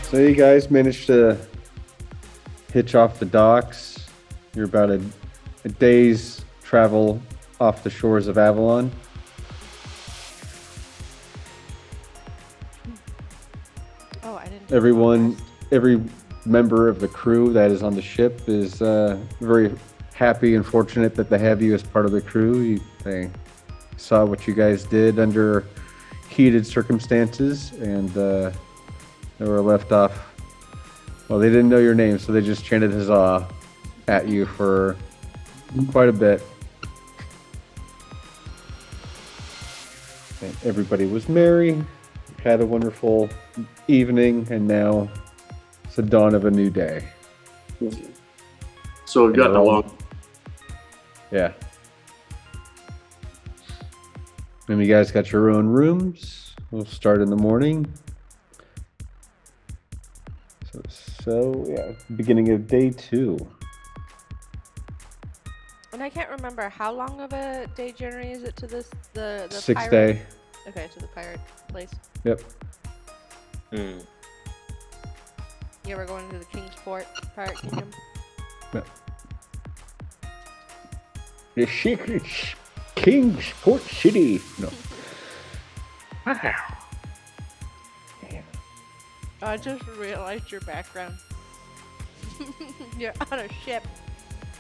So you guys managed to hitch off the docks. You're about a day's travel off the shores of Avalon. Oh, I didn't. Every member of the crew that is on the ship is very happy and fortunate that they have you as part of the crew. They saw what you guys did under heated circumstances, and they were left off. Well, they didn't know your name, so they just chanted huzzah at you for quite a bit. And everybody was merry, had a wonderful evening, and now it's the dawn of a new day. So we've gotten along. Yeah. And you guys got your own rooms. We'll start in the morning. So yeah, beginning of day 2. And I can't remember how long of a day journey is it to the 6 pirate? day. Okay, to the pirate place. Yep. Yeah, we're going to the Kingsport Pirate Kingdom. Yep. The secret Kingsport City. No. Wow. I just realized your background. You're on a ship.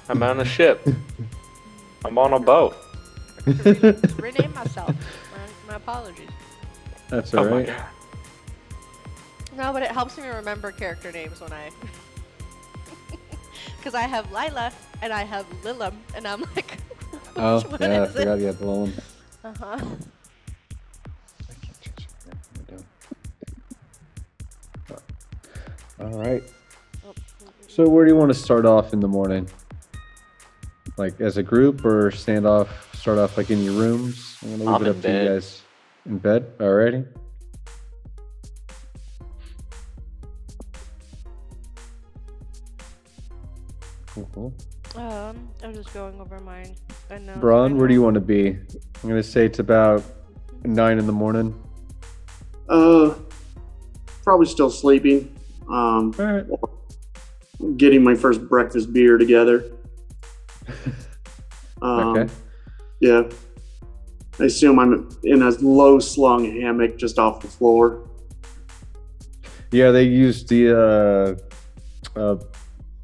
I'm on a ship. I'm on a boat. Rename myself. My apologies. That's all right. No, but it helps me remember character names when I... Because I have Lila, and I have Lilam, and I'm like, Oh, which one yeah, I is forgot it? you had the one. Uh-huh. I can't change it. All right. So where do you want to start off in the morning? Like as a group, or start off like in your rooms? I'm gonna leave it up to you guys. In bed? Alrighty. Cool. I'm just going over mine. I know. Braun, where do you want to be? I'm gonna say it's about 9 in the morning. Probably still sleeping. All right. Getting my first breakfast beer together. Okay. Yeah. I assume I'm in a low slung hammock just off the floor. Yeah, they used the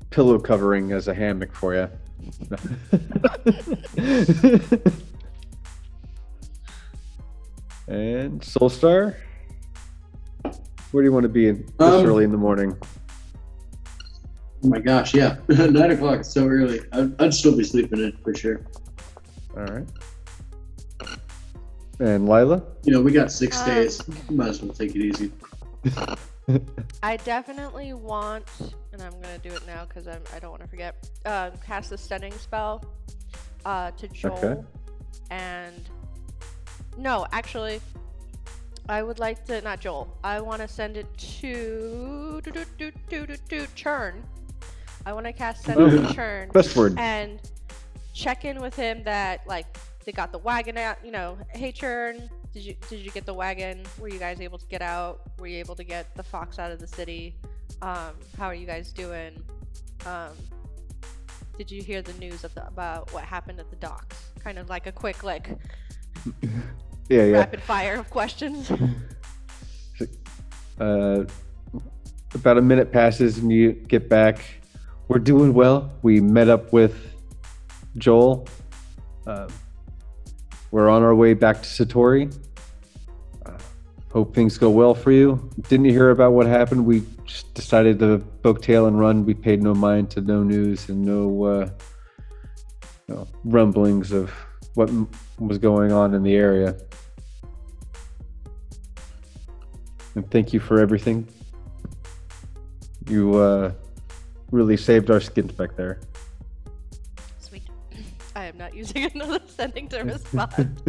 pillow covering as a hammock for you. And Soulstar, where do you want to be this early in the morning? Oh my gosh, yeah. 9 o'clock is so early. I'd still be sleeping in for sure. All right. And Lila? You know, we got 6 days. Might as well take it easy. I definitely want, and I'm going to do it now because I don't want to forget, cast the stunning spell to Joel. Okay. And, no, actually, I would like to, not Joel, I want to send it to Churn. I want to cast send it to Churn. Best word. And check in with him that, like, they got the wagon out, you know, hey Churn, did you get the wagon? Were you guys able to get out? Were you able to get the fox out of the city? How are you guys doing? Did you hear the news about what happened at the docks? Kind of like a quick, like, yeah. rapid fire of questions. About a minute passes and you get back. We're doing well. We met up with Joel. We're on our way back to Satori. Hope things go well for you. Didn't you hear about what happened? We just decided to book tail and run. We paid no mind to no news and no rumblings of what was going on in the area. And thank you for everything. You really saved our skins back there. Sweet. I am not using another sending to respond.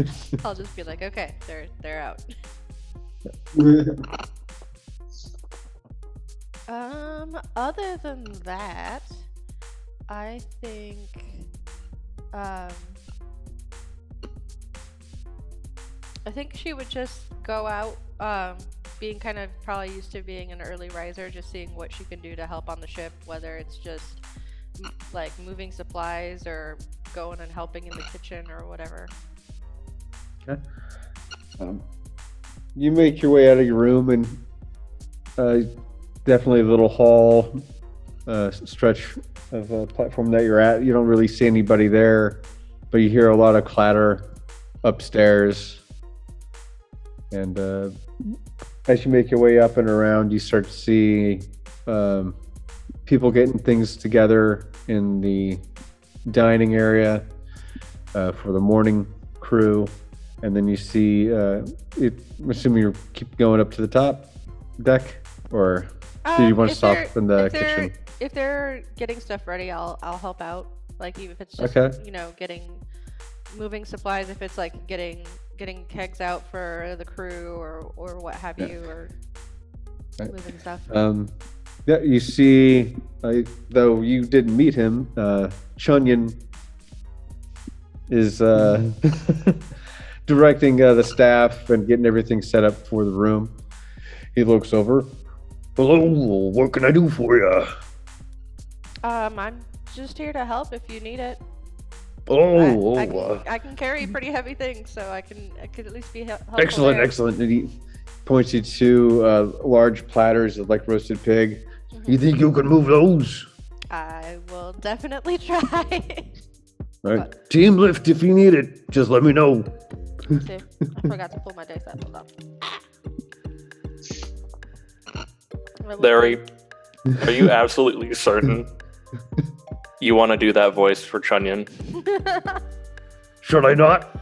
I'll just be like, okay, they're out. Other than that, I think I think she would just go out, being kind of probably used to being an early riser, just seeing what she can do to help on the ship, whether it's just like moving supplies or going and helping in the kitchen or whatever. Okay. You make your way out of your room and definitely a little hall stretch of a platform that you're at. You don't really see anybody there, but you hear a lot of clatter upstairs. And as you make your way up and around, you start to see people getting things together in the dining area for the morning crew. And then you see, I'm assuming you keep going up to the top deck, or do you want to stop in the kitchen? If they're getting stuff ready, I'll help out. Like even if it's just moving supplies, if it's like getting kegs out for the crew or what have you, or moving stuff. Yeah, you see, though you didn't meet him, Chunyan is directing the staff and getting everything set up for the room. He looks over. Hello, what can I do for you? I'm just here to help if you need it. I can carry pretty heavy things, so I could at least be helpful. Excellent, there. excellent. And he points you to large platters of like roasted pig. Mm-hmm. You think you can move those? I will definitely try. Right. Team lift if you need it. Just let me know. See, I forgot to pull my dice out. Hold on. Larry, are you absolutely certain you want to do that voice for Chunyan? Should I not?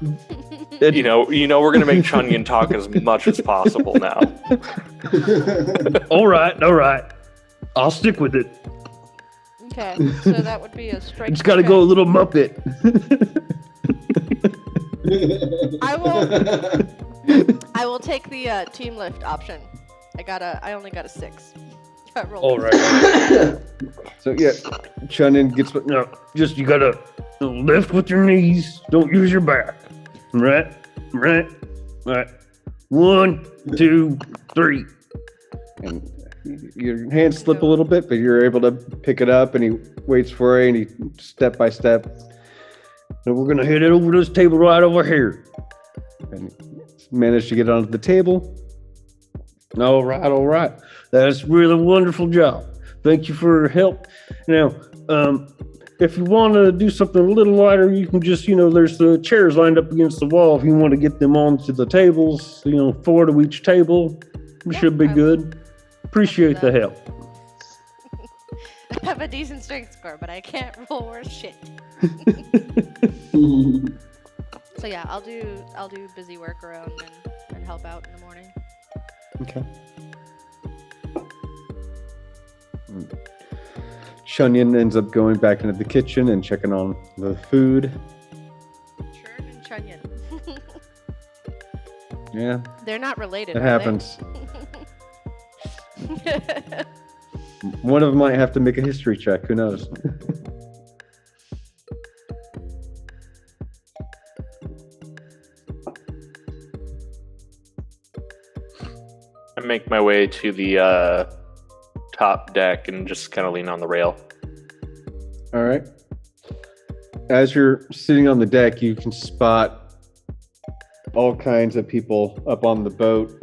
You know, we're gonna make Chunyan talk as much as possible now. All right. I'll stick with it. Okay, so that would be a strength. It's got to go a little Muppet. I will take the team lift option. I only got a 6. All right. So yeah, Chunyan gets no. Just you gotta lift with your knees. Don't use your back. Right. 1, 2, 3. And your hands slip a little bit, but you're able to pick it up. And he waits for you, and he step by step. And we're gonna hit it over this table right over here. And managed to get it onto the table. All right. That's really a wonderful job. Thank you for your help. Now, if you want to do something a little lighter, you can just, there's the chairs lined up against the wall. If you want to get them onto the tables, 4 to each table, should be good. Appreciate the help. I have a decent strength score, but I can't roll worth shit. So yeah, I'll do busy work around and help out in the morning. Okay. Chunyan ends up going back into the kitchen and checking on the food. Churn and Chunyan. Yeah. They're not related. It happens. One of them might have to make a history check. Who knows? I make my way to the top deck and just kind of lean on the rail. All right. As you're sitting on the deck, you can spot all kinds of people up on the boat.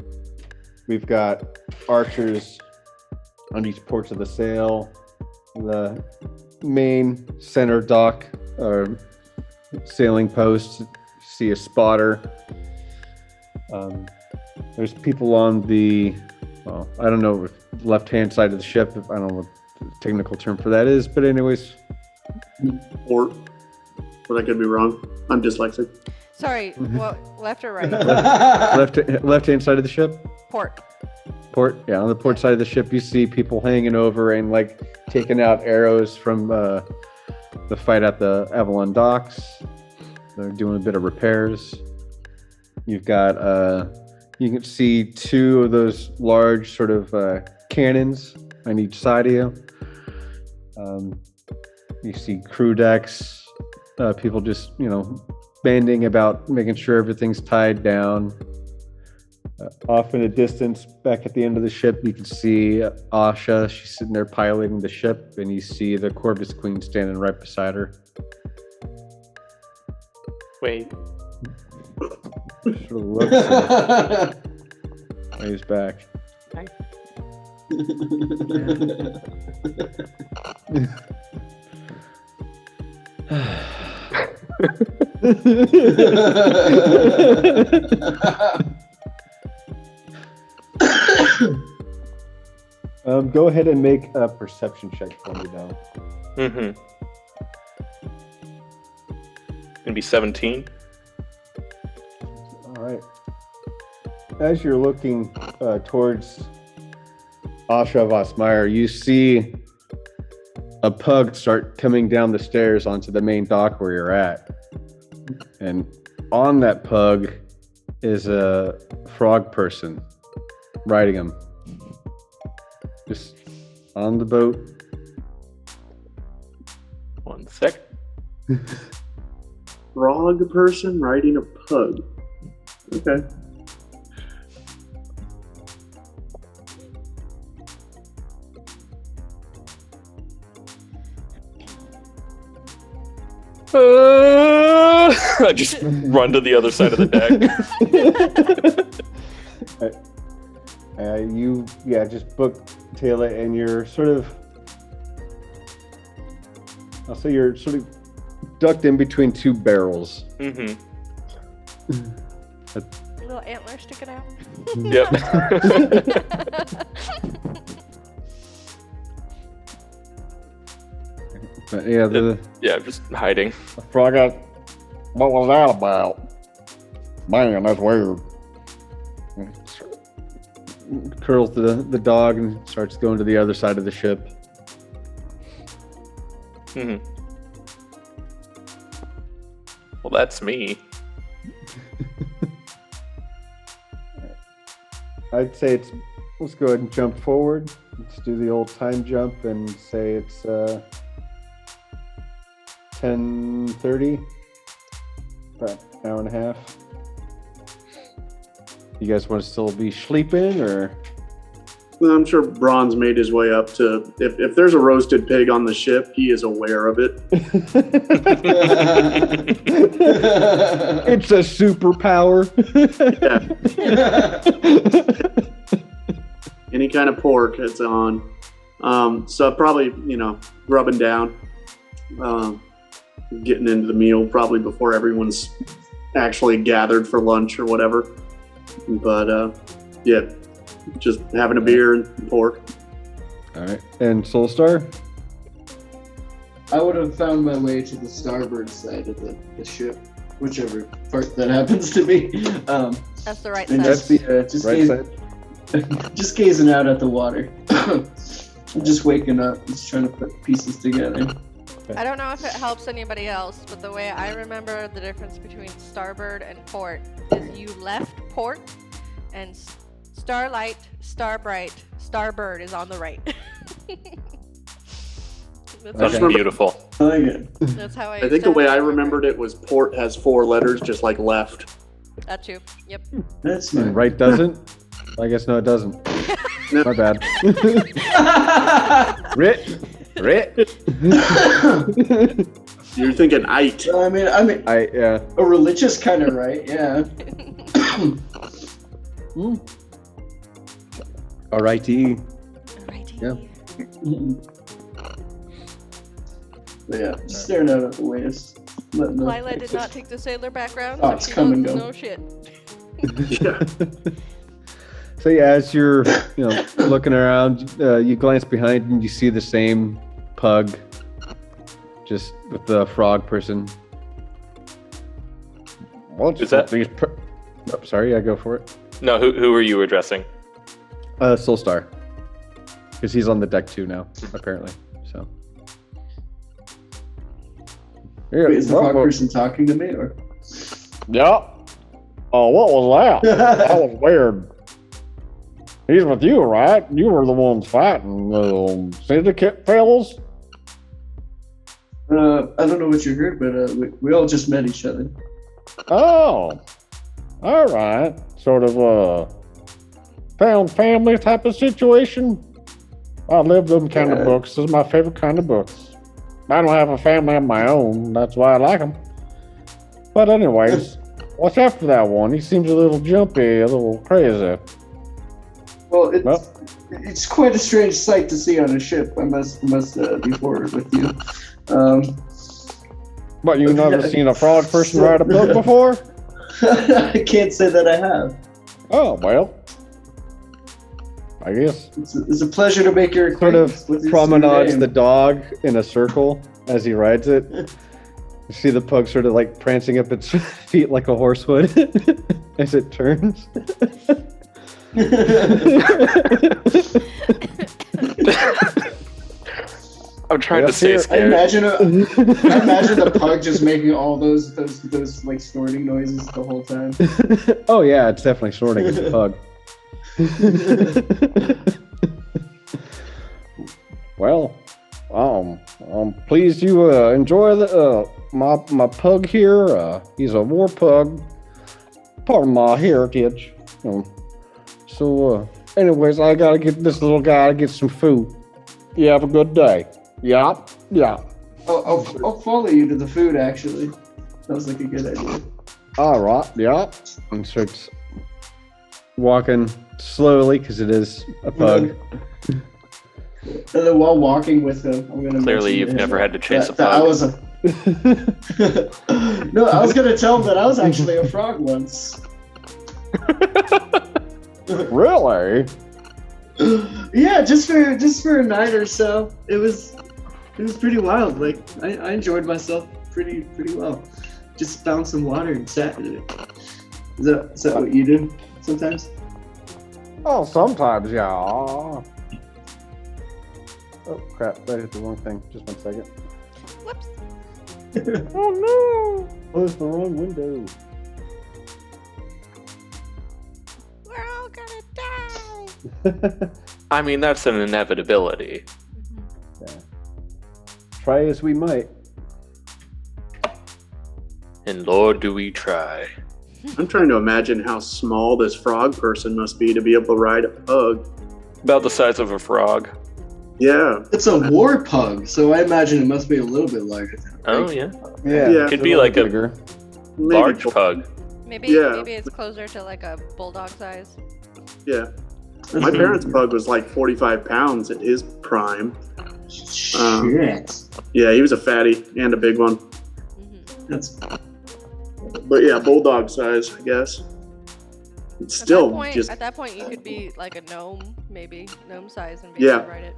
We've got archers on each porch of the sail. The main center dock or sailing post, see a spotter. There's people on the, I don't know, left-hand side of the ship. I don't know what the technical term for that is, but anyways. Or I could be wrong. I'm dyslexic. Sorry, what, left or right? Left-hand side of the ship? Port. Yeah, on the port side of the ship, you see people hanging over and like taking out arrows from the fight at the Avalon docks. They're doing a bit of repairs. You've got, you can see 2 of those large sort of cannons on each side of you. You see crew decks, people just, banding about making sure everything's tied down. Off in the distance, back at the end of the ship, you can see Asha. She's sitting there piloting the ship, and you see the Corvus Queen standing right beside her. Wait. Sort of looks and lays back. Go ahead and make a perception check for me now. Mm-hmm. Gonna be 17. All right. As you're looking towards Asha Vosmeyer, you see a pug start coming down the stairs onto the main dock where you're at. And on that pug is a frog person riding him. Just on the boat. 1 sec. Frog person riding a pug. Okay. I just run to the other side of the deck. You just booktail it, and you're sort of, I'll say you're sort of ducked in between two barrels. Mm-hmm. Little antler sticking out. Yep. But yeah, Yeah, just hiding. frog out. What was that about? Man, that's weird. Curls the dog and starts going to the other side of the ship. Mm-hmm. Well, that's me. I'd say let's go ahead and jump forward. Let's do the old time jump and say it's 10:30, about an hour and a half. You guys want to still be sleeping, or? Well, I'm sure Braun's made his way up to. If there's a roasted pig on the ship, he is aware of it. It's a superpower. Any kind of pork, it's on. So probably, rubbing down, getting into the meal probably before everyone's actually gathered for lunch or whatever. But just having a beer and pork. All right, and Soulstar. I would have found my way to the starboard side of the ship, whichever part that happens to be. That's the right And side. That's the just, right side. just gazing out at the water. I'm just waking up, just trying to put pieces together. I don't know if it helps anybody else, but the way I remember the difference between starboard and port is you left port and starlight, starbright, starbird is on the right. That's, That's Okay. beautiful. I like it. that's how I I think the way I remembered it was port has 4 letters, just like left. That too. Yep. That's And my right doesn't? I guess no, it doesn't. No. My bad. Rit. You're thinking "ite." I mean, Yeah. a religious kind of right, yeah. Alrighty. Alrighty. Yeah. But yeah, just staring out at the waves. letting the- Lila did not take the sailor background. Oh, so it's she come and knows go. no shit. Yeah. So yeah, as you're looking around, you glance behind and you see the same pug, just with the frog person. What's Is that- these? Oh, sorry, go for it. No, who are you addressing? Soulstar, because he's on the deck too now, apparently. So. Yeah, Wait, is the frog person talking to me, or? Yeah. Oh, what was that? That was weird. He's with you, right? You were the ones fighting the syndicate fellas? I don't know what you heard, but we all just met each other. Oh. All right. Sort of, found family type of situation. I love them kind of books. This is my favorite kind of books. I don't have a family of my own. That's why I like them. But anyways, what's after that one? He seems a little jumpy, a little crazy. Well, it's quite a strange sight to see on a ship. I must be forward with you. But you've never seen a frog person ride a bug before? I can't say that I have. Oh, well. I guess. It's a pleasure to make your Sort acquaintance. of promenades the dog in a circle as he rides it. You see the pug sort of like prancing up its feet like a horse would as it turns. I'm trying to stay I scared. imagine the pug just making all those like snorting noises the whole time. Oh yeah, it's definitely snorting. It's a pug. Well, I'm pleased you enjoy my pug here. He's a war pug, part of my heritage. So, anyways, I gotta get this little guy to get some food. You have a good day. Yeah. I'll follow you to the food. Actually, sounds like a good idea. All right. Yeah. And starts walking slowly because it is a pug. And then while walking with him, I'm gonna Clearly, mention you've to him never had to chase a that I pug. was No, I was gonna tell him that I was actually a frog once. Really? Yeah, just for a night or so. It was pretty wild. Like I enjoyed myself pretty well. Just found some water and sat in it. Is that what you do sometimes? Oh, sometimes, yeah. Oh crap! I hit the wrong thing. Just 1 second. Whoops. Oh no! Close the wrong window. We're all gonna die. I mean, that's an inevitability. Yeah. Try as we might. And Lord, do we try. I'm trying to imagine how small this frog person must be to be able to ride a pug. About the size of a frog. Yeah. It's a war pug, so I imagine it must be a little bit larger. Oh, yeah. Yeah. Could be like a bigger. Maybe large pug. Maybe Yeah. it's closer to like a bulldog size. Yeah. My parents' pug was like 45 pounds at his prime. Shit. Yeah, he was a fatty and a big one. That's But yeah, bulldog size, I guess. It's still At that point, you could be like a gnome, maybe gnome size, and be able to ride it.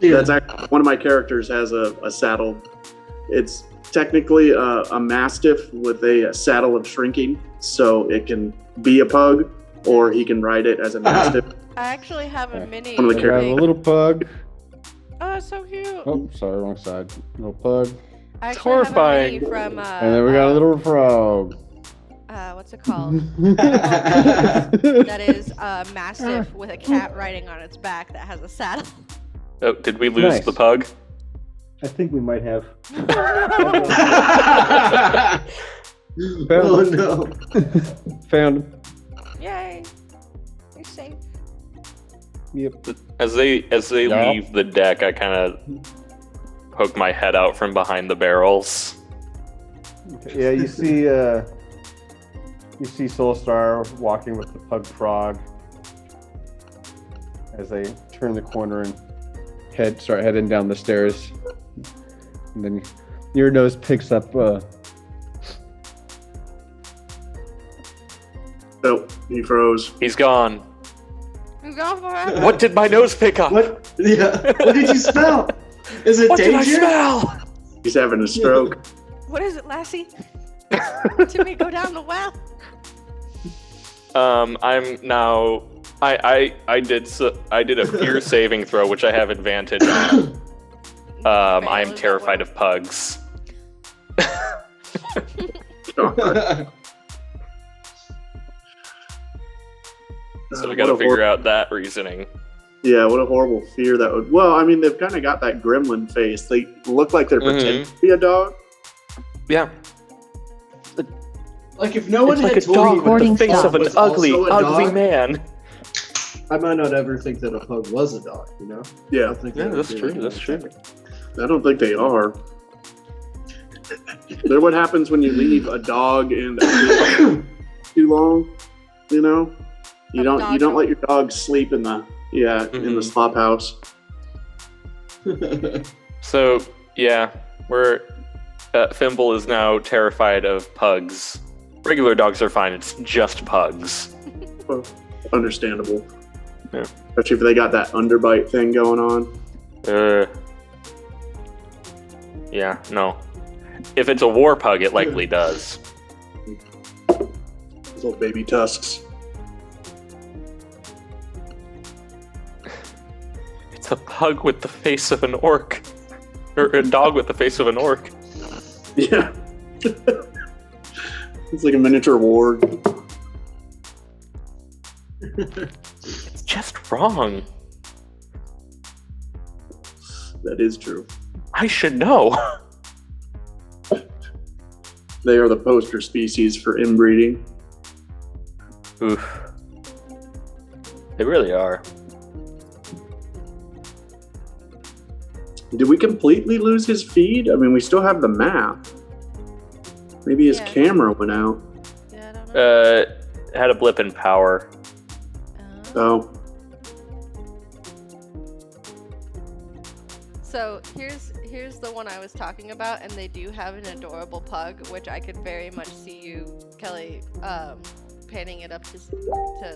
That's actually one of my characters has a saddle. It's technically a mastiff with a saddle of shrinking, so it can be a pug, or he can ride it as a mastiff. I actually have a mini. One of the We got a little pug. Oh, it's so cute. Oh, sorry, wrong side. Little pug. I It's actually have a horrifying. mini from. And then we got a little frog. What's it called? That is a mastiff with a cat riding on its back that has a saddle. Oh, did we lose Nice. the pug? I think we might have. Oh no. Found him. Yay! You're safe. Yep. As they Yeah. leave the deck, I kind of poke my head out from behind the barrels. Yeah, you see Soulstar walking with the pug frog as they turn the corner and start heading down the stairs. And then your nose picks up Oh, he froze. He's gone. You're gone forever. What did my nose pick up? What? Yeah. What did you smell? Is it What did I danger? smell? He's having a stroke. What is it, Lassie? Did we go down the well? I'm now. I did a fear saving throw, which I have advantage on. I am terrified of pugs. So we got to figure out that reasoning. Yeah, what a horrible fear that would. Well, I mean, they've kind of got that gremlin face. They look like they're pretending to be a dog. Yeah, Like if no one it's like had a told me dog what with the the face fuck of an was ugly also a dog, man. I might not ever think that a pug was a dog, you know? I Yeah, don't think Yeah, that that's would true. be That's true. I don't think they are. They're what happens when you leave a dog in a kennel too long. You know, you don't let your dog sleep in the in the slop house. So yeah, we're Thimble is now terrified of pugs. Regular dogs are fine. It's just pugs. Well, understandable. Yeah. Especially if they got that underbite thing going on. Yeah, no. If it's a war pug, it likely does. Those little baby tusks. It's a pug with the face of an orc. Or a dog with the face of an orc. Yeah. It's like a miniature warg. It's just wrong. That is true. I should know. They are the poster species for inbreeding. Oof. They really are. Did we completely lose his feed? I mean, we still have the map. Maybe his Yeah. camera went out. Yeah, I don't know. Had a blip in power. Oh, So here's the one I was talking about, and they do have an adorable pug, which I could very much see you, Kelly, panning it up to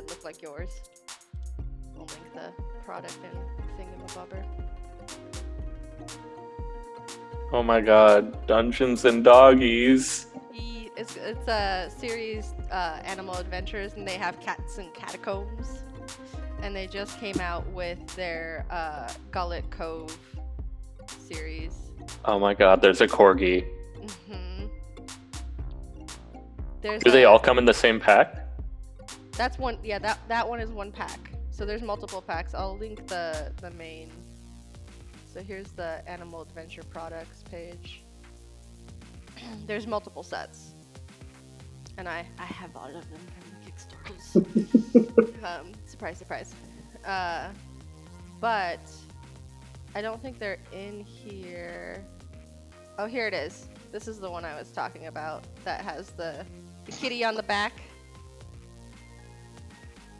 look like yours. I'll link the product and thingamabobber. Oh my god, Dungeons and Doggies. It's a series, Animal Adventures, and they have cats and catacombs, and they just came out with their Gullet Cove series. Oh my god, there's a corgi. Mm-hmm. There's Do they all come in the same pack? That's one. Yeah, that one is one pack. So there's multiple packs. I'll link the main. So here's the Animal Adventure products page. There's multiple sets, and I have all of them from the Kickstarters. Surprise, surprise. But I don't think they're in here. Oh, here it is. This is the one I was talking about that has the kitty on the back.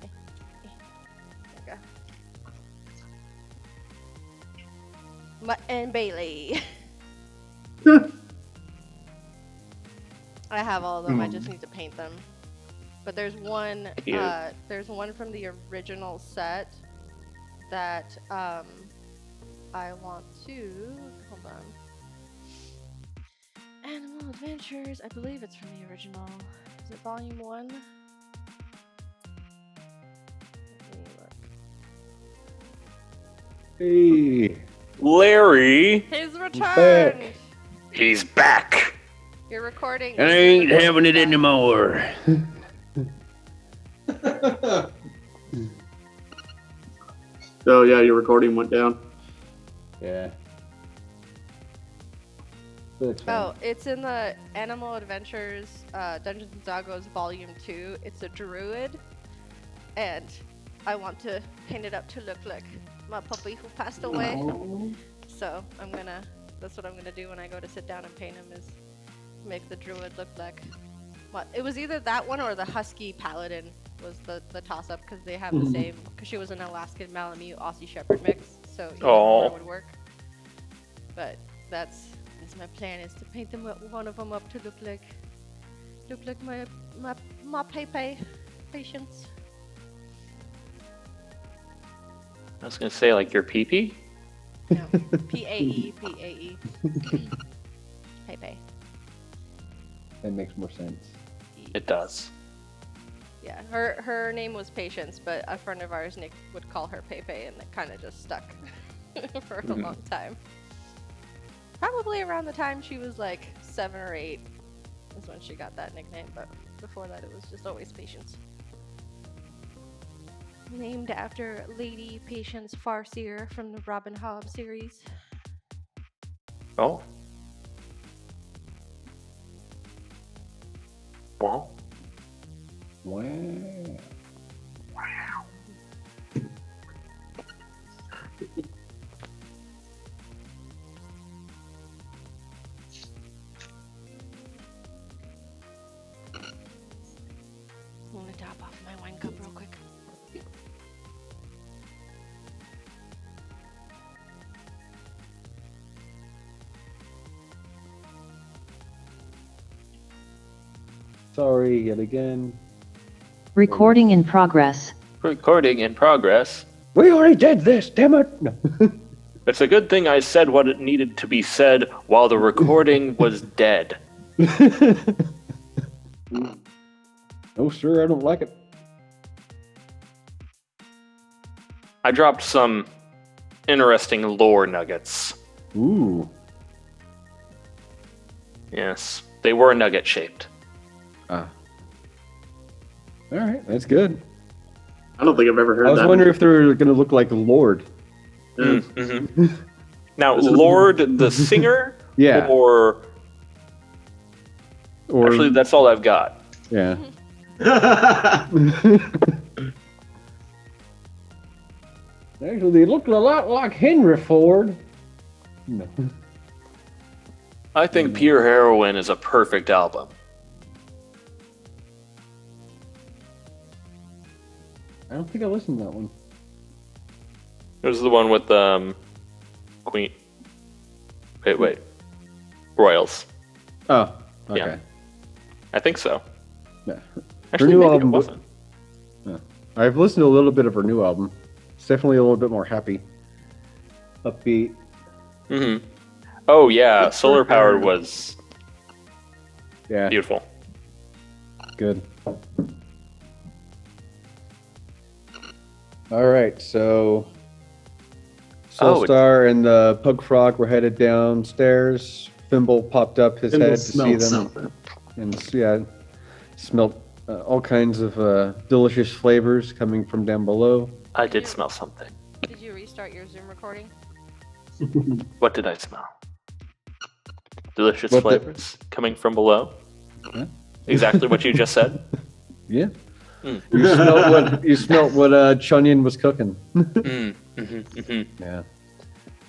There we go. And Bailey. I have all of them. I just need to paint them. But there's one. There's one from the original set that I want to. Hold on. Animal Adventures. I believe it's from the original. Is it Volume 1? Let me look. Hey, Larry, His return. back. he's back. You're recording. I ain't having it anymore. oh yeah, your recording went down. Yeah. That's fine. Oh, it's in the Animal Adventures Dungeons and Dragons Volume 2. It's a druid, and I want to paint it up to look like my puppy who passed away. So that's what I'm gonna do when I go to sit down and paint him, is make the druid look like what? It was either that one or the Husky Paladin was the toss-up, because they have the same, because she was an Alaskan Malamute Aussie Shepherd mix, so either one would work. But that's my plan, is to paint them one of them up to look like my Pepe patients. I was gonna say, like, your pee-pee? No, Pae. Pepe. That makes more sense. It does. Yeah, her name was Patience, but a friend of ours, Nick, would call her Pepe, and it kind of just stuck for a long time. Probably around the time she was like 7 or 8 is when she got that nickname, but before that it was just always Patience. Named after Lady Patience Farseer from the Robin Hobb series. Oh. Well. Wow. Sorry yet again. Recording in progress. Recording in progress. We already did this, damn it! No. It's a good thing I said what it needed to be said while the recording was dead. No, sir, I don't like it. I dropped some interesting lore nuggets. Ooh. Yes, they were nugget shaped. Ah. All right, that's good. I don't think I've ever heard I was that. wondering if they were going to look like Lord. Yeah. Mm-hmm. Now, Lord the singer, Yeah. or actually, that's all I've got. Yeah. Actually, they look a lot like Henry Ford. No. I think Pure Heroine is a perfect album. I don't think I listened to that one. It was the one with Queen. Wait. Royals. Oh, okay. Yeah. I think so. Yeah. Actually, new maybe album it wasn't. I've listened to a little bit of her new album. It's definitely a little bit more happy, upbeat. Mm-hmm. Oh yeah, Solar Powered was Yeah, beautiful. good. All right, so Soulstar and the Pug Frog were headed downstairs. Fimble popped up his head to see them, something. and yeah, smelled all kinds of delicious flavors coming from down below. I did smell something. Did you restart your Zoom recording? What did I smell? Delicious What the- flavors coming from below. Huh? Exactly what you just said. Yeah, Mm. you smelled what Chunyan was cooking. Yeah,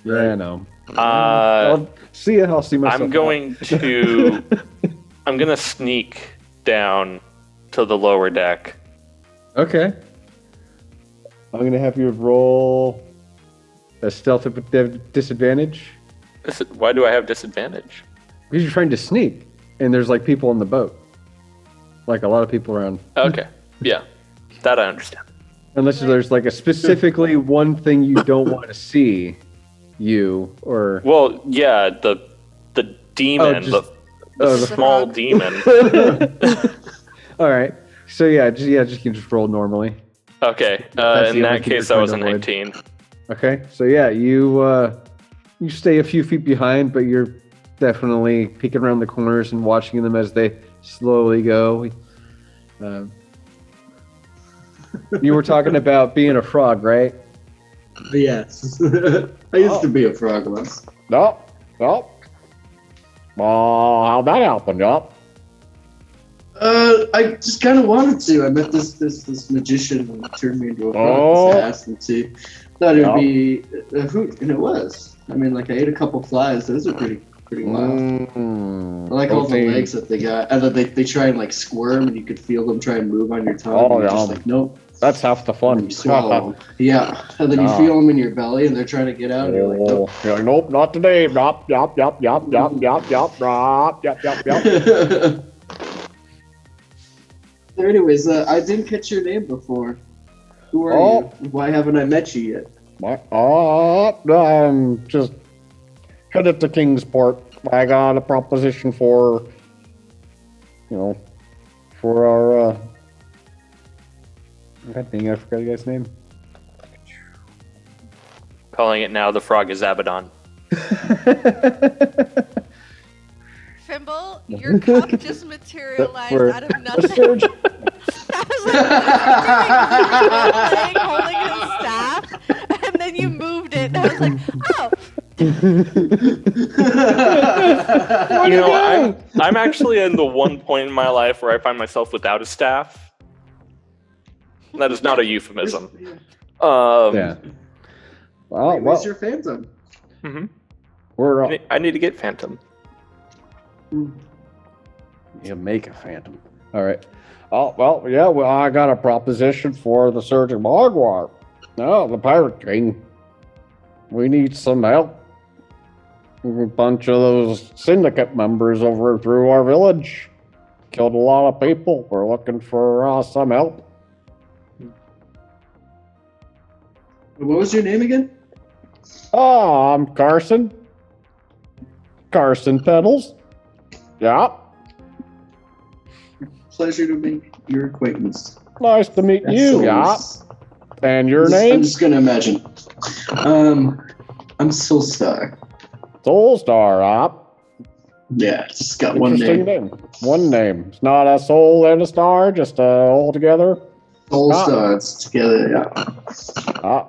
yeah, I know. I'll see it. I'll see myself. I'm going to sneak down to the lower deck. Okay. I'm gonna have you roll a stealth with disadvantage Why do I have disadvantage? because you're trying to sneak, and there's like people on the boat, like a lot of people around. Okay, yeah, that I understand. Unless there's like a specifically one thing you don't want to see, you or Well, yeah, the demon, just- the the small frog. demon. all right. So yeah, you can just roll normally. Okay, That's in the only that thing you're case, that trying was to a avoid. 19. Okay. So yeah, you stay a few feet behind, but you're definitely peeking around the corners and watching them as they slowly go. You were talking about being a frog, right? Yes. I used to be a frog once. No. How'd that happen, Yup? I just kind of wanted to. I met this magician who turned me into a frog. Oh. So I asked him to. Thought it Yeah. would be a hoot, and it was. I mean, like I ate a couple flies. Those are pretty wild. I like all the legs that they got, and then they try and like squirm, and you could feel them try and move on your tongue. Oh, and you're yeah. just like, nope. That's half the And fun. you swallow 'em. Yeah, and then you Ah. feel them in your belly, and they're trying to get out. And you're like, nope. You're like, nope, not today. Yup. So anyways, I didn't catch your name before. Who are Oh. you? Why haven't I met you yet? Just headed to Kingsport. I got a proposition for our, God dang, I forgot the guy's name. Calling it now, the frog is Abaddon. Fimble, your cup just materialized For- out of nothing. Surge. I was like, holding his staff, and then you moved it. And I was like, oh. You know, I'm actually in the one point in my life where I find myself without a staff. That is not a euphemism. Yeah. Well, Where's your phantom? Mhm. we're I need to get Phantom. you make a phantom. All right. Well, I got a proposition for the Surging Morgawr. No, the Pirate King. We need some help. A bunch of those syndicate members over through our village killed a lot of people. We're looking for some help. What was your name again? Oh, I'm Carson. Carson Pedals. Yeah. Pleasure to make your acquaintance. Nice to meet you. Yeah. And your I'm name? just gonna imagine. I'm Soulstar. Soulstar, Yeah, just got one Interesting name. One name. It's not a soul and a star, just all together. Soulstar. It's together. Yeah.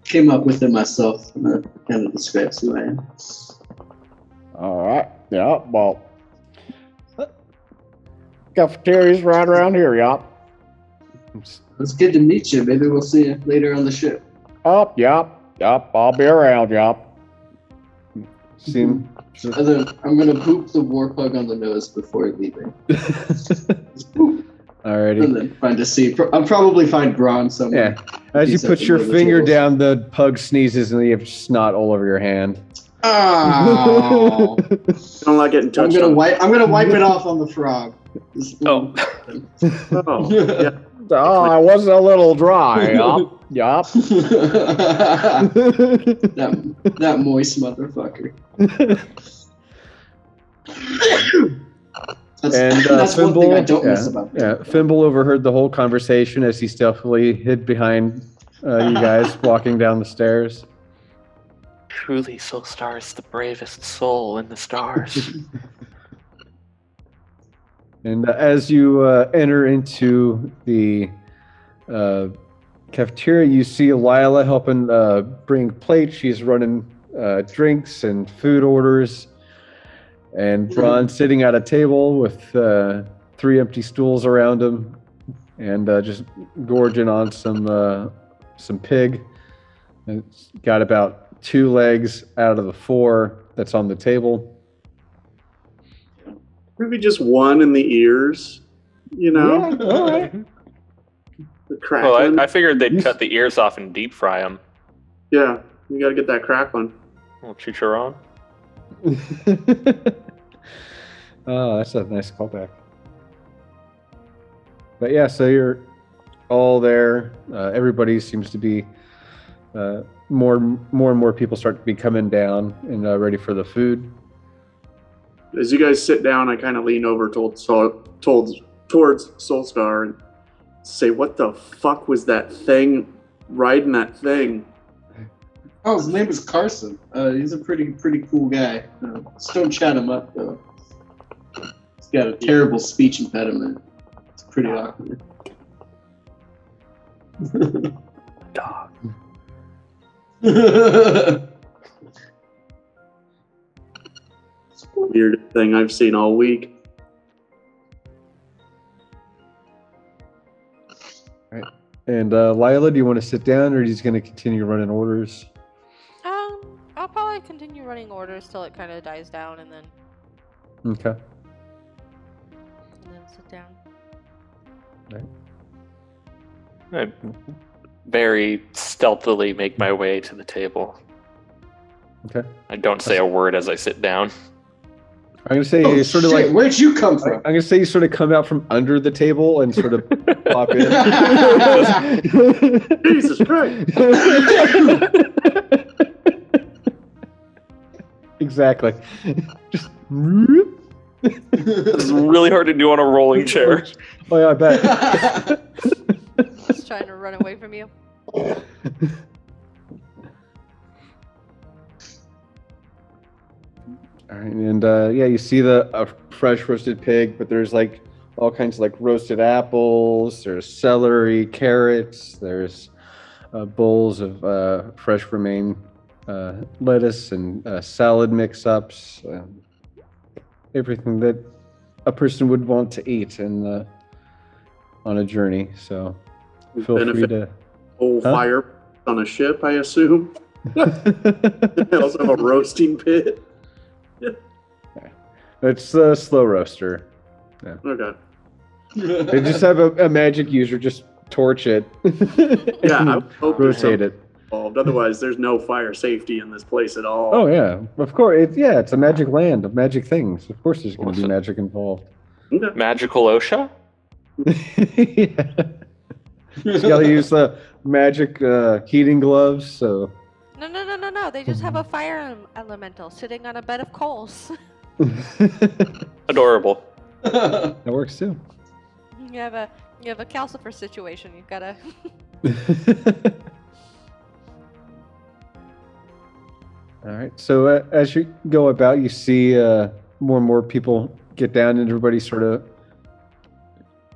Came up with it myself. That kind of describes who I am. All right. Yeah. Well, cafeteria's right around here. Yeah. It's good to meet you. Maybe we'll see you later on the ship. Yep. I'll be around. Yep. Seem. And then I'm gonna poop the war pug on the nose before leaving. Alrighty. And then find a seat. I'll probably find Braun somewhere. Yeah. As you He's at put the your end of the finger tables. down, the pug sneezes and you have snot all over your hand. Oh. Don't like getting I'm touched gonna on. wipe it off on the frog. Oh. Oh, yeah. Oh, I was a little dry. Yup. that moist motherfucker. That's one thing I don't miss about Yeah, Fimble overheard the whole conversation as he stealthily hid behind you guys walking down the stairs. Truly, Soulstar is the bravest soul in the stars. And as you enter into the cafeteria, you see Lila helping bring plates. She's running drinks and food orders. And Braun sitting at a table with 3 empty stools around him and just gorging on some pig. And it's got about 2 legs out of the 4 that's on the table. Maybe just one in the ears, you know? Yeah, all right. The crackling. Well, I figured they'd cut the ears off and deep fry them. Yeah, you gotta get that crackling. Well, chicharron. Oh, that's a nice callback. But yeah, so you're all there. Everybody seems to be more and more people start to be coming down and ready for the food. As you guys sit down, I kind of lean over towards Soulstar and say, "What the fuck was that thing riding that thing?" Oh, his name is Carson. He's a pretty cool guy. Just don't chat him up though. He's got a terrible speech impediment. It's pretty awkward. Dog. Weirdest thing I've seen all week. And Lila, do you want to sit down, or are you just going to continue running orders? I'll probably continue running orders till it kind of dies down, and then Okay. sit down. I very stealthily make my way to the table. Okay. I don't say a word as I sit down. I'm gonna say Oh, you sort of shit, like. where'd you come from? I'm gonna say you sort of come out from under the table and sort of pop in. Jesus Christ! Exactly. Just. This is really hard to do on a rolling chair. Oh yeah, I bet. Just trying to run away from you. All right, and yeah, you see a fresh roasted pig, but there's like all kinds of like roasted apples. There's celery, carrots. There's bowls of fresh romaine lettuce and salad mix-ups. Everything that a person would want to eat on a journey. So feel free Benefit to. whole fire on a ship, I assume. They also have a roasting pit. It's a slow roaster. Okay. They just have a magic user just torch it. Yeah, I would hope there's rotate something it. involved. Otherwise, there's no fire safety in this place at all. Oh yeah, of course. It's a magic land of magic things. Of course, there's going to be Awesome. magic involved. Okay. Magical OSHA? Yeah. She's got to use the magic heating gloves, so. No. They just have a fire elemental sitting on a bed of coals. Adorable. That works too. You have a calcifer situation. You've got to. All right. So as you go about, you see more and more people get down, and everybody sort of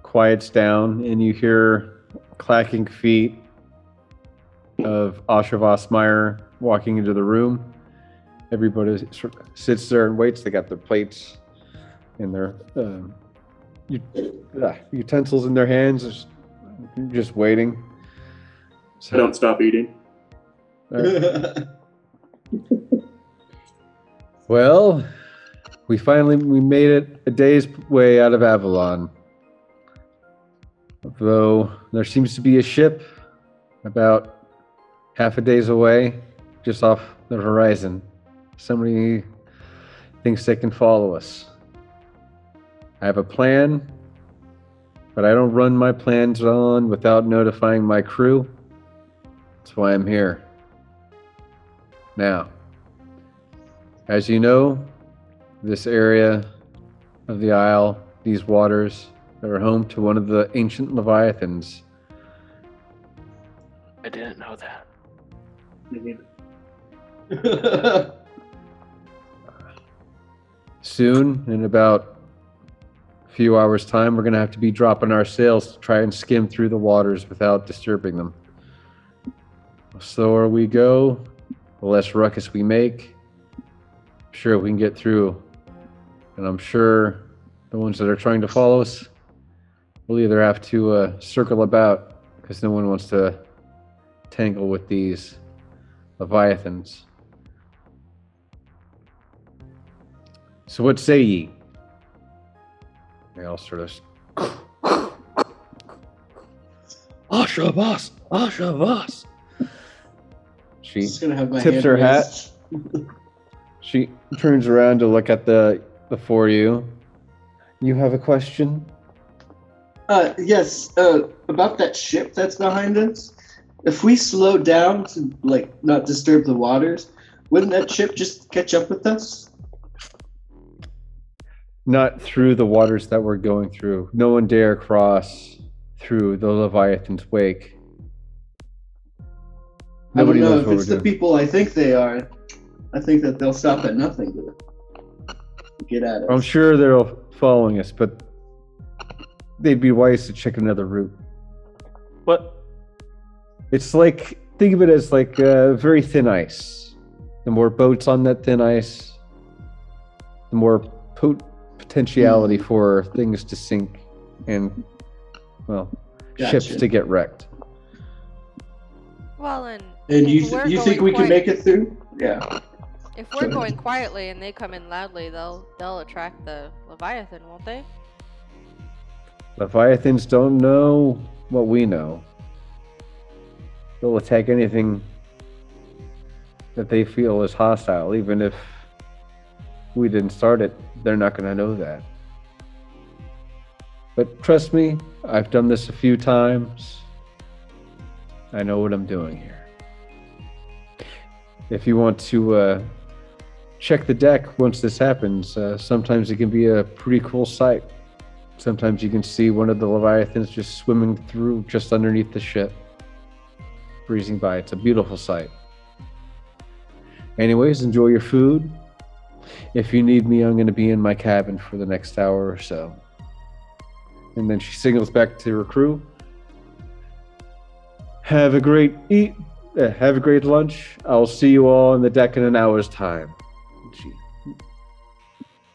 quiets down, and you hear clacking feet of Asha Vossmeyer walking into the room. Everybody sort of sits there and waits. They got their plates and their utensils in their hands, just waiting. So, I don't stop eating. Well, we made it a day's way out of Avalon. Though there seems to be a ship about half a day's away, just off the horizon. Somebody thinks they can follow us. I have a plan, but I don't run my plans on without notifying my crew. That's why I'm here. Now, as you know, this area of the Isle, these waters, are home to one of the ancient Leviathans. I didn't know that. Soon, in about a few hours' time, we're going to have to be dropping our sails to try and skim through the waters without disturbing them. The slower we go, the less ruckus we make. I'm sure we can get through. And I'm sure the ones that are trying to follow us will either have to circle about, because no one wants to tangle with these Leviathans. So what say ye? They all sort of... Asha Voss! Asha Voss! She Just gonna have my tips hand her raised. hat. She turns around to look at the four of you. You have a question? Yes, about that ship that's behind us. If we slow down to, not disturb the waters, wouldn't that ship just catch up with us? Not through the waters that we're going through. No one dare cross through the Leviathan's wake. Nobody I don't know knows if what it's we're the doing. people I think they are. I think that they'll stop at nothing to get at us. I'm sure they're following us, but they'd be wise to check another route. What? It's like, think of it as like very thin ice. The more boats on that thin ice, the more potentiality for things to sink and, well, ships Gotcha. to get wrecked. Well, and you if we're think going we can make it through? Yeah. If we're going quietly and they come in loudly, they'll attract the Leviathan, won't they? Leviathans don't know what we know. They'll attack anything that they feel is hostile, even if we didn't start it. They're not going to know that. But trust me, I've done this a few times. I know what I'm doing here. If you want to check the deck once this happens, sometimes it can be a pretty cool sight. Sometimes you can see one of the Leviathans just swimming through just underneath the ship, breezing by. It's a beautiful sight. Anyways, enjoy your food. If you need me, I'm going to be in my cabin for the next hour or so. And then she signals back to her crew. Have a great lunch. I'll see you all on the deck in an hour's time. She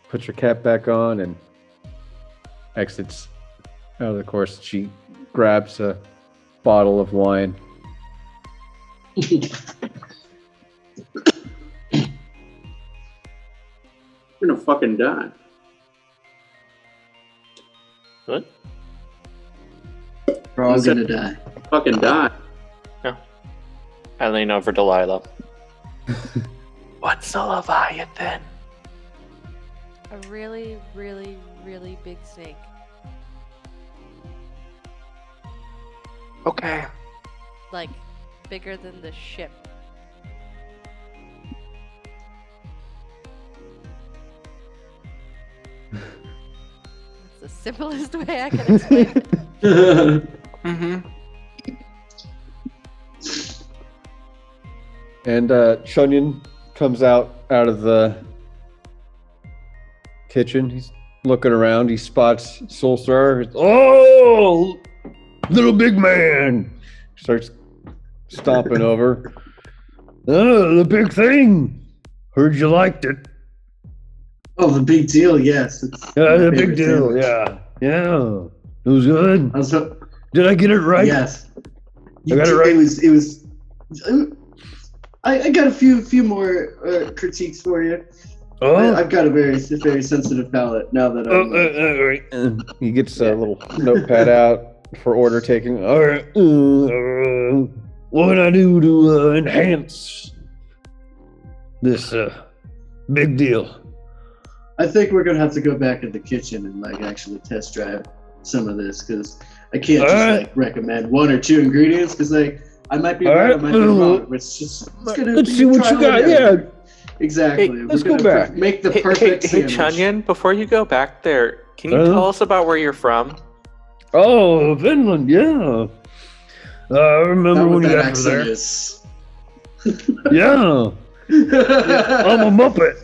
puts her cap back on and exits out of the course. She grabs a bottle of wine. You're gonna fucking die. What? We're all gonna die. Fucking die. I lean over Delilah. What's a Leviathan? A really, really, really big snake. Okay. Like, bigger than the ship. That's the simplest way I can explain it. Mm-hmm. And Chunyan comes out of the kitchen. He's looking around. He spots Soulstar. Oh, little big man. Starts stomping over. Oh, the big thing. Heard you liked it. Oh, the big deal. Yes. It's Yeah, my the big favorite deal. sandwich. Yeah. Yeah. It was good. I was Did I get it right? Yes. I got it right? It was. I got a few more critiques for you. Oh. I've got a very sensitive palate now that I'm. Right. And he gets a little notepad out for order taking. All right. What can I do to enhance this big deal? I think we're gonna have to go back in the kitchen and like actually test drive some of this because I can't just Alright. like recommend one or two ingredients because like I might be right, Alright, I might be wrong. But it's gonna Let's be see what you trial and got. error. Yeah. Exactly. Hey, let's We're go gonna back. Make the Hey, perfect hey, sandwich. Chunyan, before you go back there, can you Huh? tell us about where you're from? Oh, Finland. Yeah. I remember Not when what you that got accent there. is. Yeah. I'm a Muppet.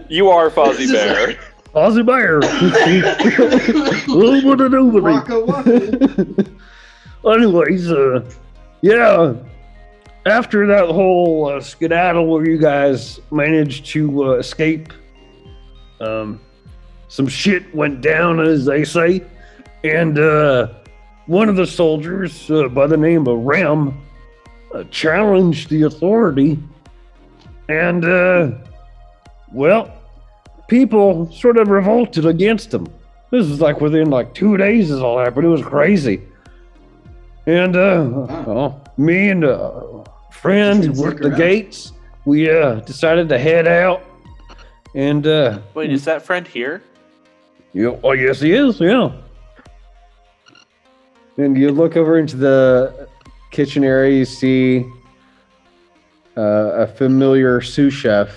You are Fozzie Bear. Ozzy Bear. What to do with me? Waka waka. Anyways, yeah. After that whole skedaddle where you guys managed to escape, some shit went down, as they say, and one of the soldiers by the name of Rem challenged the authority, and well, people sort of revolted against him. This was like within like 2 days this all happened. It was crazy. And me and a friend Didn't worked stick the around. gates. We decided to head out. And Wait, is that friend here? Oh, yes, he is. Yeah. And you look over into the kitchen area. You see a familiar sous chef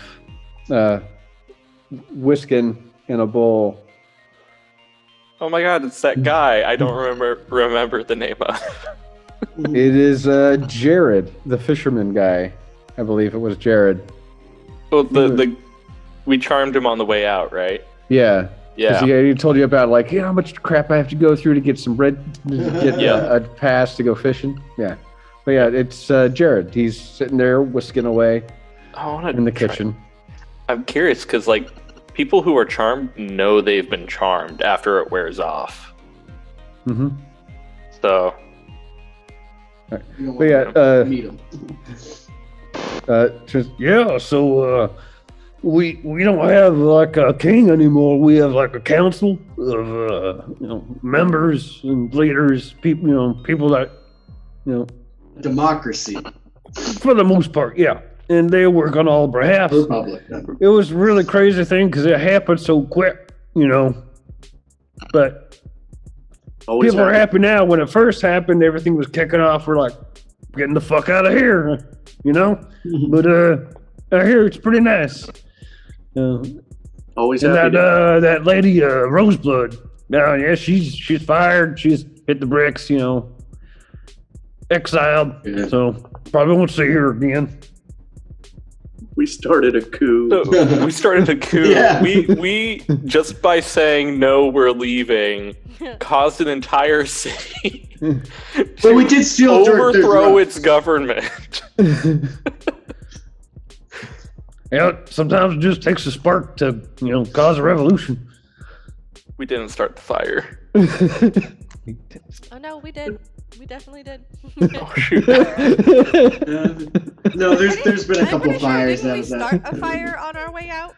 whisking in a bowl. Oh my god, it's that guy I don't remember the name of. It is Jared, the fisherman guy. I believe it was Jared. Well, we charmed him on the way out, right? Yeah. Yeah. He told you about like, how much crap I have to go through to get some bread, to get a pass to go fishing. Yeah. But yeah, it's Jared. He's sitting there whisking away I want to in the kitchen. I'm curious because like people who are charmed know they've been charmed after it wears off. Mm-hmm. So You don't But want yeah, to meet him. yeah, so we don't have like a king anymore. We have like a council of members and leaders, people that Democracy. for the most part, yeah. And they work on all behalf. Republic. It was a really crazy thing because it happened so quick, But Always people are happy. happy now. When it first happened, everything was kicking off. We're like, getting the fuck out of here, But I hear it's pretty nice. Always And happy. that lady, Roseblood, yeah, she's fired. She's hit the bricks, exiled. Yeah. So probably won't see her again. We started a coup. So we started a coup. Yeah. We just by saying no, we're leaving, caused an entire city But we did steal their overthrow drugs. its government. Yeah, sometimes it just takes a spark to, cause a revolution. We didn't start the fire. Oh no, we did. We definitely did. Oh shoot! No, there's been a I'm couple pretty sure, fires didn't we out of start that. a fire on our way out?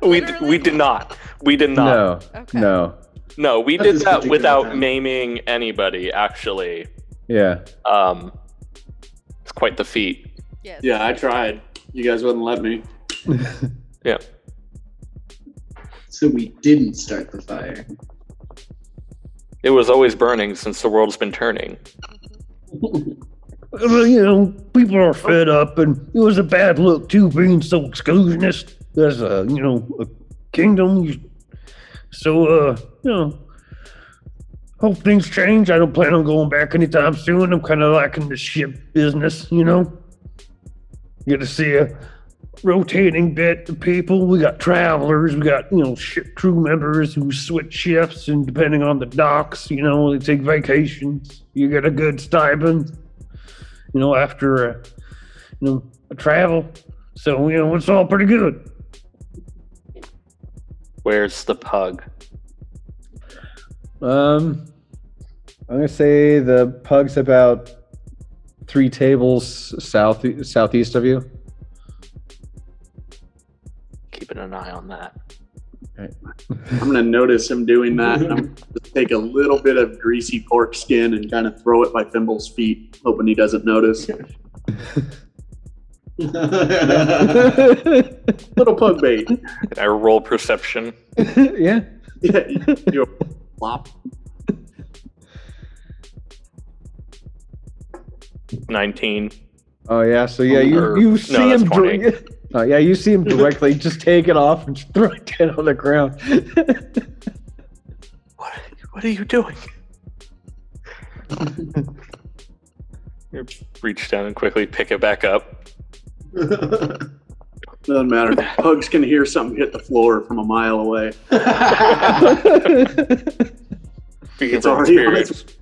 we Literally? did not. We did not. No. Okay. No. No, we At did this that particular without time. maiming anybody. Actually, Yeah. it's quite the feat. Yes. Yeah, I tried. You guys wouldn't let me. Yeah. So we didn't start the fire. It was always burning since the world's been turning. Well, people are fed up, and it was a bad look too, being so exclusionist as a kingdom. So, hope things change. I don't plan on going back anytime soon. I'm kind of liking the ship business, Get to see a rotating bit of people. We got travelers. We got, ship crew members who switch shifts, and depending on the docks, they take vacations. You get a good stipend, after a travel. So, it's all pretty good. Where's the pug? I'm gonna say the pug's about 3 tables southeast of you. Keeping an eye on that. Right. I'm gonna notice him doing that. And I'm gonna just take a little bit of greasy pork skin and kind of throw it by Fimble's feet, hoping he doesn't notice. Little pug bait. Can I roll perception? Yeah. Yeah, you flop. 19. Oh yeah. So yeah, you see no, that's him. 20. Oh yeah, you see him directly. Just take it off and just throw it down on the ground. What are you doing? You reach down and quickly pick it back up. Doesn't matter. Pugs can hear something hit the floor from a mile away. Speaking It's from already on experience.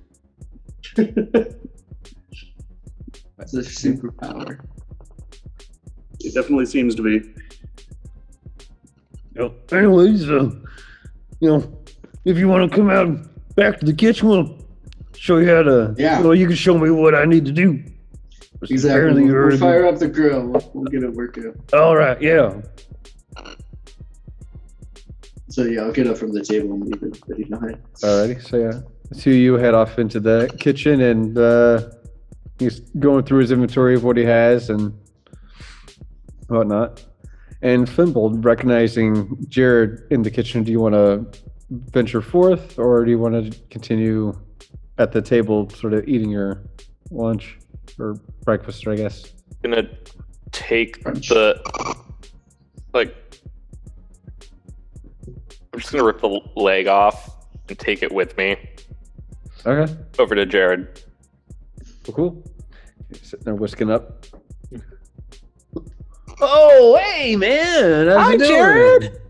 It's a superpower. It definitely seems to be. Anyways, if you want to come out and back to the kitchen, we'll show you how to. Yeah. You can show me what I need to do. Exactly. Apparently you're We'll fire up the grill. We'll get it working. All right. Yeah. So yeah, I'll get up from the table and leave it behind. Alrighty. So yeah, the 2 of you head off into the kitchen, and he's going through his inventory of what he has and whatnot. And Fimble, recognizing Jared in the kitchen, do you want to venture forth, or do you want to continue at the table, sort of eating your lunch or breakfast, I guess? Gonna take Crunch. I'm just gonna rip the leg off and take it with me Okay. over to Jared. Cool. Sitting there whisking up. Oh, hey, man. How's you doing? Jared.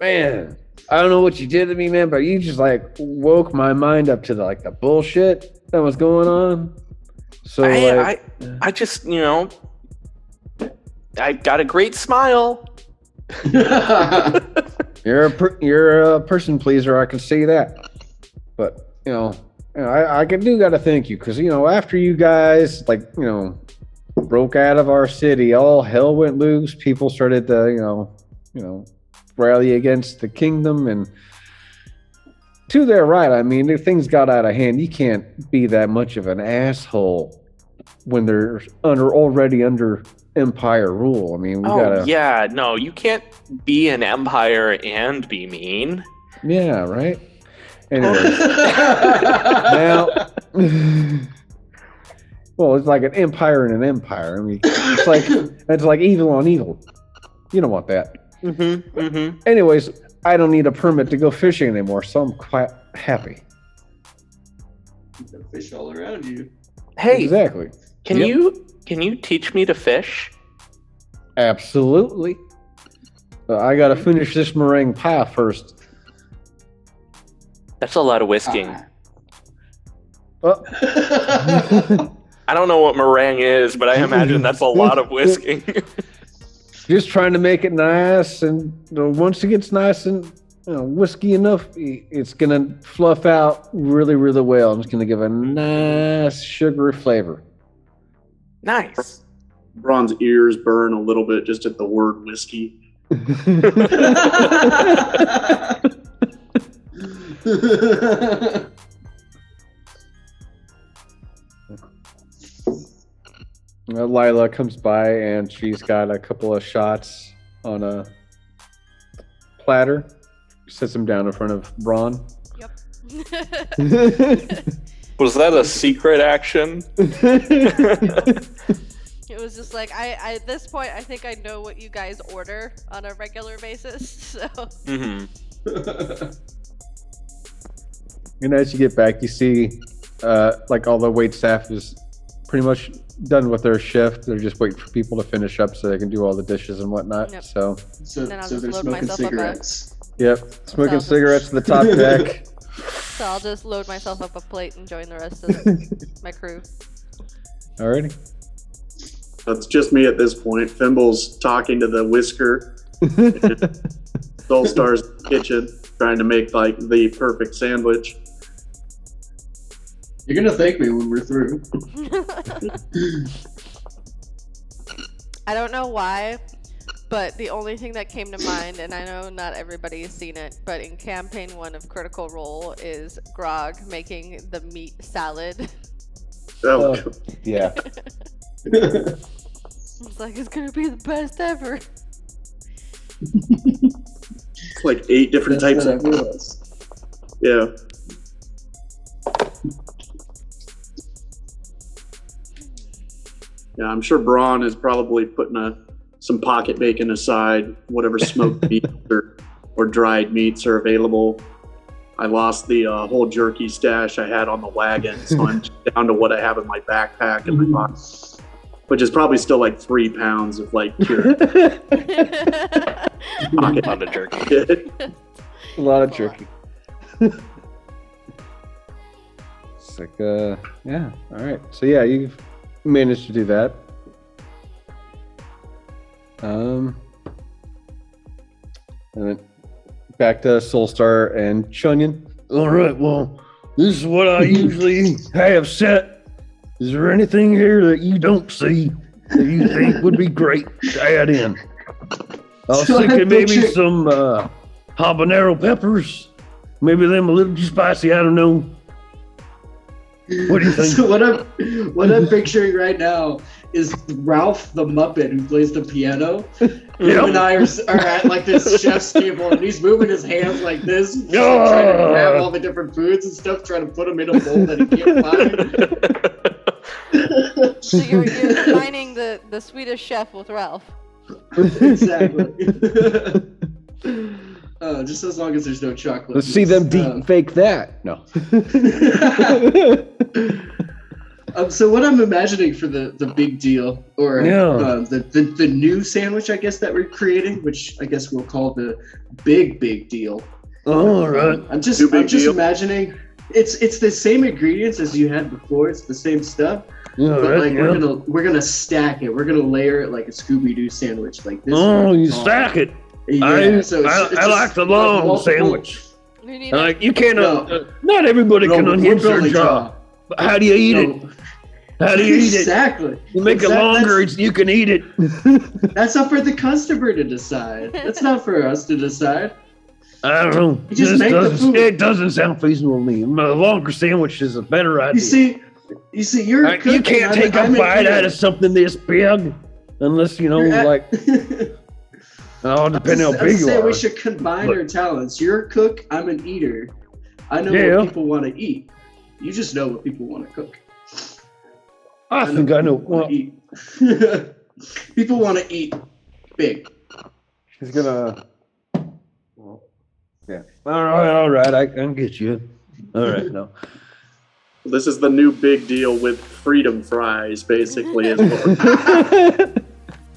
Man, I don't know what you did to me, man, but you just woke my mind up to the bullshit that was going on. So I just, I got a great smile. you're a person pleaser. I can see that. But I gotta thank you because after you guys broke out of our city, all hell went loose. People started to rally against the kingdom, and to their right. I mean, things got out of hand. You can't be that much of an asshole when they're already under Empire rule. I mean, we gotta. Yeah, no, you can't be an empire and be mean. Yeah, right. Anyways, now, well, it's like an empire and an empire. I mean, it's like evil on evil. You don't want that. Anyways, I don't need a permit to go fishing anymore, so I'm quite happy. Fish all around you. Hey, Exactly. can you teach me to fish? Absolutely. I gotta finish this meringue pie first. That's a lot of whisking. Oh, I don't know what meringue is, but I imagine that's a lot of whisking. just trying to make it nice, and once it gets nice and whiskey enough, it's gonna fluff out really, really well. I'm just gonna give a nice sugary flavor. Nice. Braun's ears burn a little bit just at the word whiskey. Lila comes by and she's got a couple of shots on a platter sits him down in front of Braun. Yep. Was that a secret action? It was just like I at this point I think I know what you guys order on a regular basis. So. Mm-hmm. And as you get back, you see like all the wait staff is pretty much done with their shift. They're just waiting for people to finish up so they can do all the dishes and whatnot. Yep. So And then I'll So just they're load smoking myself up cigarettes. yep, smoking So- cigarettes to the top deck. So I'll just load myself up a plate and join the rest of my crew. Alrighty. It's just me at this point. Fimble's talking to the whisker. Soulstar's kitchen, trying to make like the perfect sandwich. You're gonna thank me when we're through. I don't know why, but the only thing that came to mind, and I know not everybody has seen it, but in campaign 1 of Critical Role is Grog making the meat salad. Oh, Yeah. It's like, it's gonna be the best ever. it's like 8 different That's types what I of. realized. Yeah. Yeah, I'm sure Braun is probably putting some pocket bacon aside, whatever smoked meats or dried meats are available. I lost the whole jerky stash I had on the wagon, so I'm down to what I have in my backpack and my box, which is probably still like 3 pounds of like pure pocket On the jerky. shit. A lot of jerky. It's like, yeah. All right. So yeah, you've managed to do that. And then back to Soulstar and Chunyan. All right, well, this is what I usually have set. Is there anything here that you don't see that you think would be great to add in? I was So I thinking maybe picture- some habanero peppers. Maybe them a little too spicy, I don't know. What do you think? So what I'm picturing right now is Ralph the Muppet who plays the piano. Him and I are at like this chef's table, and he's moving his hands like this, just, like, trying to grab all the different foods and stuff, trying to put them in a bowl that he can't find. So you're combining the Swedish chef with Ralph. Exactly. Just as long as there's no chocolate. Let's see them deep fake that. No. So what I'm imagining for the big deal, or the new sandwich, I guess, that we're creating, which I guess we'll call the big deal. All right. I'm just deal. imagining it's the same ingredients as you had before. It's the same stuff, All but right, like yeah. we're gonna stack it. We're gonna layer it like a Scooby-Doo sandwich, like this. Oh, one. you stack it. Yeah, so it's I just like the like long multiple- sandwich. We need Like you can't. No. Not everybody No, can we're unhinge their building jaw. But how do you eat it? No. How do you eat it? Exactly. You make it longer, you can eat it. That's up for the customer to decide. That's not for us to decide. I don't know. You just make the food. It doesn't sound feasible to me. A longer sandwich is a better idea. You see, you're a cook You and can't I'm- take I'm a an bite eater. out of something this big, unless you know, like, oh, depending how I'm big just you saying are. we should combine our talents. You're a cook. I'm an eater. I know Yeah. what people want to eat. You just know what people want to cook. I think I know. People Well, wanna eat. People want to eat big. She's gonna. Yeah. all right. I can get you. All right, no. This is the new big deal with freedom fries, basically. Is what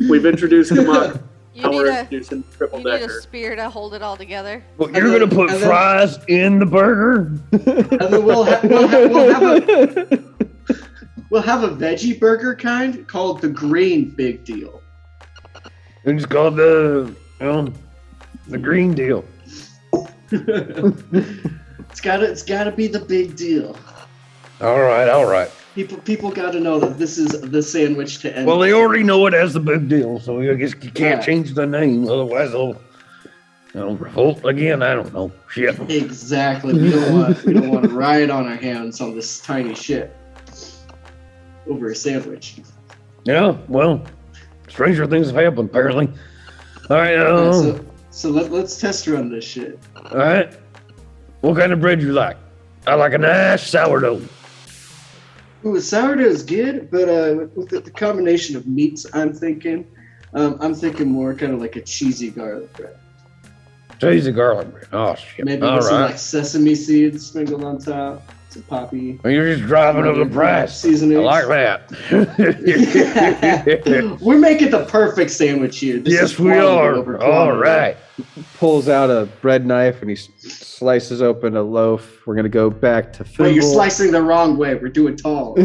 we've introduced them up. You Now need we're a introducing triple you need a decker. spear to hold it all together. Well, you're gonna put and then- fries in the burger. And then we'll have a veggie burger kind called the green big deal. It's called the green deal. It's gotta be the big deal. All right. People gotta know that this is the sandwich to end. Well, they already know it as the big deal, so I guess you can't Yeah. change the name. Otherwise, they'll revolt again. I don't know. Shit. Exactly. We don't want to riot on our hands on this tiny shit over a sandwich. Yeah. Well, stranger things have happened apparently. All right. So So let's test run this shit. All right. What kind of bread you like? I like a nice sourdough. Ooh, sourdough is good, but with the combination of meats, I'm thinking more kind of like a cheesy garlic bread. Cheesy garlic bread. Oh, shit. Maybe All with some right. like sesame seeds sprinkled on top. Some poppy. Well, you're just driving up the price. Seasonings. I like that. We're making the perfect sandwich here. This Yes, is we quality are. over All quantity. right. Pulls out a bread knife and he slices open a loaf. We're gonna go back to Thimble. Wait, you're slicing the wrong way. We're doing tall.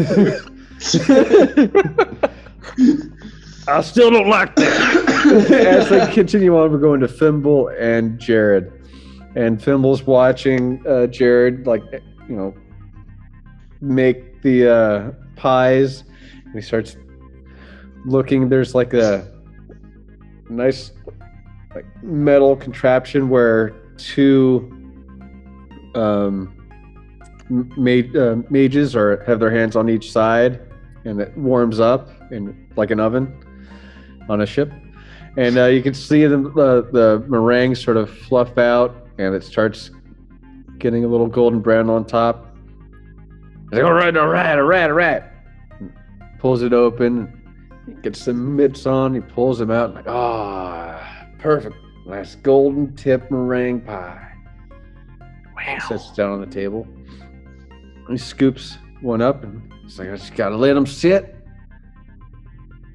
I still don't like that. As they continue on, we're going to Thimble and Jared. And Thimble's watching Jared, make the pies. And he starts looking. There's like a nice metal contraption where two mages have their hands on each side, and it warms up in like an oven on a ship. And you can see the meringue sort of fluff out, and it starts getting a little golden brown on top. He's like, all right. Pulls it open, gets some mitts on, he pulls them out, and perfect. Nice golden tip meringue pie. Wow. Sets it down on the table. He scoops one up, and he's like, I just gotta let them sit.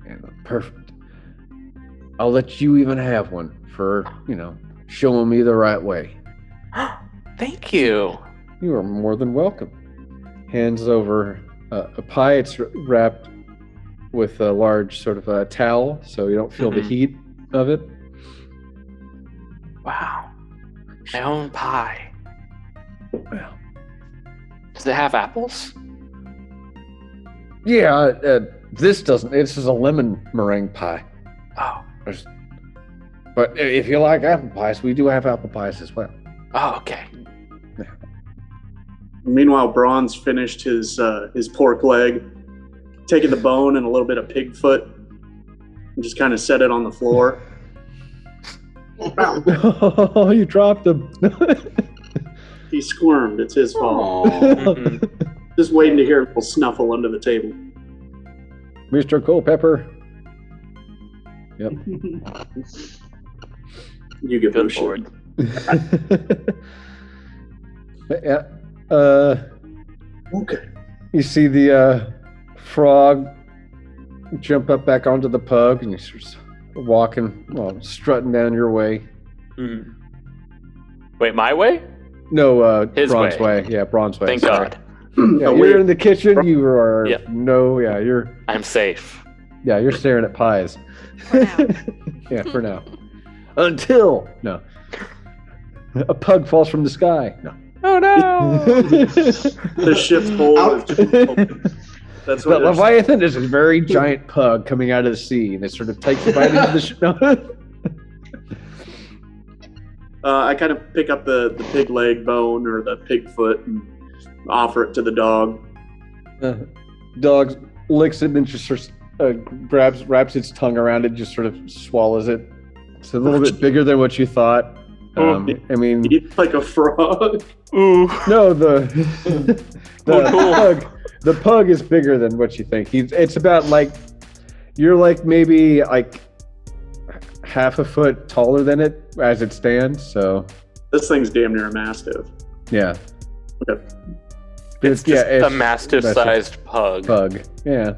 And perfect. I'll let you even have one for, showing me the right way. Thank you. You are more than welcome. Hands over a pie. It's wrapped with a large sort of a towel, so you don't feel the heat of it. Wow. My own pie. Well, Does it have apples? yeah, this doesn't. This is a lemon meringue pie. Oh. But if you like apple pies, we do have apple pies as well. Oh, okay. Meanwhile, Braun's finished his pork leg, taken the bone and a little bit of pig foot, and just kind of set it on the floor. Oh, you dropped him. He squirmed. It's his fault. Mhm. Just waiting to hear a little snuffle under the table. Mr. Culpepper. Yep. You get Good bullshit. lord. Yeah. Okay. You see the frog jump up back onto the pug, and he's just walking, strutting down your way. Mhm. Wait, my way? No, His Braun's way. way. Yeah, Braun's way. Thank sorry. God. Yeah, you're in the kitchen. You are Yeah. you're I'm safe. you're staring at pies. For now. Yeah, for now. Until a pug falls from the sky. No. Oh no! The ship's full. Out. That's The what they're Leviathan is a very giant pug coming out of the sea, and it sort of takes a bite into the ship. I kind of pick up the pig leg bone or the pig foot and offer it to the dog. Dog licks it and just sort of wraps its tongue around it, just sort of swallows it. It's a little bit bigger than what you thought. I mean, Eat like a frog. Ooh. no, the Oh, cool. the pug is bigger than what you think. It's about you're maybe half a foot taller than it as it stands. So This thing's damn near a mastiff. yeah, Okay. It's just a it's mastiff-sized pug. pug. Yeah,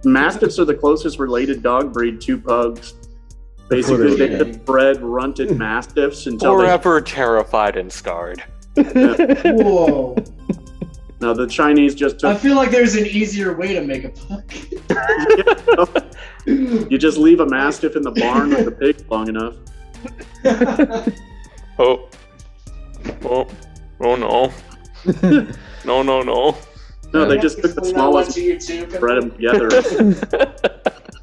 Mastiffs are the closest related dog breed to pugs. Basically, they have bred runted mastiffs until Forever terrified and scarred. Whoa. No, the Chinese just I took. feel like there's an easier way to make a pug. You just leave a mastiff in the barn with the pig long enough. Oh. Oh. Oh no. No, no, no. No, they just took the smallest, bred them together,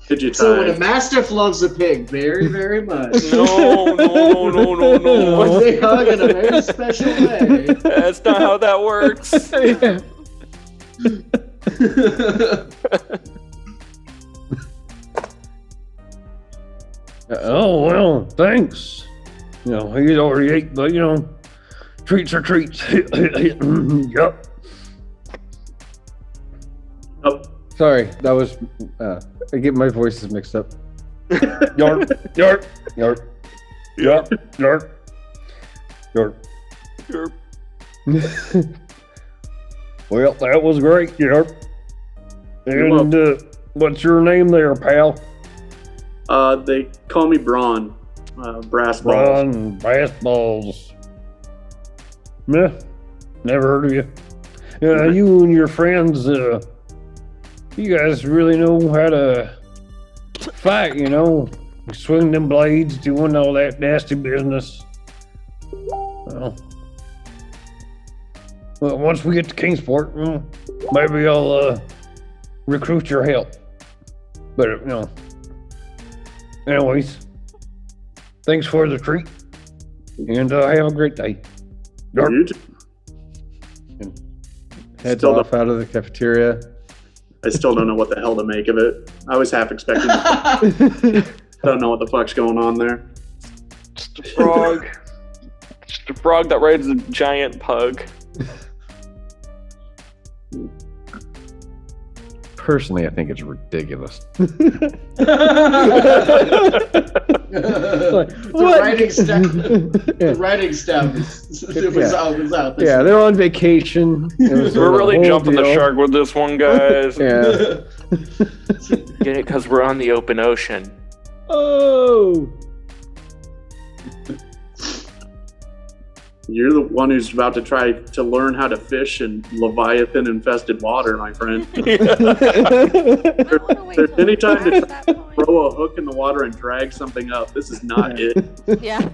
digitized. So when a mastiff loves a pig very, very much, No, no, no, no, no. they hug in a very special way. That's not how that works. yeah. Oh, well, thanks. You know, he's already ate, but you know, treats are treats. Yup. Oh, Sorry, that was. I get my voices mixed up. Yarp, yarp, yarp, yarp, yarp, yarp. Well, that was great, yarp. And what's your name there, pal? they call me Braun. Brass balls. Ron Brass Balls. Yeah, never heard of you. You and your friends, you guys really know how to fight, you know? Swing them blades, doing all that nasty business. Well, once we get to Kingsport, maybe I'll recruit your help. But, you know, anyways, thanks for the treat, and have a great day. Yarp. You too. Heads Still off out of the cafeteria. I still don't know what the hell to make of it. I was half expecting. I don't know what the fuck's going on there. Just a frog. Just a frog that rides a giant pug. Personally, I think it's ridiculous. The writing staff was out. Yeah, they're on vacation. We're really jumping the shark with this one, guys. Yeah. Get it? Because we're on the open ocean. Oh. You're the one who's about to try to learn how to fish in Leviathan-infested water, my friend. I wanna wait There's till any time we're to past that point. throw a hook in the water and drag something up. This is not it. Yeah.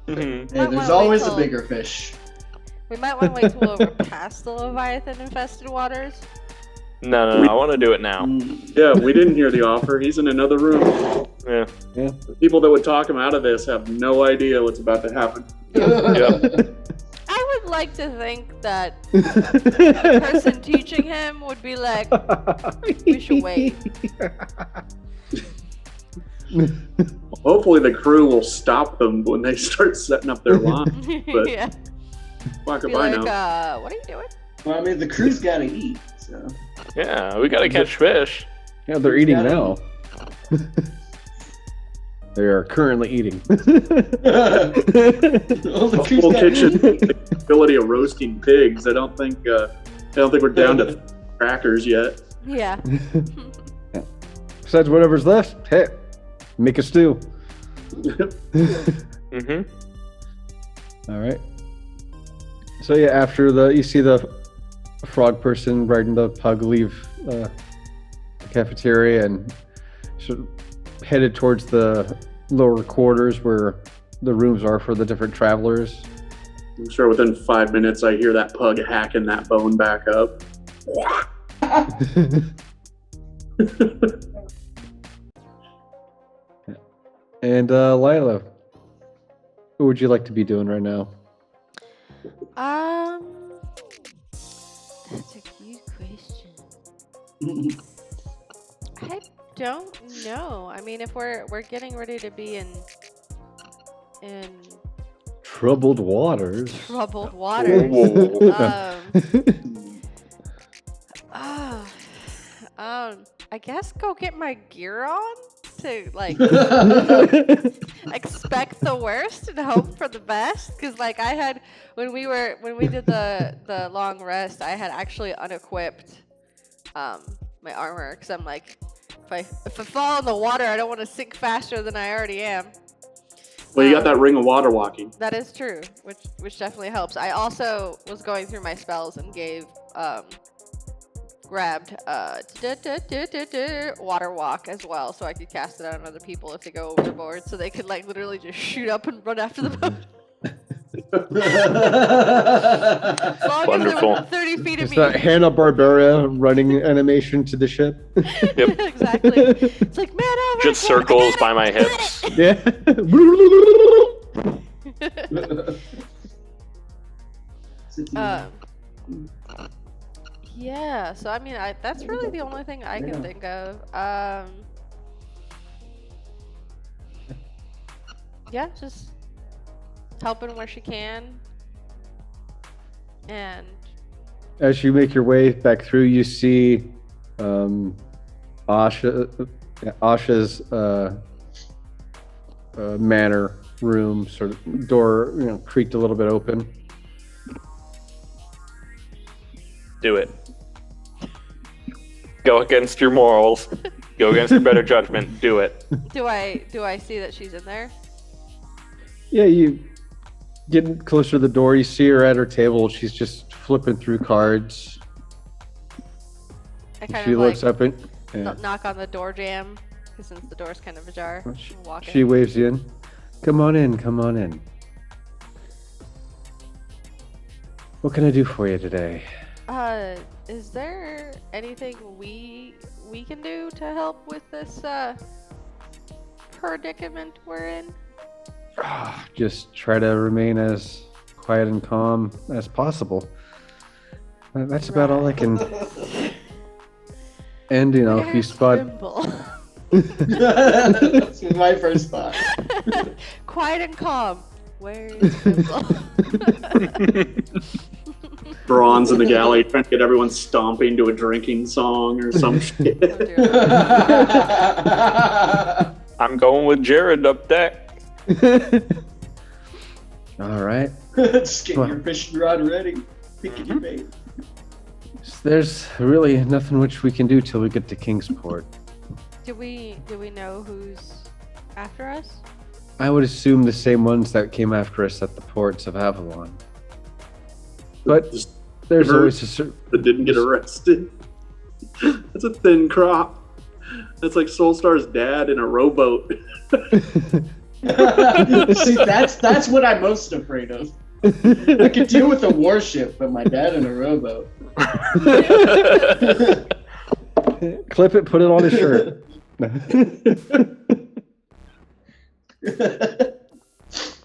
Mhm. Hey, there's always a bigger fish. We might want to wait till we're past the Leviathan-infested waters. No, I want to do it now. Yeah, we didn't hear the offer. He's in another room. Yeah. The people that would talk him out of this have no idea what's about to happen. Yep. I would like to think that the person teaching him would be like, we should wait. Hopefully the crew will stop them when they start setting up their line. But Yeah. fuck Be if I like, know. what are you doing? Well, I mean, the crew's gotta eat, so. Yeah, we gotta catch fish. Yeah, they're eating now. They are currently eating. The crew's Full gotta kitchen eat. capability of roasting pigs. I don't think we're down to crackers yet. Yeah. Besides whatever's left, hey, make a stew. Mm-hmm. All right. So yeah, after you see the frog person riding the pug leave the cafeteria and sort of headed towards the lower quarters where the rooms are for the different travelers. I'm sure within 5 minutes I hear that pug hacking that bone back up. And Lila, what would you like to be doing right now? That's a good question. I don't know. I mean, if we're getting ready to be in Troubled waters. troubled waters, I guess go get my gear on to like expect the worst and hope for the best. Because like I had when we did the long rest, I had actually unequipped my armor because I'm like, if I fall in the water, I don't want to sink faster than I already am. Well, you got that ring of water walking. That is true, which definitely helps. I also was going through my spells and grabbed water walk as well, so I could cast it out on other people if they go overboard, so they could like literally just shoot up and run after the boat. As long Wonderful. as they're within 30 feet of It's me. that Hanna-Barbera running animation to the ship. Yep. Exactly. It's like, man, oh my Just God, I circles got by it, my I got Yeah. it. Yeah, so I mean, that's really the only thing I can think of. Yeah, just helping where she can. And As you make your way back through, you see Asha's manor room, sort of door, creaked a little bit open. Do it. Go against your morals. Go against your better judgment. Do it. do I see that she's in there? Yeah, you get closer to the door. You see her at her table. She's just flipping through cards. I kind She of looks like up and knock on the door jam, because since the door's kind of ajar. Walk she in. waves you in. Come on in. Come on in. What can I do for you today? Is there anything we can do to help with this predicament we're in? Just try to remain as quiet and calm as possible. That's about all I can. And if you spot. Simple. That's my first thought. Quiet and calm. Where's Simple? Bronze in the galley trying to get everyone stomping to a drinking song or some shit. I'm going with Jared up deck. All right. Just get your fishing rod ready. Picking your bait. There's really nothing which we can do till we get to Kingsport. Do we know who's after us? I would assume the same ones that came after us at the ports of Avalon. But Just there's never- always a certain. that didn't get arrested. That's a thin crop. That's like Soulstar's dad in a rowboat. See, that's what I'm most afraid of. I could deal with a warship, but my dad in a rowboat. Clip it, put it on his shirt.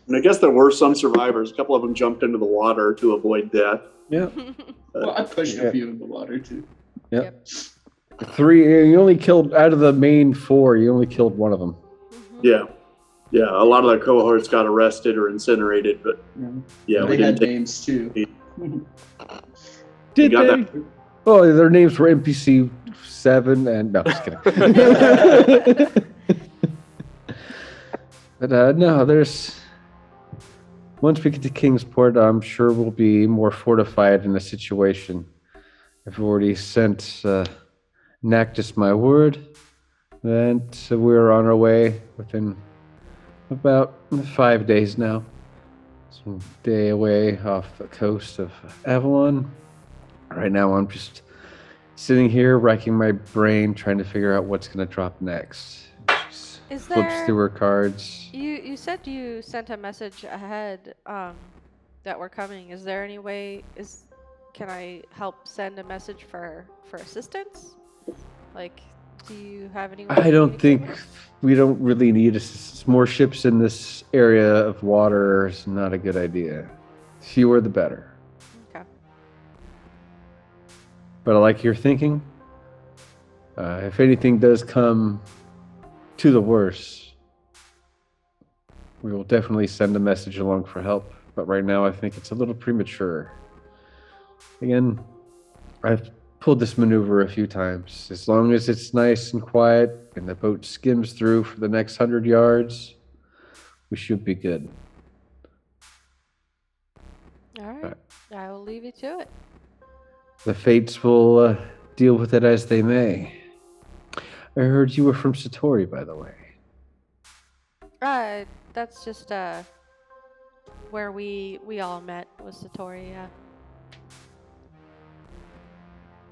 And I guess there were some survivors. A couple of them jumped into the water to avoid death. Yeah. Well, I pushed a few in the water too. Yep. 3. You only killed out of the main 4. You only killed one of them. Yeah. Yeah, a lot of their cohorts got arrested or incinerated, but yeah, we They didn't had take names too. Did got they? that. Oh, their names were NPC 7 and no, just kidding. But no, there's. Once we get to Kingsport, I'm sure we'll be more fortified in the situation. I've already sent Nactus my word that we're on our way within about 5 days now. Some day away off the coast of Avalon. Right now, I'm just sitting here racking my brain, trying to figure out what's going to drop next. She Is flips there? through her cards. You said you sent a message ahead that we're coming. Is there any way? Can I help send a message for assistance? Like, do you have any? Way I to don't think communicate we don't really need more ships in this area of water. Is not a good idea. Fewer the better. with- Okay. But I like your thinking. If anything does come to the worst, we will definitely send a message along for help. But right now, I think it's a little premature. Again, I've pulled this maneuver a few times. As long as it's nice and quiet and the boat skims through for the next 100 yards, we should be good. All right. I will leave you to it. The fates will deal with it as they may. I heard you were from Satori, by the way. That's just where we all met was Satori. Yeah.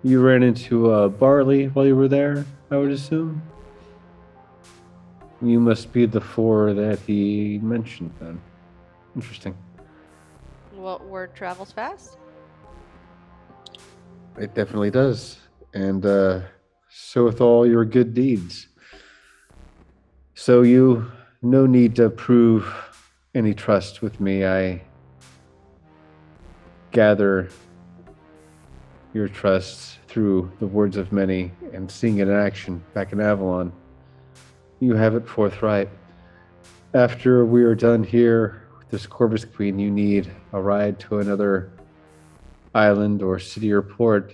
You ran into Barley while you were there, I would assume? You must be the 4 that he mentioned then. Interesting. Well, word travels fast. It definitely does. And so with all your good deeds. So you no need to prove any trust with me. I gather your trust through the words of many and seeing it in action back in Avalon. You have it forthright. After we are done here with this Corvus Queen, you need a ride to another island or city or port,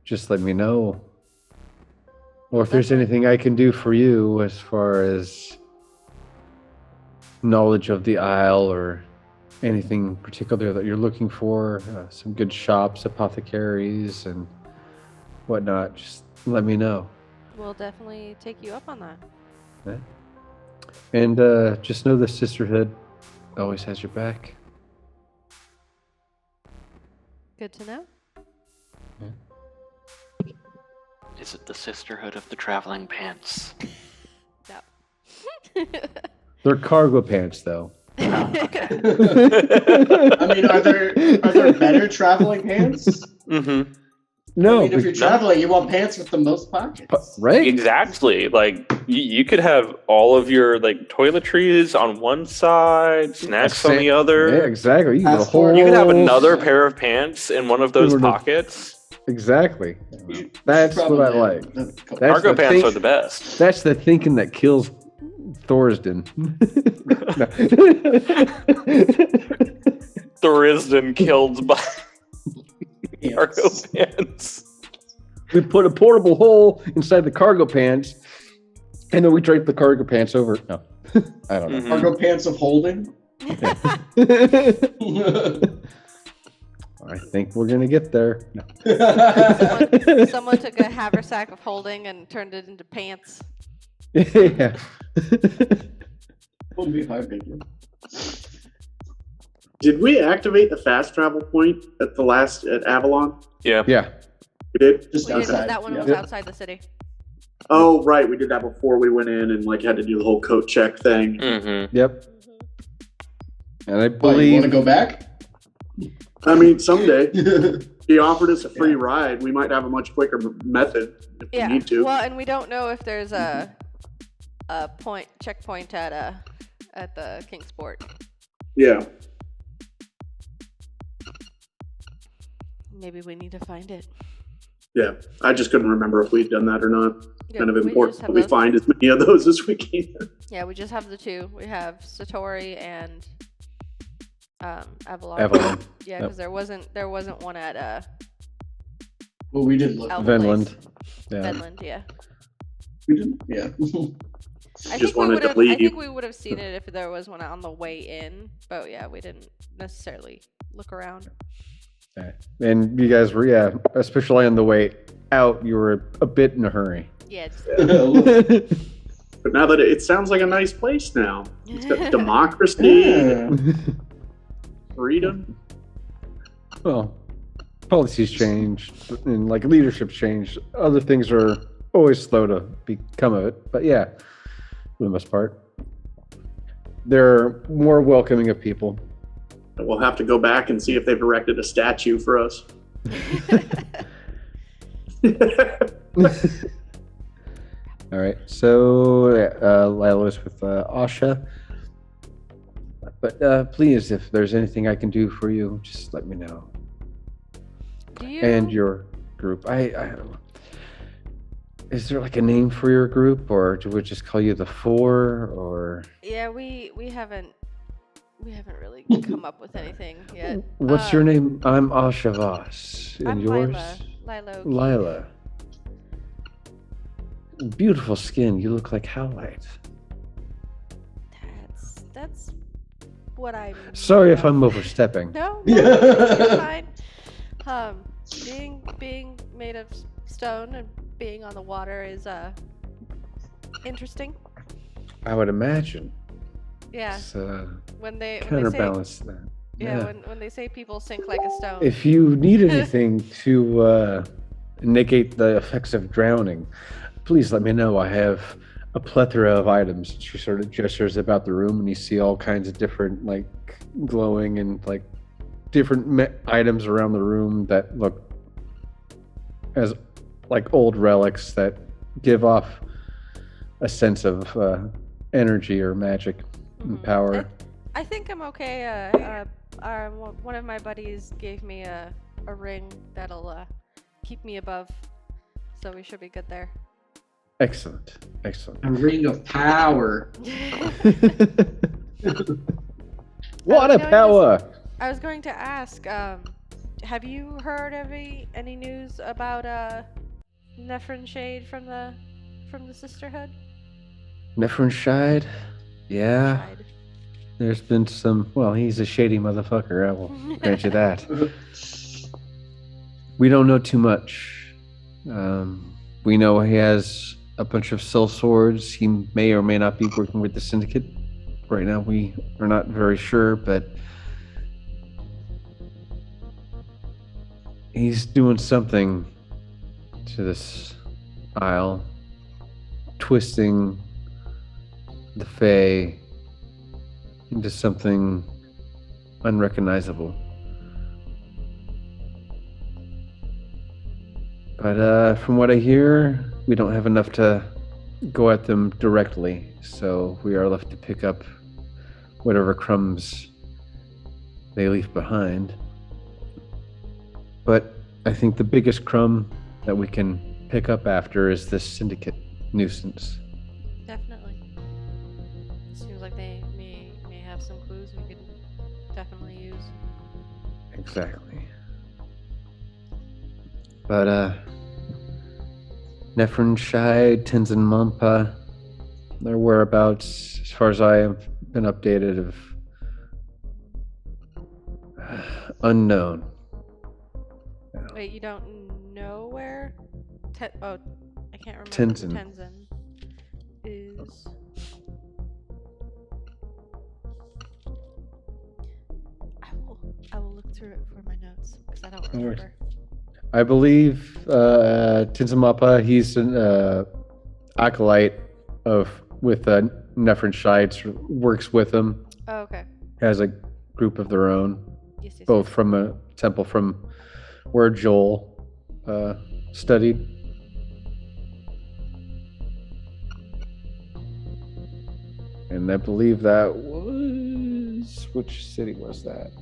just let me know. Or if there's anything I can do for you as far as knowledge of the Isle or anything particular that you're looking for, some good shops, apothecaries, and whatnot, just let me know. We'll definitely take you up on that. Yeah. And just know the Sisterhood always has your back. Good to know. Is it the Sisterhood of the Traveling Pants? No. They're cargo pants, though. I mean, are there better traveling pants? Mm-hmm. No, I mean, if you're traveling, you want pants with the most pockets. right? Exactly. Like you could have all of your like toiletries on one side, snacks on the other. Yeah, exactly. You can, Passport. You could have another pair of pants in one of those pockets. Exactly. That's what I like. That's Cargo the pants are the best. That's the thinking that kills Thorsden. Thorisden killed by cargo pants. We put a portable hole inside the cargo pants, and then we drape the cargo pants over. No, I don't know. Mhm. Cargo pants of holding. I think we're gonna get there. No. Someone took a haversack of holding and turned it into pants. Yeah. Wouldn't be hard to do. Did we activate the fast travel point at Avalon? Yeah. Yeah. We did. Just We did, outside. that one yeah. was outside the city. Oh, right. We did that before we went in and like had to do the whole coat check thing. Mm-hmm. Yep. And I What, you believe. want to go back? I mean, someday he offered us a free ride. We might have a much quicker method if Yeah. we need to. Well, and we don't know if there's a checkpoint at the Kingsport. Yeah. Maybe we need to find it. Yeah. I just couldn't remember if we'd done that or not. Yeah, Kind of we just important have that we the- find as many of those as we can. Yeah, we just have the two. We have Satori and Avalon. Avalon. Yeah, because there wasn't one at Well, we did look. Elf Venland. Place. Yeah. Venland. Yeah. We did. Yeah. I Just think we wanted would to have. leave. I think we would have seen it if there was one on the way in. But yeah, we didn't necessarily look around. Yeah. And you guys were, especially on the way out, you were a bit in a hurry. Yeah. Just, But now that it sounds like a nice place now. It's got democracy, Yeah. freedom. Well, policies changed and like leadership's changed. Other things are always slow to become of it. But yeah, for the most part, they're more welcoming of people. We'll have to go back and see if they've erected a statue for us. All right. So Lila's with Asha. But please, if there's anything I can do for you, just let me know. do you? And your group. I don't know. Is there like a name for your group, or do we just call you the Four, or Yeah, we haven't really come up with anything yet. what's your name? I'm Asha Voss. And I'm yours? Lila. Lila. Beautiful skin. You look like Howlite. That's what I'm. Sorry if I'm overstepping. No, Yeah. you're fine. Being made of stone and being on the water is interesting. I would imagine. Yeah. It's, When they say counterbalance that. yeah, when they say people sink like a stone. If you need anything to negate the effects of drowning, please let me know. I have a plethora of items. She sort of gestures about the room, and you see all kinds of different, like, glowing and like different items around the room that look as like old relics that give off a sense of energy or magic and power. I think I'm okay. One of my buddies gave me a ring that'll keep me above, so we should be good there. Excellent. A ring of power. Water power. I was going to ask, have you heard any news about Nephrin Shade from the Sisterhood? Nephrin Shide? Yeah. Shide. There's been some. Well, he's a shady motherfucker. I will grant you that. We don't know too much. We know he has a bunch of soul swords. He may or may not be working with the Syndicate. Right now, we are not very sure, but he's doing something to this isle, twisting the Fae into something unrecognizable. But from what I hear, we don't have enough to go at them directly, so we are left to pick up whatever crumbs they leave behind. But I think the biggest crumb that we can pick up after is this Syndicate nuisance. Definitely. Seems like they may have some clues we could definitely use. Exactly. But Nephrin Shide, Tenzin Mampa, their whereabouts, as far as I have been updated, of unknown. Wait, you don't know where? I can't remember. Tenzin. Tenzin is. I will look through it for my notes because I don't remember. I believe Tenzin Mampa, he's an acolyte with Nephrin Shide, works with them. Oh, okay. Has a group of their own, Yes. both from a temple from where Joel studied. And I believe that was... Which city was that?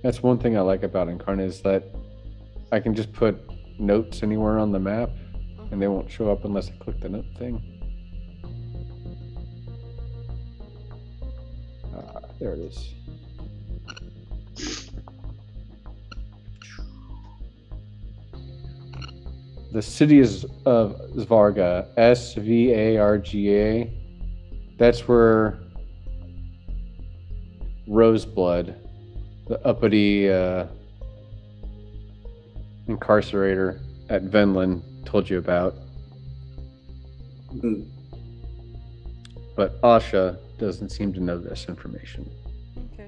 That's one thing I like about Incarnate is that I can just put notes anywhere on the map and they won't show up unless I click the note thing. There it is. The city is of Svarga, Svarga. That's where Roseblood, the uppity incarcerator at Venlin, told you about. Mm. But Asha doesn't seem to know this information. Okay.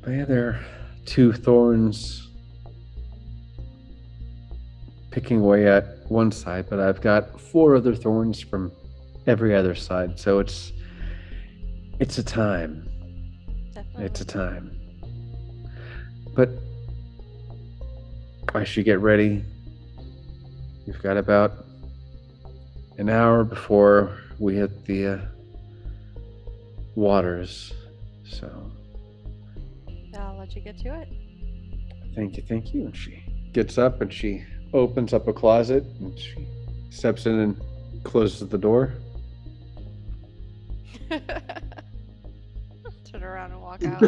But yeah, there are two thorns picking away at one side, but I've got 4 other thorns from every other side, so it's a time. Definitely. It's a time. But I should get ready. We've got about an hour before we hit the waters, so I'll let you get to it. thank you. And she gets up and she opens up a closet and she steps in and closes the door. Turn around and walk out.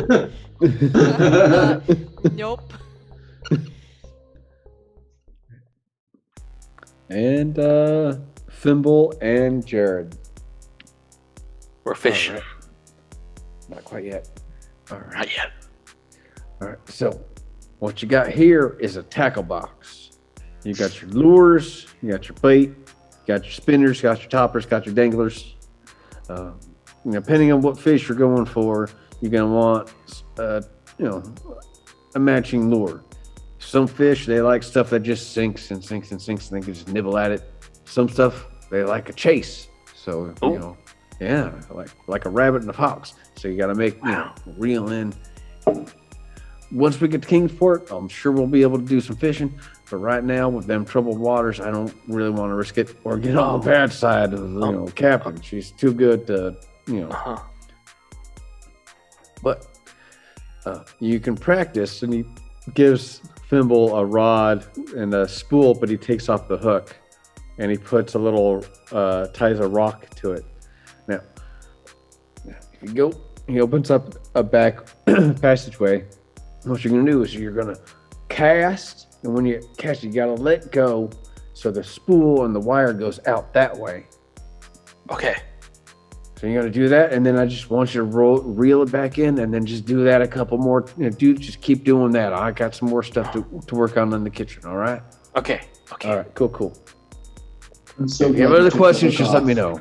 Nope. And Thimble and Jared. We're fishing. All right. Not quite yet. All right. Not yet. All right. So what you got here is a tackle box. You got your lures, you got your bait, you got your spinners, you got your toppers, got your danglers. Depending on what fish you're going for, you're gonna want a matching lure. Some fish, they like stuff that just sinks and sinks and sinks, and they can just nibble at it. Some stuff, they like a chase. So, like a rabbit and a fox. So you got to make, reel in. Once we get to Kingsport, I'm sure we'll be able to do some fishing. But right now, with them troubled waters, I don't really want to risk it or get on the bad side of, Captain. She's too good to, Uh-huh. But you can practice. And he gives Thimble a rod and a spool, but he takes off the hook and he puts a little, ties a rock to it. Now, you go, he opens up a back passageway. What you're going to do is you're going to cast, and when you cast, you got to let go so the spool and the wire goes out that way. Okay. So you're going to do that, and then I just want you to reel it back in, and then just do that a couple more. Just keep doing that. I got some more stuff to work on in the kitchen, all right? Okay. All right, cool. I'm so If you have glad other took the questions, hook just let off. me know.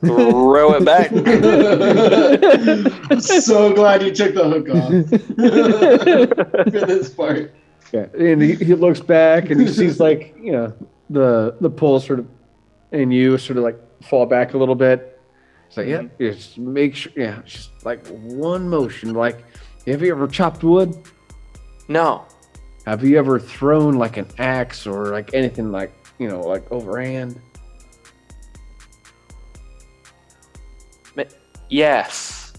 Throw it back. I'm so glad you took the hook off for this part. Yeah, and he looks back and he sees like, the pole sort of, and you sort of like fall back a little bit. It's like, yeah, just make sure, just like one motion. Like, have you ever chopped wood? No. Have you ever thrown like an axe or like anything like, like overhand? Yes.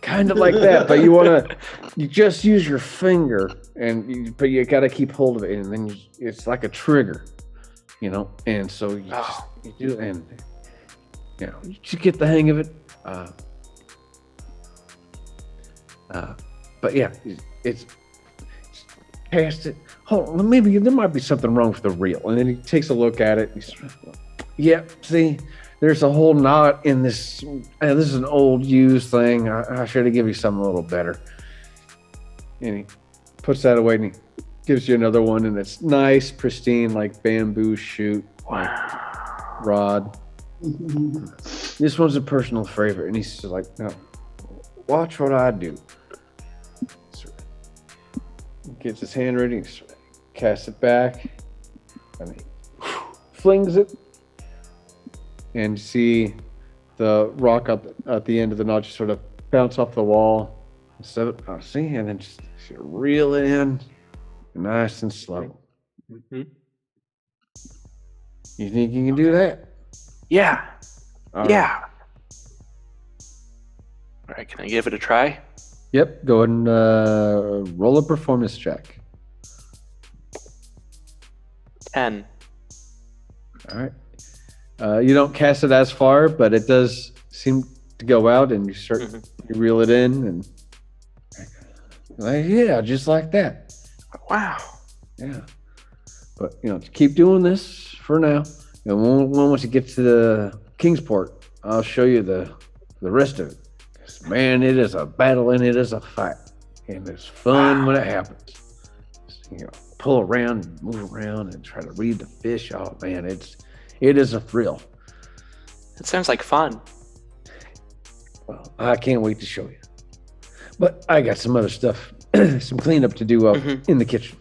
Kind of like that, but you just use your finger, but you got to keep hold of it, and then it's like a trigger, and so you do, and you get the hang of it. But yeah, it's cast it. Hold on, maybe there might be something wrong with the reel, and then he takes a look at it. See. There's a whole knot in this. This is an old used thing. I should have given you something a little better. And he puts that away and he gives you another one, and it's nice, pristine, like bamboo shoot rod. This one's a personal favorite, and he's like, "No, watch what I do." He gets his hand ready, casts it back, and he flings it. And see the rock at the end of the knot just sort of bounce off the wall. So, and then just reel it in nice and slow. Mm-hmm. You think you can do that? Yeah. All yeah. All right, can I give it a try? Yep, go ahead and roll a performance check. 10. All right. You don't cast it as far, but it does seem to go out, and you reel it in, and yeah, just like that. Wow. Yeah. But keep doing this for now. And once you get to the Kingsport, I'll show you the rest of it. 'Cause, man, it is a battle and it is a fight, and it's fun when it happens. Pull around, and move around, and try to read the fish. Oh man, it is a thrill. It sounds like fun. Well, I can't wait to show you. But I got some other stuff, some cleanup to do in the kitchen.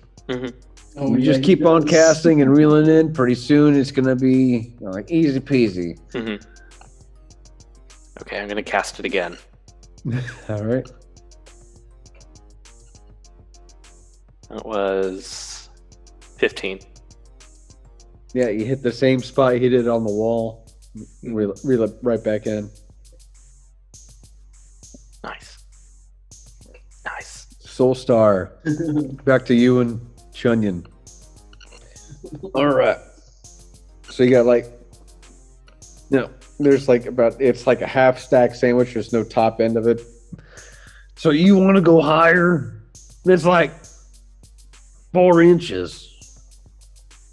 Oh, You just keep on casting and reeling in. Pretty soon it's going to be like easy peasy. Okay, I'm going to cast it again. All right. That was 15. Yeah, you hit the same spot you hit it on the wall. Reel it right back in. Nice. Soul Star. Back to you and Chunyan. All right. So you got there's it's like a half stack sandwich. There's no top end of it. So you want to go higher? It's like 4 inches.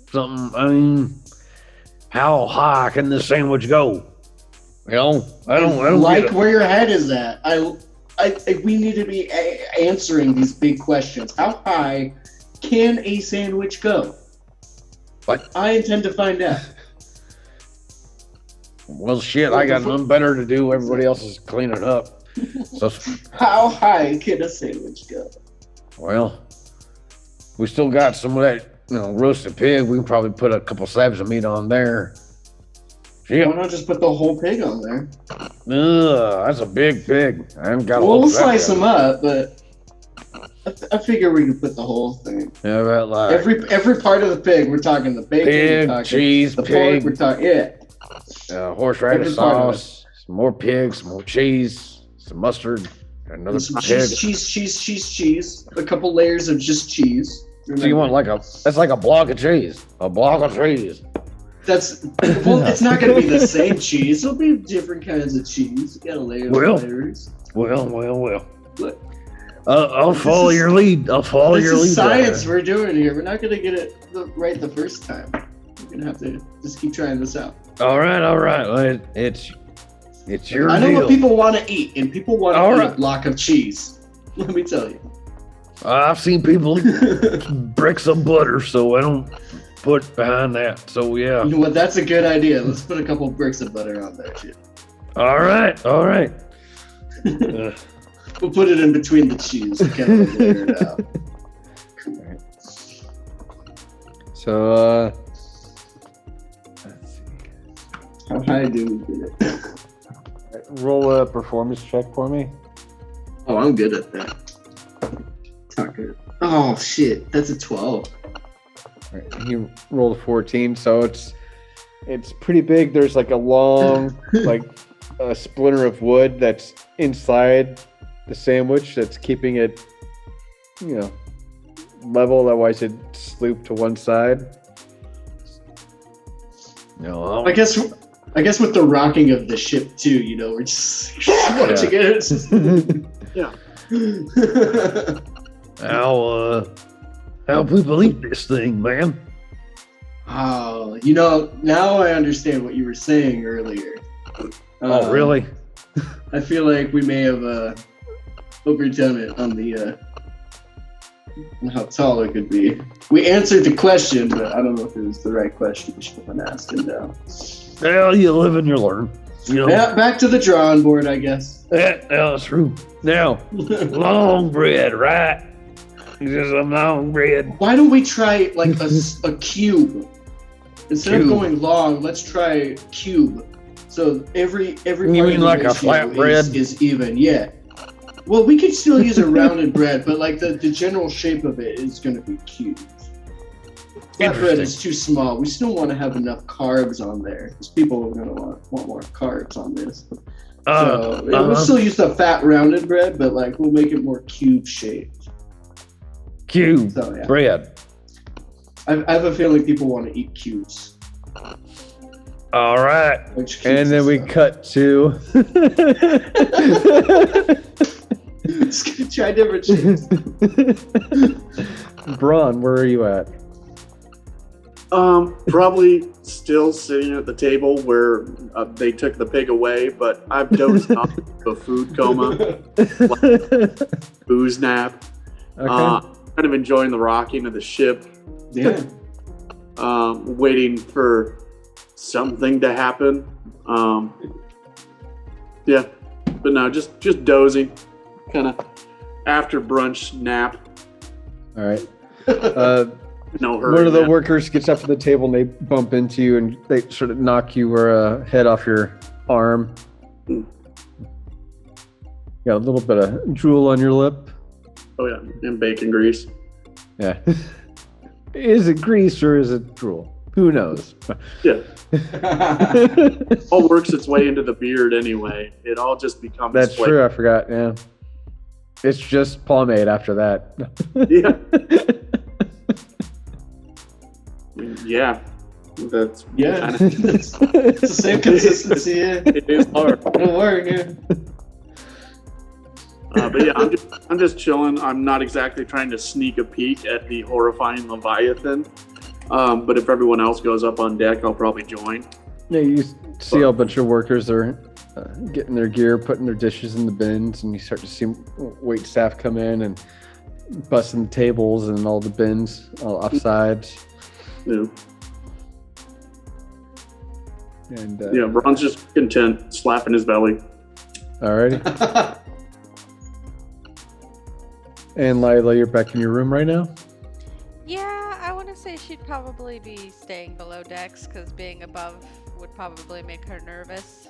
Something. I mean, how high can this sandwich go? I don't like get it. where your head is at. We need to be answering these big questions. How high can a sandwich go? What? I intend to find out. Well, shit, I got nothing better to do. Everybody else is cleaning up. So, How high can a sandwich go? well, we still got some of that, roasted pig. We can probably put a couple slabs of meat on there. Why Shit. not just put the whole pig on there? That's a big pig. I haven't got a We'll whole slab slice yet. them up, but I figure we can put the whole thing. Yeah, about like Every part of the pig. We're talking the bacon, we're pig, talking cheese, the pork. pig, We're talking horseradish every part of sauce, some more pigs, some more cheese, some mustard. Another Some pig. cheese. A couple layers of just cheese. So you want that's like a block of cheese. A block of cheese. It's not going to be the same cheese. It'll be different kinds of cheese. You got to layer layers. Well. Look, I'll follow your lead. I'll follow your lead. This is science we're doing here. We're not going to get it right the first time. We're going to have to just keep trying this out. All right. It's your I know deal. what people want to eat, and people want to eat a block of cheese. Let me tell you. I've seen people eat bricks of butter, so I don't put behind that. So yeah. You know what? That's a good idea. Let's put a couple bricks of butter on that shit. All right. We'll put it in between the cheese. Kind of layer it out. So, let's see. How high do we get it? Roll a performance check for me. Oh, I'm good at that. Tucker. Oh shit, that's a 12. All right, he rolled a 14, so it's pretty big. There's like a long, like a splinter of wood that's inside the sandwich that's keeping it, level. Otherwise, it'd sloop to one side. No, I guess with the rocking of the ship too, we're just watching it. Yeah. How people eat this thing, man? Oh, now I understand what you were saying earlier. Oh, really? I feel like we may have overdone it on the on how tall it could be. We answered the question, but I don't know if it was the right question we should have been asking now. Well, you live and you learn. Yeah, back to the drawing board, I guess. That's true. Now, long bread, right? Just a long bread. Why don't we try like a cube? Instead of going long, let's try cube. So every part You of mean the like a ratio flat bread? is even, yeah. Well, we could still use a rounded bread, but like the general shape of it is going to be cubed. Flat bread is too small. We still want to have enough carbs on there because people are going to want more carbs on this. We'll still use the fat rounded bread, but like we'll make it more cube shaped. Cube bread. I have a feeling people want to eat cubes. All right. And then we cut to try different shapes. Braun, where are you at? Probably still sitting at the table where they took the pig away, but I've dozed off a food coma, booze nap. Okay. Kind of enjoying the rocking of the ship. Yeah. Waiting for something to happen. Yeah, but no, just dozing, kind of after brunch nap. All right. No hurry. One of the man. workers gets up to the table and they bump into you and they sort of knock your head off your arm. Got a little bit of drool on your lip. Oh yeah, and bacon grease. Yeah. Is it grease or is it drool? Who knows? Yeah. All works its way into the beard anyway. It all just becomes. That's true. I forgot. Yeah. It's just pomade after that. Yeah. Yeah. That's Yeah. kinda- It's the same consistency. Yeah. It is hard. It'll work. Yeah. But yeah, I'm just chilling. I'm not exactly trying to sneak a peek at the horrifying Leviathan. But if everyone else goes up on deck, I'll probably join. Yeah, you see a bunch of workers are getting their gear, putting their dishes in the bins, and you start to see wait staff come in and busting the tables and all the bins all offsides. Yeah. And Yeah, Braun's just content, slapping his belly. alrighty. And Lila, you're back in your room right now? Yeah, I want to say she'd probably be staying below decks because being above would probably make her nervous.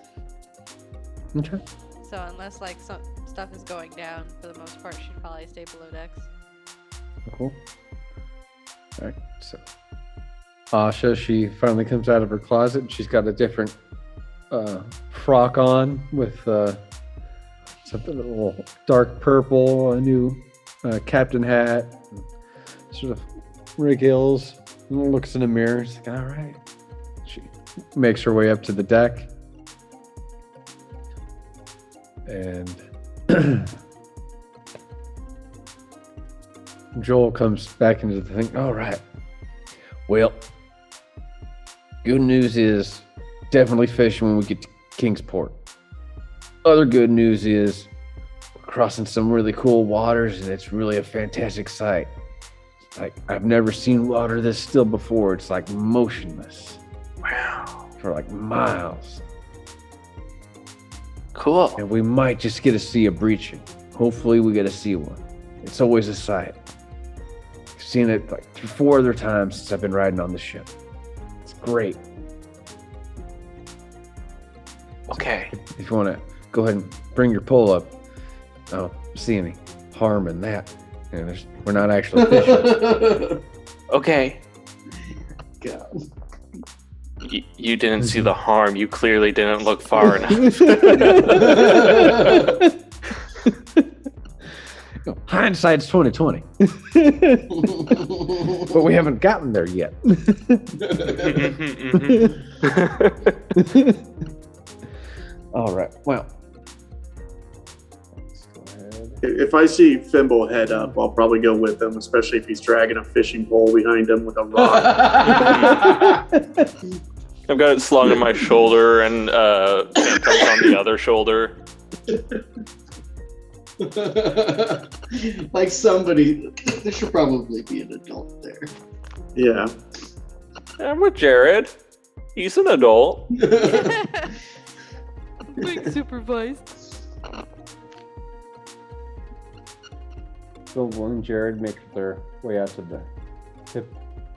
Okay. So unless like some stuff is going down, for the most part, she'd probably stay below decks. Cool. Alright, so Asha, she finally comes out of her closet. She's got a different frock on with something a little dark purple, a new captain hat, sort of regales, looks in the mirror. She's like, all right. She makes her way up to the deck. And Joel comes back into the thing. All right. Well, good news is definitely fishing when we get to Kingsport. Other good news is we're crossing some really cool waters, and it's really a fantastic sight. Like, I've never seen water this still before. It's like motionless. Wow. For like miles. Cool. And we might just get to see a breaching. Hopefully we get to see one. It's always a sight. I've seen it like 4 other times since I've been riding on the ship. It's great. Okay. If you want to go ahead and bring your pole up, I don't see any harm in that. You know, we're not actually fishing. Okay. God. You didn't see the harm. You clearly didn't look far enough. Hindsight's 20/20. But we haven't gotten there yet. All right. Well, let's go ahead. If I see Fimble head up, I'll probably go with him, especially if he's dragging a fishing pole behind him with a rod. I've got it slung on my shoulder, and Phantom's on the other shoulder. Like somebody, there should probably be an adult there. Yeah. I'm with Jared. He's an adult. Being supervised. Bill and Jared make their way out to the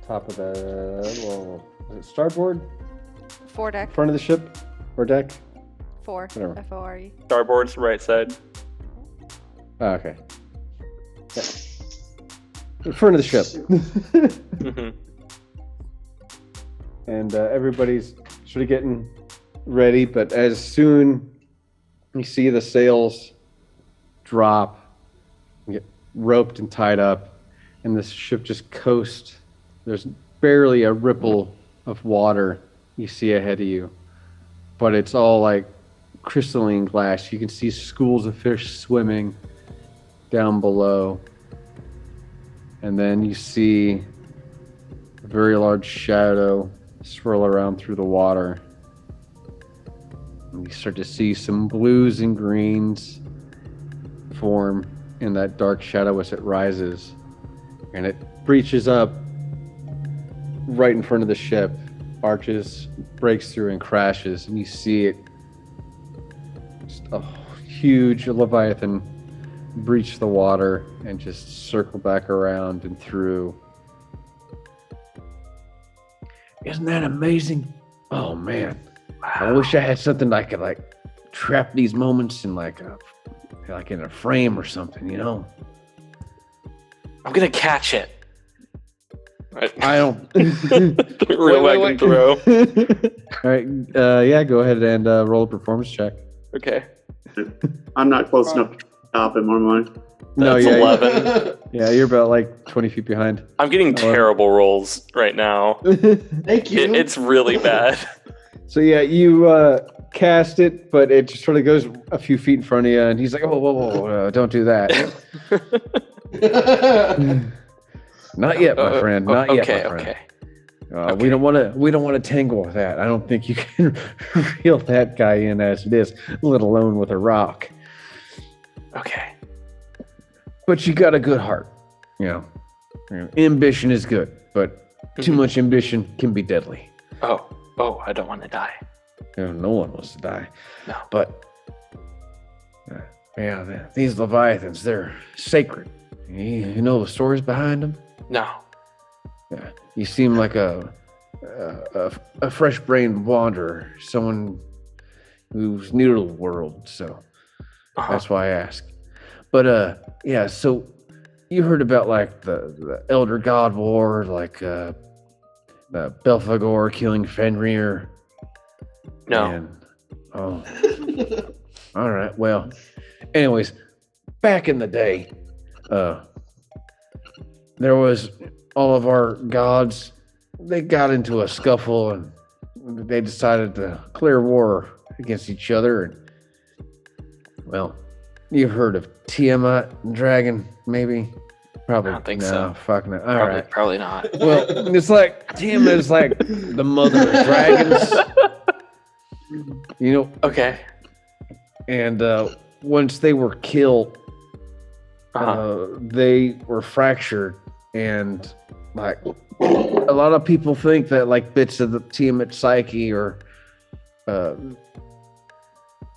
top of the is it starboard? Foredeck. Front of the ship? Or deck? Four. Whatever. F-O-R-E. Starboard's right side. Oh, okay. Yeah. In front of the ship. Mm-hmm. And everybody's sort of getting ready, but as soon you see the sails drop, and get roped and tied up, and the ship just coasts, there's barely a ripple of water you see ahead of you, but it's all like crystalline glass. You can see schools of fish swimming down below, and then you see a very large shadow swirl around through the water. And you start to see some blues and greens form in that dark shadow as it rises, and it breaches up right in front of the ship, arches, breaks through and crashes, and you see it, just a huge Leviathan breach the water and just circle back around and through. Isn't that amazing? Oh man, I wish I had something I could like trap these moments in like in a frame or something, you know? I'm gonna catch it. I don't. Real wagon throw. All right, yeah, go ahead and roll a performance check. Okay. I'm not close enough to stop him, am I? No, That's yeah, 11. yeah, you're about like 20 feet behind. I'm getting terrible rolls right now. Thank you. It's really bad. So yeah, you cast it, but it just sort of goes a few feet in front of you, and he's like, "Oh, whoa, don't do that." Not yet, my friend. Not yet, my friend. Okay. We don't want to tangle with that. I don't think you can reel that guy in as it is, let alone with a rock. Okay. But you got a good heart, you know. Ambition is good, but too much ambition can be deadly. Oh, I don't want to die. You know, no one wants to die. No. But yeah, these Leviathans, they're sacred. You know the stories behind them? No. Yeah. You seem like a fresh-brained wanderer, someone who's new to the world, so that's why I ask. But yeah, so you heard about like the Elder God War, like Belphegor killing Fenrir? No. And, oh. All right. Well, Anyways, back in the day, there was all of our gods. They got into a scuffle and they decided to declare war against each other. And well, you've heard of Tiamat and Dragon, maybe? Probably. I don't think no, so. Fuck no. All right. Probably not. Well, it's like Tiamat is like the mother of dragons. You know, Okay. and once they were killed, they were fractured, and like a lot of people think that like bits of the Tiamat psyche or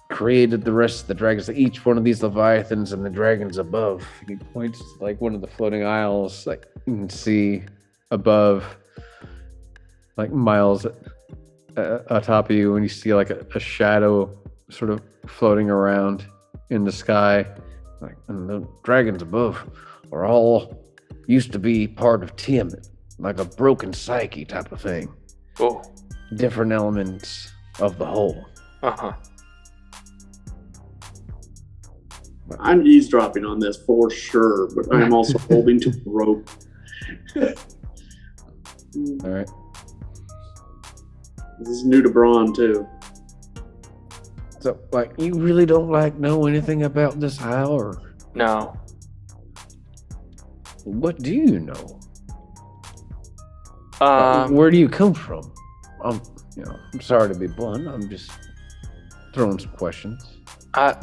created the rest of the dragons. Each one of these Leviathans and the dragons above. He points to like one of the floating isles, like you can see above, like miles atop of you, and you see like a shadow sort of floating around in the sky. Like, and the dragons above are all used to be part of Tiamat, like a broken psyche type of thing. Oh. Different elements of the whole. Uh-huh. I'm eavesdropping on this for sure, but I'm also holding to the rope. All right. This is new to Braun too. So, like, you really don't like know anything about this isle, or No. what do you know? Um, Where do you come from? I'm sorry to be blunt. I'm just throwing some questions. I'm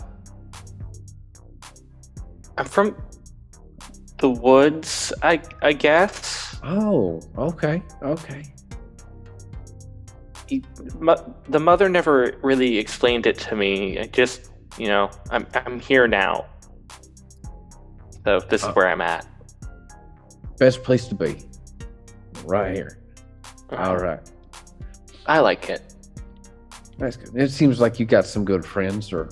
from the woods, I guess. Oh, okay. The mother never really explained it to me. I just, I'm here now. So this is where I'm at. Best place to be. Right here. All right. I like it. That's good. It seems like you got some good friends, or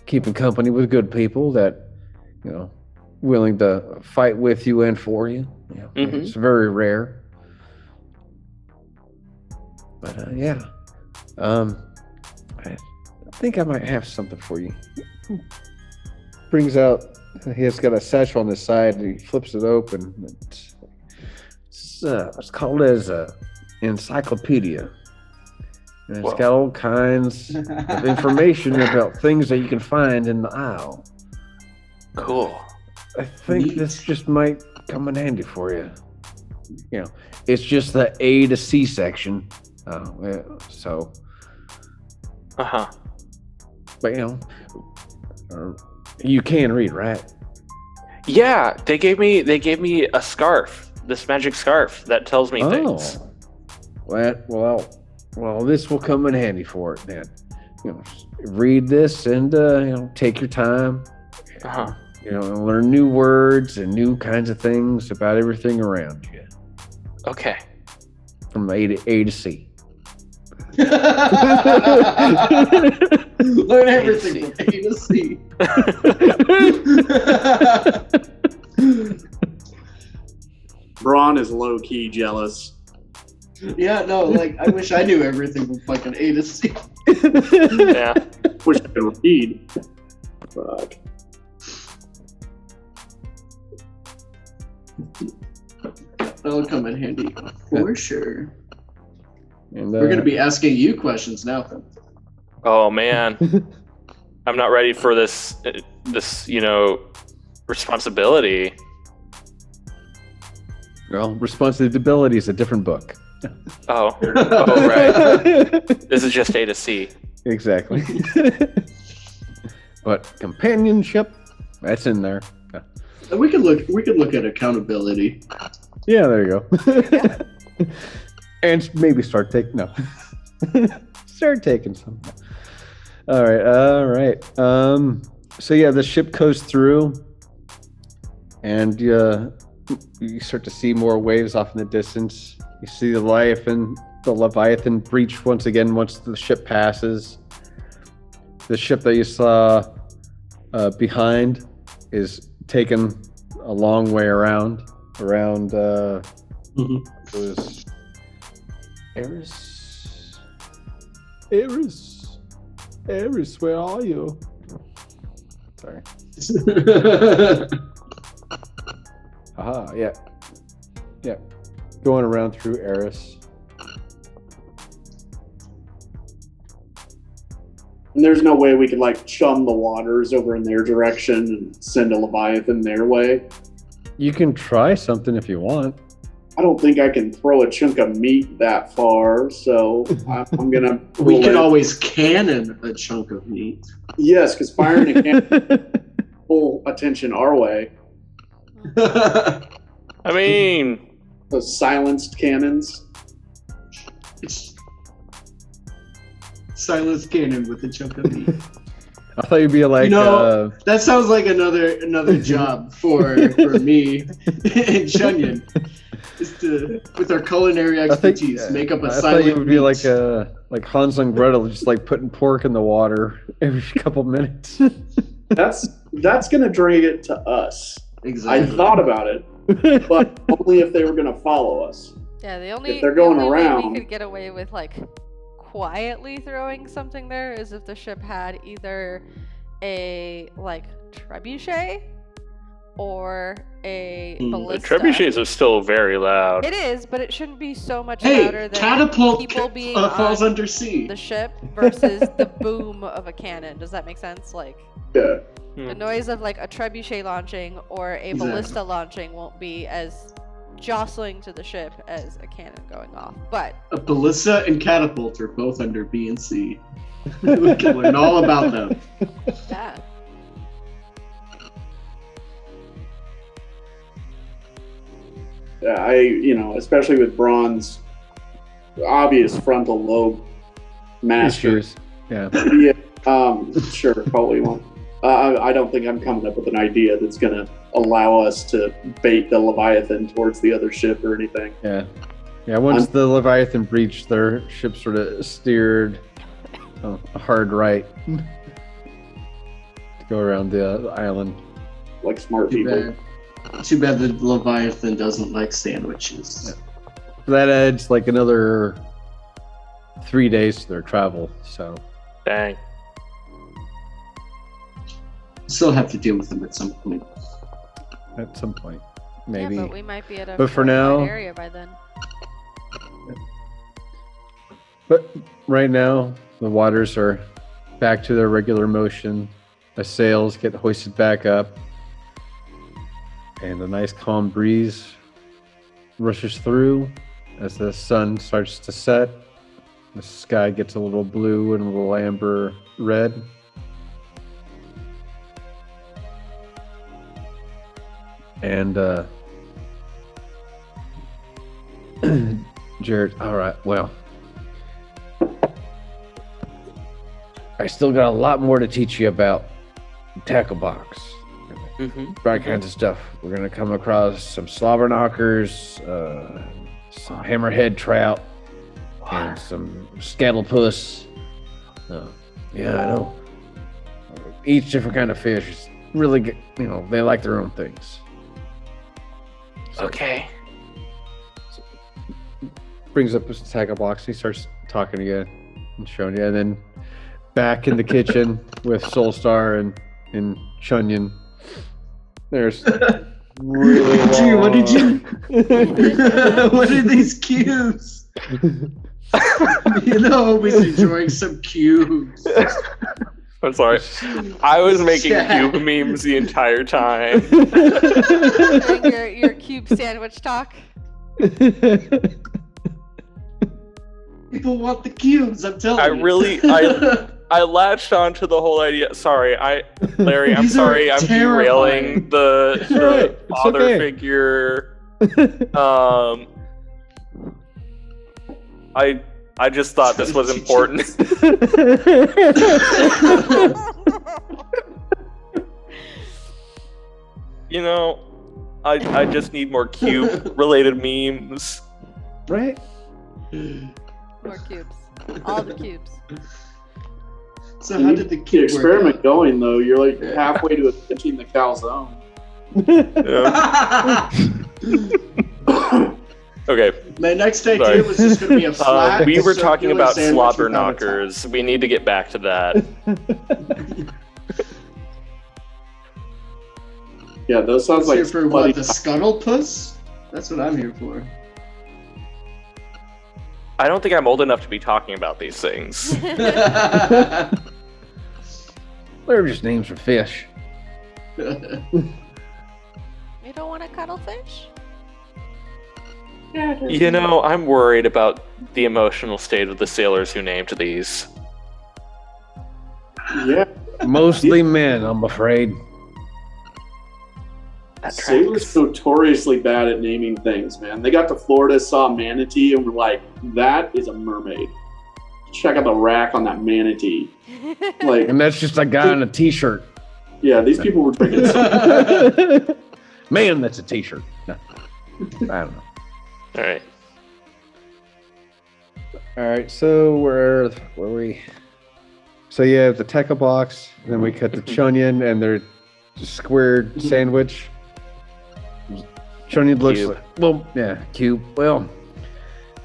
keeping company with good people that, willing to fight with you and for you. Yeah, It's very rare. But yeah, I think I might have something for you. Brings out. He has got a satchel on his side, and he flips it open. It's called as a encyclopedia, and it's got all kinds of information about things that you can find in the isle. Cool. I think this just might come in handy for you. It's just the A to C section. So. But you can read, right? Yeah, they gave me a scarf, this magic scarf that tells me things. Well, this will come in handy for it then. Read this and take your time. And learn new words and new kinds of things about everything around you. Okay. From A to C. Learn everything from A to C. Braun is low key jealous. Yeah, no, like I wish I knew everything from fucking A to C. Yeah. Wish I could read. Fuck. That'll come in handy for sure. And, We're gonna be asking you questions now. Oh man, I'm not ready for this responsibility. Well, Responsibility is a different book. Oh right. This is just A to C. Exactly. But companionship, that's in there. We could look at accountability. Yeah, there you go. And maybe start taking start taking some. All right. So yeah, the ship goes through, and you start to see more waves off in the distance. You see the Leviathan breach once again once the ship passes. The ship that you saw behind is taken a long way around. It was Eris, where are you? Sorry. Aha, yeah. Yeah. Going around through Eris. And there's no way we could like chum the waters over in their direction and send a Leviathan their way. You can try something if you want. I don't think I can throw a chunk of meat that far, so I'm gonna. We could always cannon a chunk of meat. Yes, because firing a cannon pull attention our way. I mean, Those silenced cannons. Silence cannon with a chunk of meat. I thought you'd be like, That sounds like another job for me and Shunyan. Is to, with our culinary expertise, make up a silent. I thought you would be meat. like Hans and Gretel, just like putting pork in the water every couple minutes. That's gonna drag it to us. Exactly. I thought about it, but only if they were gonna follow us. Yeah, the only If they're going the only way around- we could get away with like quietly throwing something there is if the ship had either a like trebuchet or a the ballista. trebuchets are still very loud. It is, but it shouldn't be so much louder Hey, than catapult people being falls on under sea. the ship versus the boom of a cannon. Does that make sense? Like Yeah. the noise of like a trebuchet launching or a Exactly. ballista launching won't be as jostling to the ship as a cannon going off. But A ballista and catapult are both under B and C. We can learn all about them. yeah. Especially with Braun's obvious frontal lobe mastery. Issues. Yeah. Yeah, sure, probably won't. I don't think I'm coming up with an idea that's going to allow us to bait the Leviathan towards the other ship or anything. Yeah. Yeah, once the Leviathan breached, their ship sort of steered a hard right to go around the island. Like smart Too people. bad. Too bad the Leviathan doesn't like sandwiches. That adds like another 3 days to their travel, so. Dang. Still have to deal with them at some point. At some point, maybe. Yeah, but we might be at a But for fortified now- area by then. But right now, the waters are back to their regular motion. The sails get hoisted back up. And a nice calm breeze rushes through as the sun starts to set. The sky gets a little blue and a little amber red. And Jared, all right, well, I still got a lot more to teach you about tackle box. Right kinds of stuff. We're gonna come across some slobber knockers, some hammerhead trout, and some scattlepuss. Yeah, I know. Each different kind of fish is really good. You know, they like their own things. So, Okay. brings up his tackle box. He starts talking to you and showing you, and then back in the kitchen with Soulstar and Chunyan. There's really long... Gee, what did you? What are these cubes? Always enjoying some cubes. I'm sorry. I was making cube memes the entire time. Doing your cube sandwich talk. People want the cubes. I'm telling you. I latched onto the whole idea. Sorry, Larry, I'm These are sorry. I'm derailing the right. It's father okay. figure. I just thought this was important. You know, I just need more cube related memes. Right? More cubes. All the cubes. So how did the Keep cube the experiment work going though. You're like halfway to pitching the calzone. Yeah. Okay. My next idea Sorry. was just going to be a flat. We were talking circular about sandwich slobber without a top. knockers. We need to get back to that. Yeah, those sounds Here like for what? The scuttlepuss? That's what I'm here for. I don't think I'm old enough to be talking about these things. They're just names for fish. You don't want a cuttlefish? You know, I'm worried about the emotional state of the sailors who named these. Yeah, Mostly men, I'm afraid. That sailors tracks. notoriously bad at naming things, man. They got to Florida, saw a manatee, and were like, "That is a mermaid." Check out the rack on that manatee. Like, And that's just a guy in a t-shirt. yeah, these people were drinking. Some, Man, that's a t-shirt. No. I don't know. All right. All right, so where were we? So you have the Tekka box, then we cut the chunion and their squared sandwich. Chunion looks Cube. like, well, yeah, cube. Well,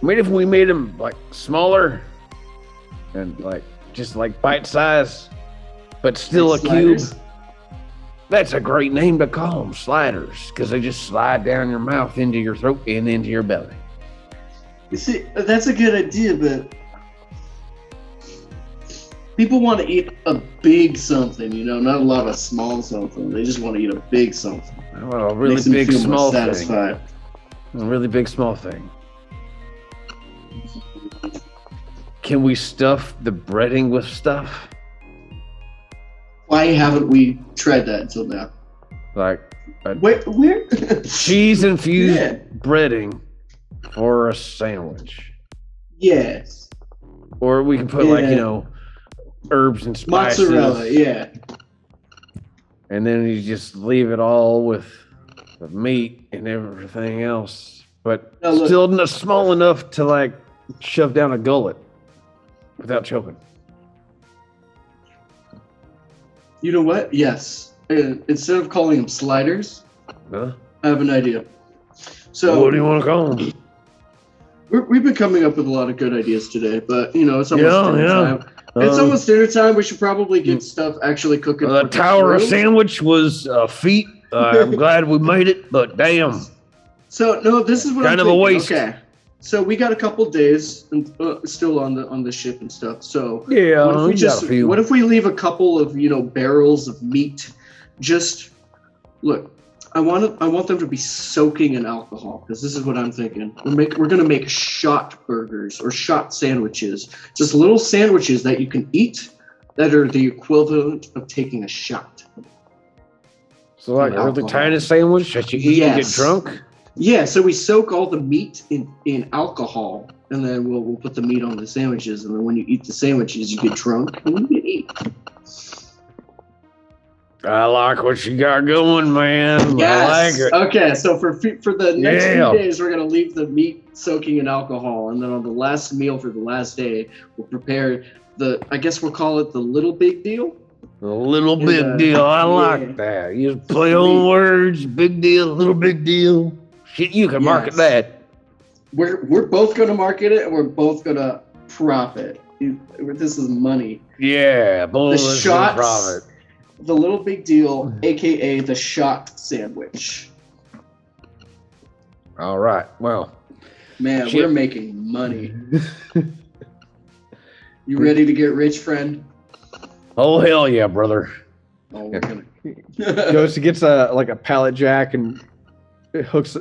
maybe if we made them like smaller and like just like bite size, but still a Sliders? cube. That's a great name to call them, sliders, because they just slide down your mouth into your throat and into your belly. You see, that's a good idea, but people want to eat a big something, you know, not a lot of small something. They just want to eat a big something. Well, a really Makes them big feel more small thing. satisfied. A really big small thing. Can we stuff the breading with stuff? Why haven't we tried that until now? Like Where? cheese infused Yeah. breading for a sandwich. Yes. Or we can put like, Yeah. you know, herbs and spices. Mozzarella, yeah. And then you just leave it all with the meat and everything else. But Now look. still not small enough to like shove down a gullet without choking. You know what? Yes. Instead of calling them sliders, Huh? I have an idea. So What do you want to call them? we've been coming up with a lot of good ideas today, but you know, it's almost Yeah, dinner yeah. time. It's almost dinner time. We should probably get stuff actually cooking. The for Tower of crew. Sandwich was a feat. I'm glad we made it, but damn. So no, this is what Kind I'm of a thinking. waste. Okay, so we got a couple days and, still on the ship and stuff. So Yeah, what if we we got just a few. what if we leave a couple of barrels of meat? Just look, I want them to be soaking in alcohol because this is what I'm thinking. We're gonna make shot burgers or shot sandwiches, just little sandwiches that you can eat that are the equivalent of taking a shot. So like a really Alcohol. tiny sandwich that you eat and get Yes. drunk? Yeah, so we soak all the meat in alcohol, and then we'll put the meat on the sandwiches, and then when you eat the sandwiches, you get drunk, and then you eat. I like what you got going, man. I like it. Okay, so for the next Yeah. few days, we're gonna leave the meat soaking in alcohol, and then on the last meal for the last day, we'll prepare I guess we'll call it the little big deal. A little And, big deal. I like yeah. that. You just play on words, big deal, little big deal. Shit, you can market Yes. that. We're both gonna market it, and we're both gonna profit. This is money. Yeah, boy, The let's shots- profit. The little big deal, aka the shot sandwich. All right. Well, Man, Shit. we're making money. You ready to get rich, friend? Oh hell yeah, brother. Oh, we're gonna. goes to gets a pallet jack and hooks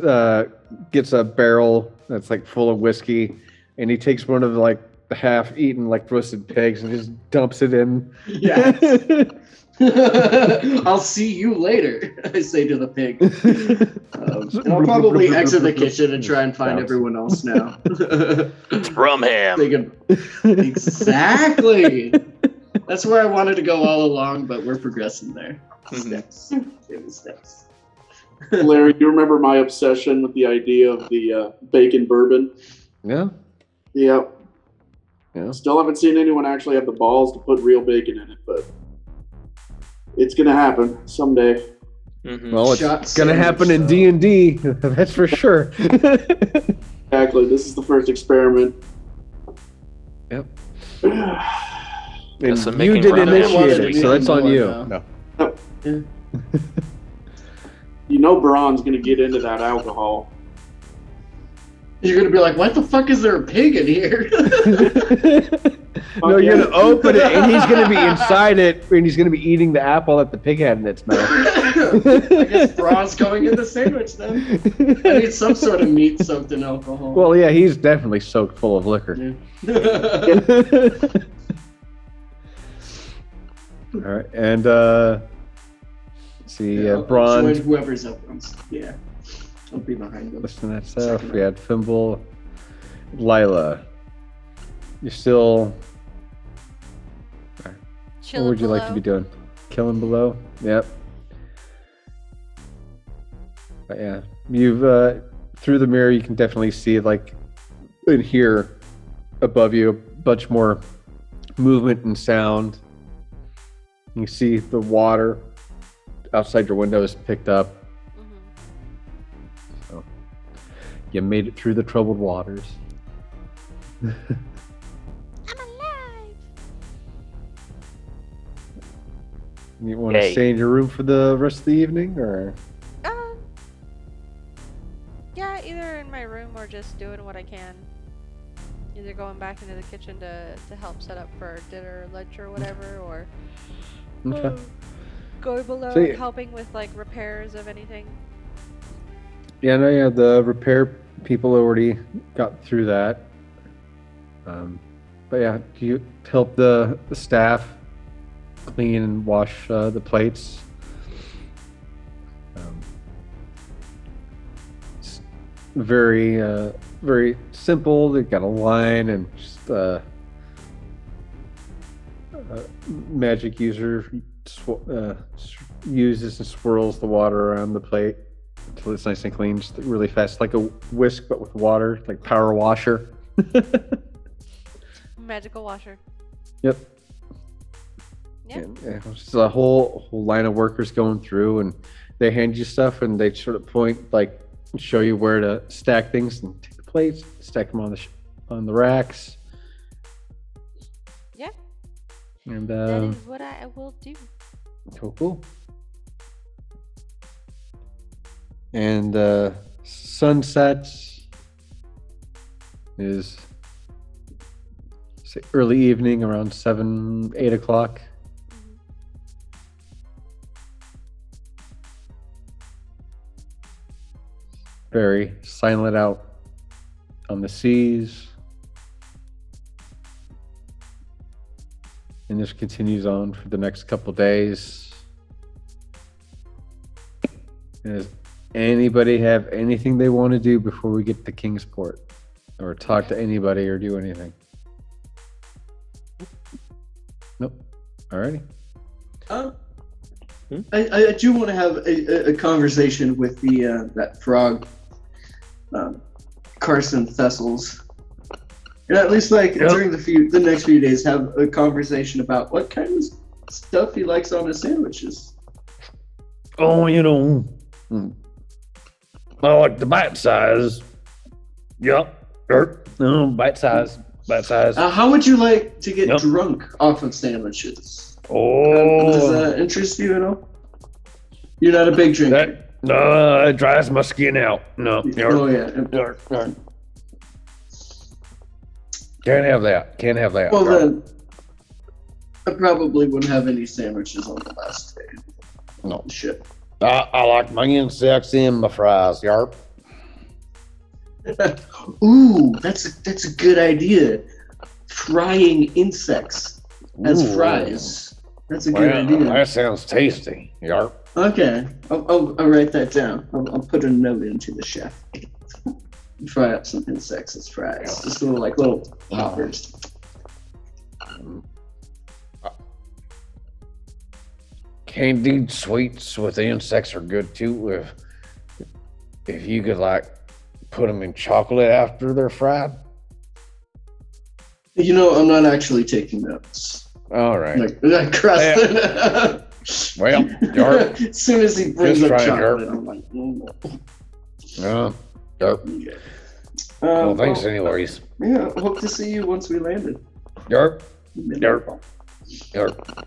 gets a barrel that's like full of whiskey, and he takes one of like the half-eaten like roasted pigs and just dumps it in. Yes. I'll see you later, I say to the pig. And I'll probably exit the kitchen and try and find everyone else now. From him. Thinking, exactly. That's where I wanted to go all along, but we're progressing there. Steps. Baby steps. Larry, you remember my obsession with the idea of the bacon bourbon? Yeah. Yep. Yeah. Still haven't seen anyone actually have the balls to put real bacon in it, but it's gonna happen someday. Mhm. Well, Shot it's gonna happen sandwich, in D&D. That's for sure. Exactly. This is the first experiment. Yep. Guess I'm And you making did ramen initiate sandwiches it, so that's on more you. now. No. Yeah. You know Braun's gonna get into that alcohol. You're gonna be like, why the fuck is there a pig in here? No, you're gonna open it, and he's gonna be inside it, and he's gonna be eating the apple that the pig had in its mouth. I guess Braun's going in the sandwich then. I need some sort of meat soaked in alcohol. Well, yeah, he's definitely soaked full of liquor. Yeah. All right, and let's see, Yeah, Braun. join whoever's up. Yeah, I'll be behind them. Listen to that stuff. We had Fimble, Lila. You're still. Chilling What would you like to below. be doing? Killing below? Yep. But yeah, you've through the mirror you can definitely see like in here above you a bunch more movement and sound. You see the water outside your window is picked up. Mhm. So you made it through the troubled waters. I'm alive. You want to Yay. stay in your room for the rest of the evening, or? Yeah, either in my room or just doing what I can. Either going back into the kitchen to help set up for dinner, lunch, or whatever, or Okay. going below So and you- helping with like repairs of anything. Yeah, no, yeah, the repair people already got through that. But yeah, do you help the staff clean and wash the plates? It's very, very simple. They've got a line and just magic user uses and swirls the water around the plate until it's nice and clean, just really fast, like a whisk but with water, like power washer. Magical washer. Yep. Yeah. And, just a whole line of workers going through, and they hand you stuff, and they sort of point, like, show you where to stack things, and take the plates, stack them on the racks. Yeah. And That is what I will do. cool. And sunset is say early evening, around 7-8 o'clock. Very silent out on the seas. And this continues on for the next couple days. Does anybody have anything they want to do before we get to Kingsport? Or talk to anybody or do anything? Nope. Alrighty. I do want to have a conversation with the that frog, Carson Thessels. And at least during the next few days, have a conversation about what kind of stuff he likes on his sandwiches. Oh, I like the bite size. Yep. Bite size. How would you like to get Yep. drunk off of sandwiches? Oh, Does that interest you at all? You're not a big drinker. it dries my skin out. No. Oh yeah. Can't have that. Well then, I probably wouldn't have any sandwiches on the last day. No. Shit. I like my insects in my fries, yarp. Ooh, that's a good idea. Frying insects as Ooh. fries. That's a good idea. That sounds tasty, yarp. Okay, I'll write that down. I'll put a note into the chef. Fry up some insects as fries. Just little poppers. Candied sweets with insects are good too. If you could put them in chocolate after they're fried. I'm not actually taking notes. All right. Like Preston. Well, yarp. As soon as he brings Just up try it, chocolate, Yarp. I'm like, Yarp. okay. Well, thanks anyways. Yeah, hope to see you once we landed. Yarp. Yarp. Yarp.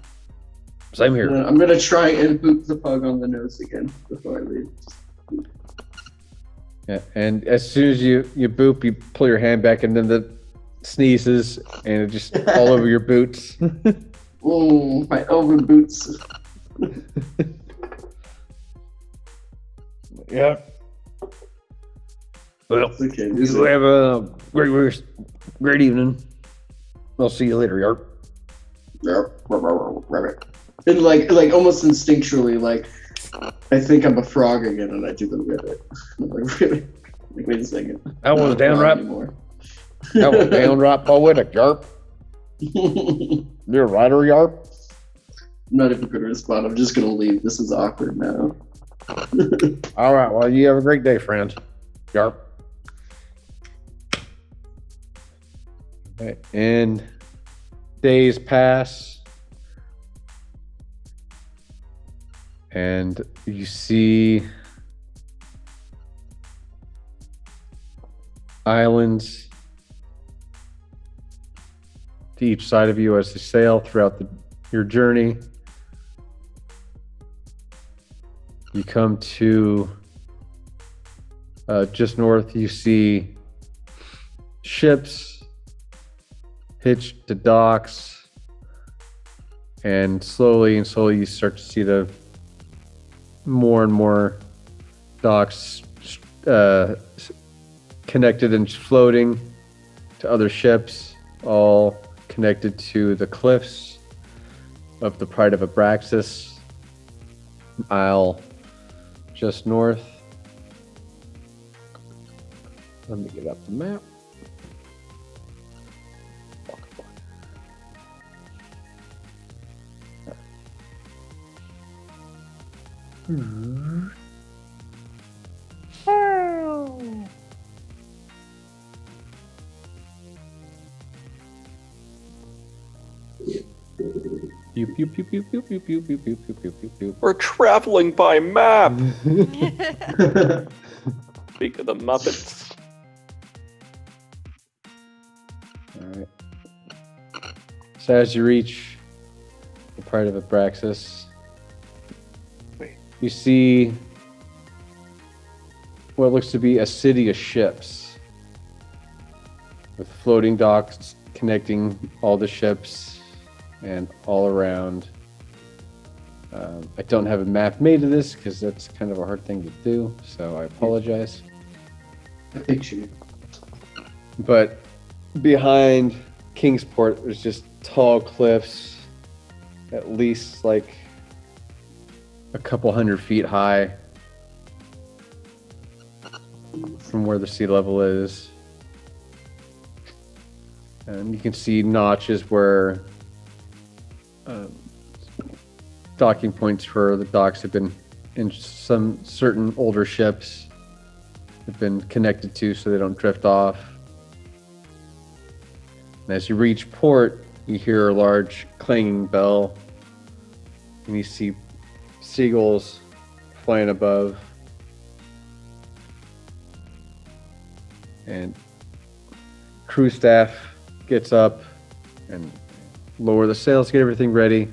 Same here. I'm gonna try and boop the pug on the nose again before I leave. Yeah, and as soon as you boop, you pull your hand back, and then the sneezes, and it just all over your boots. Oh, my over boots. Yeah. Well, Okay. you have a great evening. I'll see you later, Yarp. And like almost instinctually, like I think I'm a frog again, and I do the ribbit. Like, really? Like, wait a second. That was I'm not a frog downright. anymore. That was downright poetic, Yarp. You're a writer, Yarp. I'm not even gonna respond. I'm just gonna leave. This is awkward now. All right. Well, you have a great day, friend. Yarp. Okay, and days pass, and you see islands to each side of you as you sail throughout your journey. You come to just north, you see ships hitched to docks, and slowly you start to see the more and more docks connected and floating to other ships, all connected to the cliffs of the Pride of Abraxas, isle just north. Let me get up the map. Pew, pew, pew, pew, pew, pew, pew, pew, pew, pew, pew, pew, pew. We're traveling by map. Speak of the Muppets. All right. So as you reach the Pride of Abraxas, you see what looks to be a city of ships with floating docks connecting all the ships and all around. I don't have a map made of this because that's kind of a hard thing to do, so I apologize. I picture. But behind Kingsport, there's just tall cliffs, at least like a couple 100 feet high from where the sea level is. And you can see notches where docking points for the docks have been in some certain older ships have been connected to so they don't drift off. And as you reach port, you hear a large clanging bell, and you see seagulls flying above. And crew staff gets up and lower the sails, get everything ready.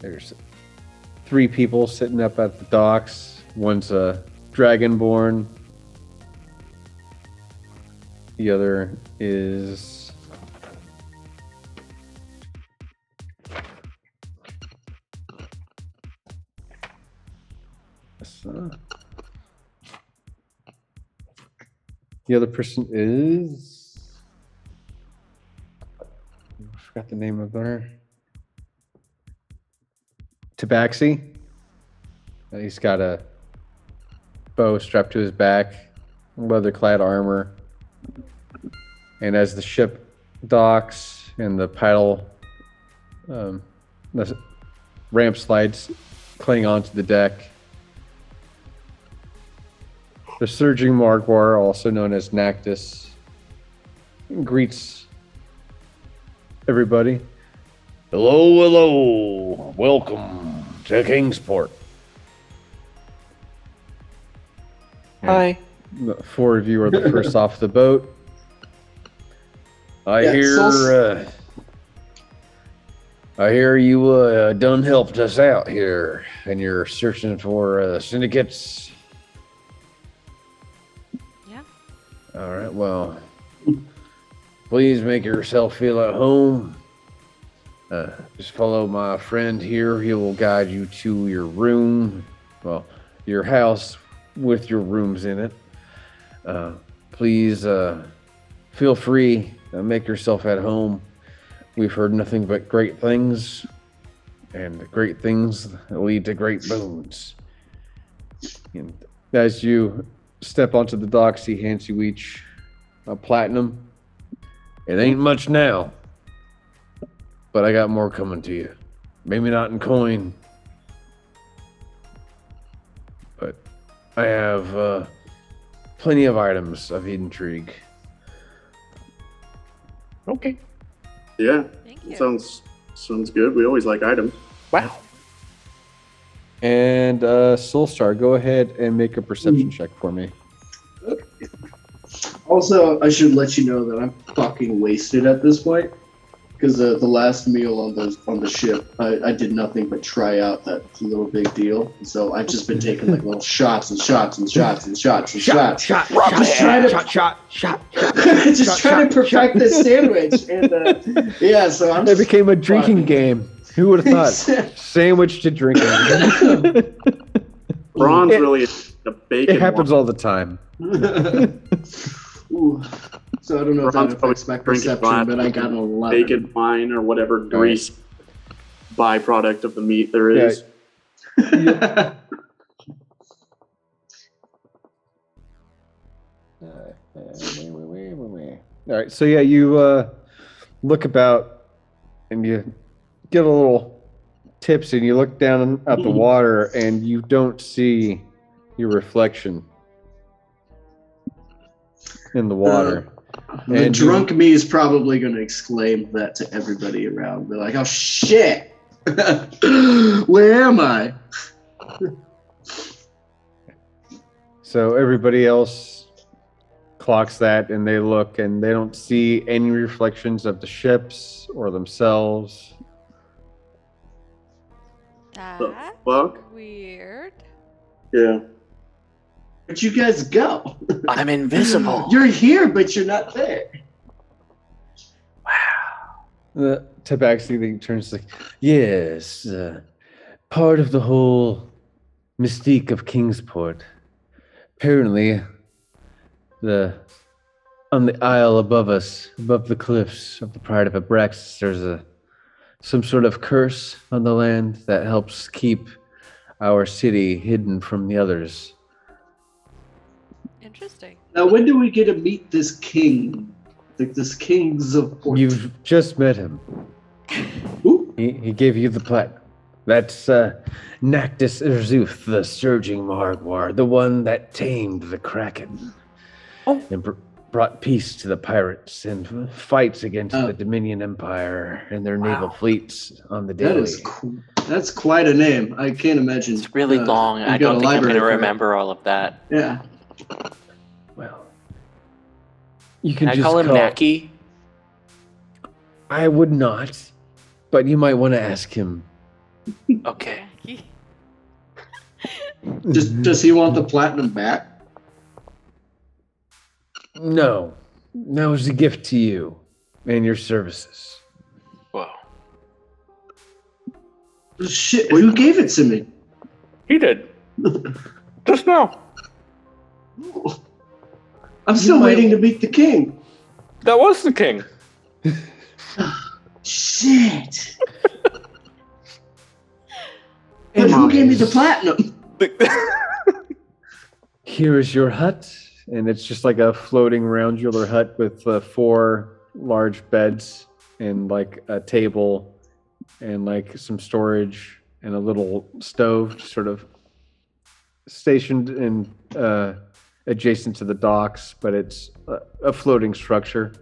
There's 3 people sitting up at the docks. One's a dragonborn. The other is the other person is, I forgot the name of her. Tabaxi. He's got a bow strapped to his back, leather-clad armor. And as the ship docks and the paddle, the ramp slides cling onto the deck, the Surging Morgawr, also known as Nactus, greets everybody. Hello, hello. Welcome to Kingsport. Hi. The 4 of you are the first off the boat. I Yeah, hear I hear you done helped us out here, and you're searching for syndicates. Yeah. All right, well, please make yourself feel at home. Just follow my friend here. He will guide you to your room. Well, your house with your rooms in it. Please feel free to make yourself at home. We've heard nothing but great things, and great things lead to great boons. And as you step onto the docks, he hands you each a platinum. It ain't much now, but I got more coming to you. Maybe not in coin, but I have plenty of items of intrigue. Okay. Yeah, Thank you. sounds good. We always like items. Wow. And Soulstar, go ahead and make a perception check for me. Also, I should let you know that I'm fucking wasted at this point. Because the last meal on the ship, I did nothing but try out that little big deal. So I've just been taking like little shots and shots and shots and shots and shots. Just trying to perfect this sandwich. And yeah, so I'm It just became a drinking fucking- game. Who would have thought? Sandwich to drinking. Braun's It- really a bacon. It happens all the time. Ooh. So I don't know if Braun's that affects my probably drinking perception, but I wine, got an 11. bacon wine or whatever grease byproduct of the meat there is. All right, so yeah, you look about and you get a little tipsy and you look down at the water and you don't see your reflection in the water. The And drunk me is probably going to exclaim that to everybody around. Be like, oh shit! Where am I? So everybody else clocks that and they look and they don't see any reflections of the ships or themselves. The That's fuck? weird. Yeah. Where'd you guys go? I'm invisible. You're here, but you're not there. The Tabaxi thing turns like, yes, part of the whole mystique of Kingsport. Apparently, on the isle above us, above the cliffs of the Pride of Abraxas, there's some sort of curse on the land that helps keep our city hidden from the others. Interesting. Now, when do we get to meet this king? Like this kings of Port? You've just met him. Ooh. He gave you the platinum. That's Nactus Urzuth, the Surging Morgawr, the one that tamed the Kraken. And brought peace to the pirates and fights against the Dominion Empire and their naval fleets on the daily. That is cool. That's quite a name. I can't imagine. It's really long. you I got don't a think I'm library going to for it. remember all of that. Yeah. Well, you can Can I just call him Naki? I would not, but you might want to ask him. Okay. Does he want the platinum back? No, that was a gift to you and your services. Whoa. Shit, who gave it to me? He did. Just now. I'm still waiting to meet the king. That was the king. Shit. And who gave me the platinum? Here is your hut, and it's just like a floating roundular hut with 4 large beds and like a table and like some storage and a little stove sort of stationed in adjacent to the docks, but it's a floating structure.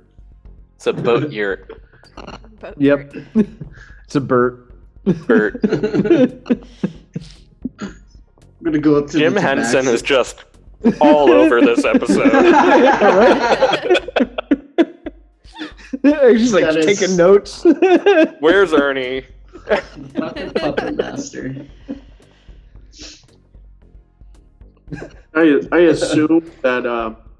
It's a boat yurt. Boat Yep. yurt. It's a Bert. Bert. I'm gonna go up to Jim the Henson tabaxi. is just all over this episode. He's like That is- taking notes. Where's Ernie? Fucking puppet master. I assume that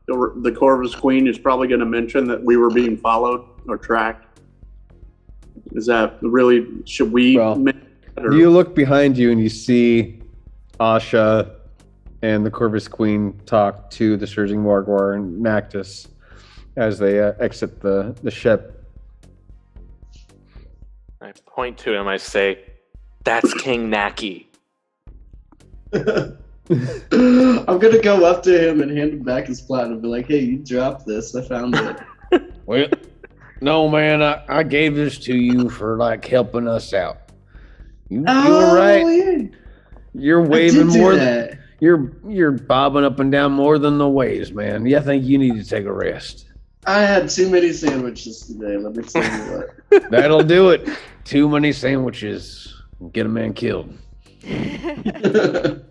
the Corvus Queen is probably going to mention that we were being followed or tracked. Is that really? Should we? Well, mention that, or- You look behind you and you see Asha and the Corvus Queen talk to the Surging Morgawr and Nactus as they exit the ship. I point to him. I say, "That's King Naki." I'm gonna go up to him and hand him back his platinum and be like, hey, you dropped this. I found it. Well, no, man, I gave this to you for like helping us out. You were right. Yeah. You're I waving did do more that. than you're bobbing up and down more than the waves, man. Yeah, I think you need to take a rest. I had too many sandwiches today. Let me tell you what. That'll do it. Too many sandwiches. Get a man killed. Good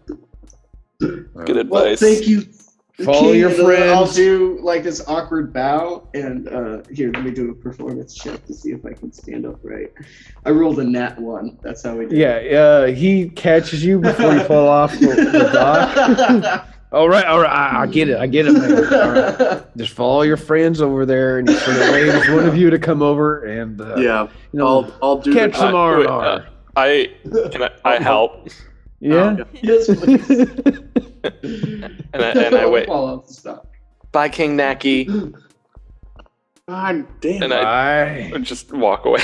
advice. Well, thank you. Follow your And then I'll friends. do like this awkward bow, and here, let me do a performance check to see if I can stand upright. I rolled a nat 1. That's how we do it. Yeah, he catches you before you fall off the dock. All right. I get it, man. All right. Just follow your friends over there, and he sort of waves one of you to come over and Yeah, you know, I'll do catch the- some wait, R&R. I help, Yeah. Yes, please. and I wait. Fall off the stop. Bye, King Naki, God damn. and I just walk away.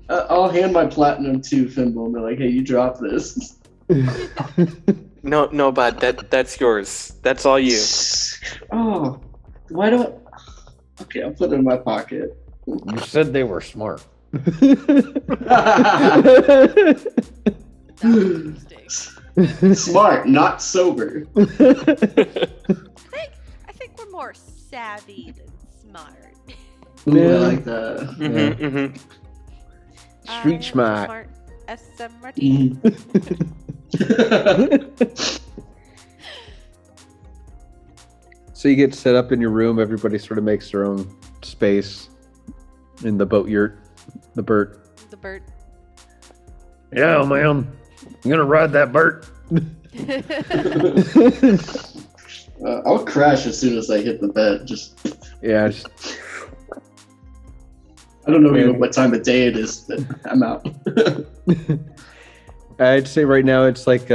I'll hand my platinum to Fimble and be like, hey, you dropped this. No, bud. That's yours. That's all you. Oh, why don't? Okay, I'll put it in my pocket. You said they were smart. Smart, not sober. I think we're more savvy than smart. Ooh, Yeah. I like that. Mm-hmm. Street smart. Smart. SMRT. So you get set up in your room. Everybody sort of makes their own space in the boat yurt, the Burt. The bird. Yeah, man. You gonna ride that Bert? I'll crash as soon as I hit the bed. Just Yeah, just, I don't know Man. even what time of day it is, but I'm out. I'd say right now it's like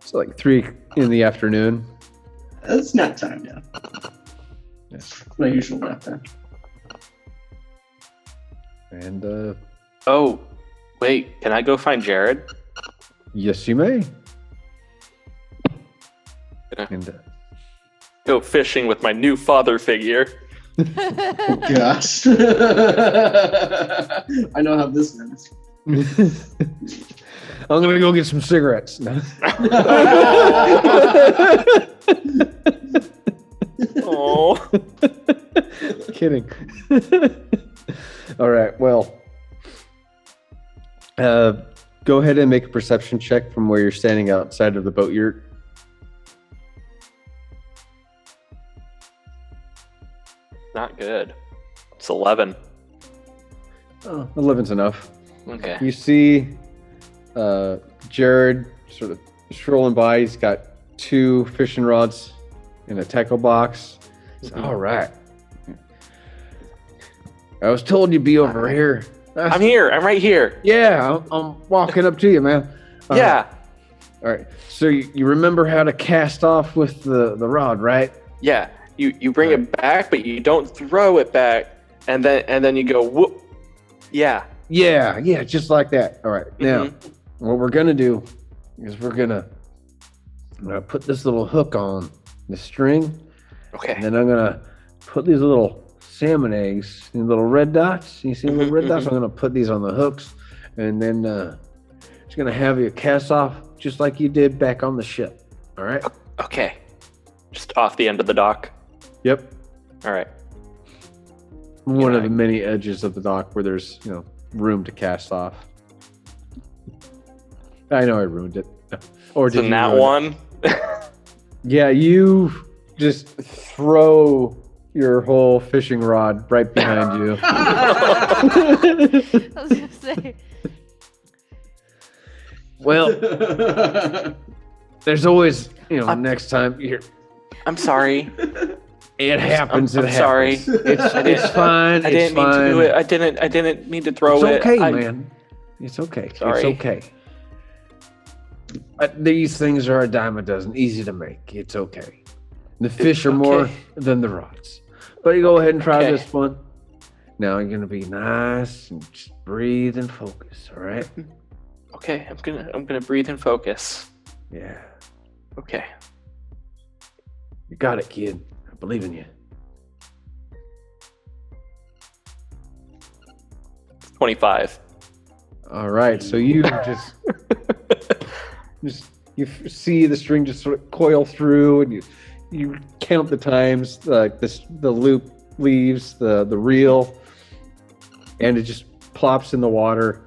it's like 3 in the afternoon. It's nap time, yeah. It's my usual nap time. And Oh, wait. Can I go find Jared? yes, you may. Yeah. And Go fishing with my new father figure. Oh, gosh. I know how this ends. I'm gonna go get some cigarettes. No. Oh. Kidding. All right. Well, go ahead and make a perception check from where you're standing outside of the boat yurt. Not good. It's 11. Oh, 11's enough. Okay. You see Jared sort of strolling by. He's got 2 fishing rods in a tackle box. All right. I was told you'd be over here. I'm here. I'm right here. Yeah, I'm walking up to you, man. Yeah. All right. So you remember how to cast off with the rod, right? Yeah. You bring it back, but you don't throw it back, and then you go whoop. Yeah. Yeah, just like that. All right. Now, Mhm. what we're gonna do is I'm gonna put this little hook on the string, and Okay. then I'm gonna put these little salmon eggs, these little red dots. You see the little red dots? I'm gonna put these on the hooks, and then just gonna have you cast off just like you did back on the ship. All right. Okay. Just off the end of the dock. Yep. All right. One of I- the many edges of the dock where there's, room to cast off. I know I ruined it. Or So did you that ruin it? one. Yeah, you just throw your whole fishing rod right behind you. I was gonna say. Well, there's always, next time you're. I'm sorry. It happens. I'm sorry. It's fine. I didn't mean to do it. I didn't mean to throw it. It's okay, man. It's okay. Sorry. It's okay. These things are a dime a dozen, easy to make. It's okay. The fish are more than the rods. But you go ahead and try this one. Now you're gonna be nice and just breathe and focus. All right. Okay, I'm gonna breathe and focus. Yeah. Okay. You got it, kid. I believe in you. 25. All right, so you you see the string just sort of coil through, and you count the times the loop leaves the reel, and it just plops in the water,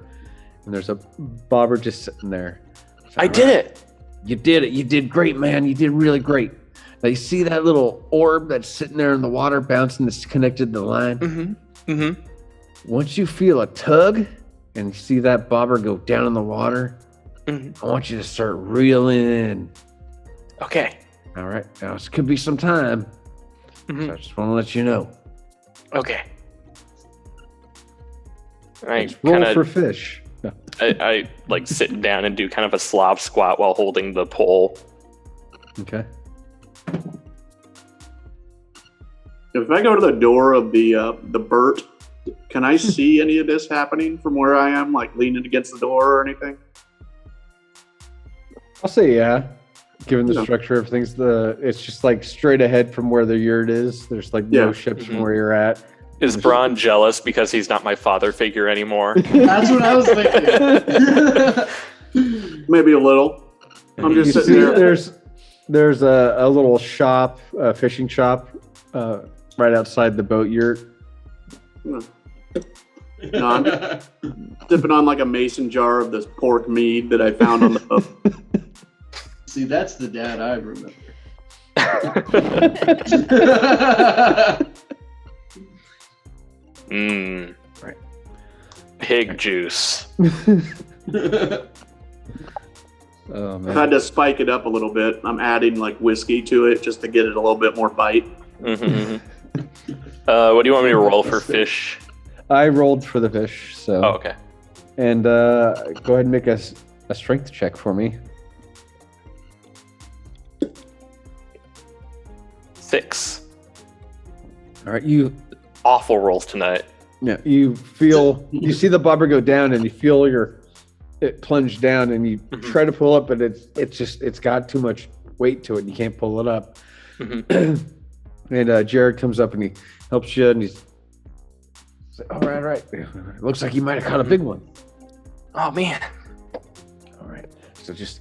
and there's a bobber just sitting there. I did it. You did it. You did great, man. You did really great. Now you see that little orb that's sitting there in the water bouncing that's connected to the line? Mm-hmm. Mm-hmm. Once you feel a tug and you see that bobber go down in the water, I want you to start reeling in. Okay. All right. Now, this could be some time. So I just want to let you know. Okay. I Roll for fish. No. I like sit down and do kind of a Slav squat while holding the pole. Okay. If I go to the door of the Burt, can I see any of this happening from where I am, like leaning against the door or anything? I'll say yeah. Given the structure of things, it's just like straight ahead from where the yurt is. There's like no ships from where you're at. Is Braun jealous because he's not my father figure anymore? That's what I was thinking. Maybe a little. I'm just sitting there. There's a little shop, a fishing shop, right outside the boat yurt. No, I'm dipping on like a mason jar of this pork mead that I found on the boat. See, that's the dad I remember. Right. Pig juice. Oh, man. I've had to spike it up a little bit. I'm adding like whiskey to it just to get it a little bit more bite. What do you want me to roll for fish? I rolled for the fish, so. Oh, okay. And go ahead and make a strength check for me. 6. All right, you Awful rolls tonight. you see the bobber go down, and you feel it plunge down, and you try to pull up, but it's got too much weight to it, and you can't pull it up. And Jared comes up and he helps you, and he's like, all right. Looks like you might have caught a big one. Oh man. All right. So just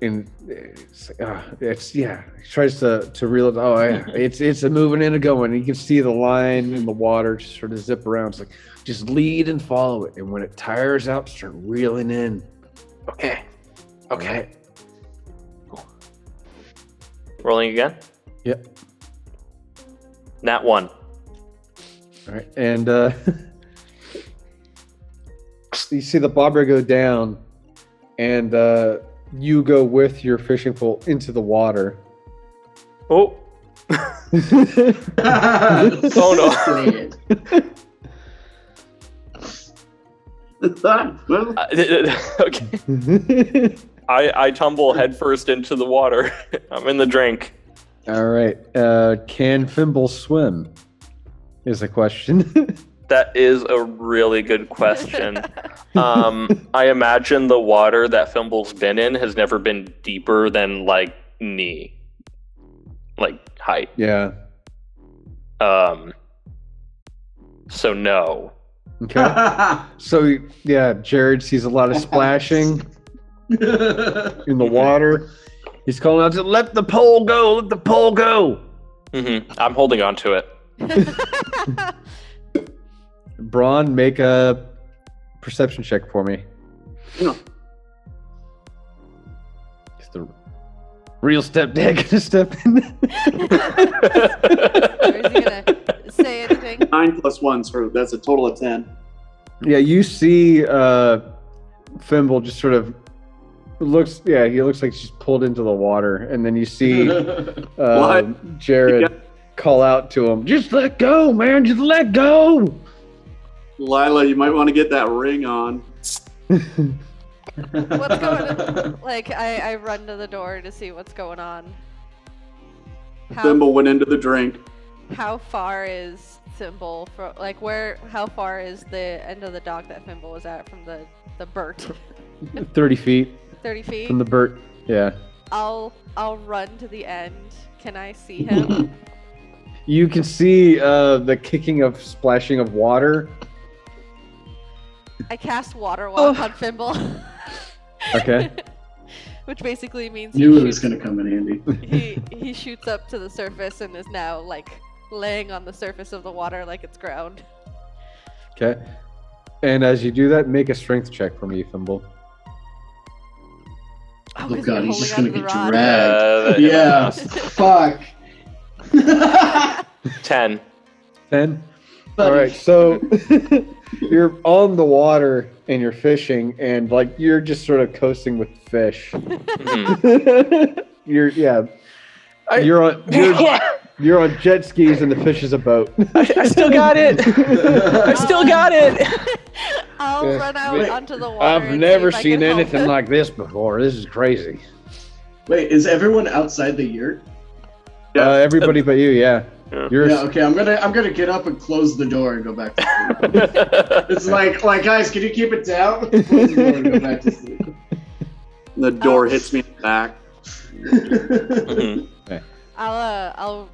and it's like, he tries to reel it. Oh, yeah. It's a moving and a going. You can see the line in the water just sort of zip around. It's like just lead and follow it, and when it tires out, start reeling in. Okay. Okay. Cool. Rolling again? Yep. Nat 1. All right, and you see the bobber go down, and you go with your fishing pole into the water. Oh. Oh no. Okay. I tumble headfirst into the water. I'm in the drink. All right. Can Fimble swim? Is the question. That is a really good question. I imagine the water that Fimble's been in has never been deeper than like knee, like height. Yeah. So no. Okay. So yeah, Jared sees a lot of splashing in the water. He's calling out to let the pole go. Let the pole go. I'm holding on to it. Braun, make a perception check for me. Yeah. The Real stepdad gonna step in. Or is he gonna say anything? 9 plus 1, so that's a total of 10. Yeah, you see Fimble just sort of looks like she's pulled into the water, and then you see Jared call out to him, just let go, man, just let go. Lila, you might want to get that ring on. What's going on? Like, I run to the door to see what's going on. Thimble went into the drink. How far is Thimble from, like, how far is the end of the dock that Thimble was at from the Burt? 30 feet 30 feet? from the Burt, yeah. I'll run to the end. Can I see him? You can see the kicking of splashing of water. I cast Water Walk on Fimble. Okay. Which basically means Knew it was gonna come in handy. he shoots up to the surface and is now like laying on the surface of the water like it's ground. Okay. And as you do that, make a strength check for me, Thimble. Oh, Oh god, he's just gonna get rod. dragged. Yeah, fuck. 10. 10? Alright, so you're on the water and you're fishing, and like you're just sort of coasting with fish. You're on jet skis and the fish is a boat. I still got it. I still got it. I'll run out onto the water. I've and never see if I seen can help anything him. like this before. This is crazy. Wait, is everyone outside the yurt? Everybody but you, yeah. You're Yeah, okay, I'm gonna get up and close the door and go back to sleep. It's like guys, can you keep it down? Close the door and go back to sleep. The door hits me in the back. I'll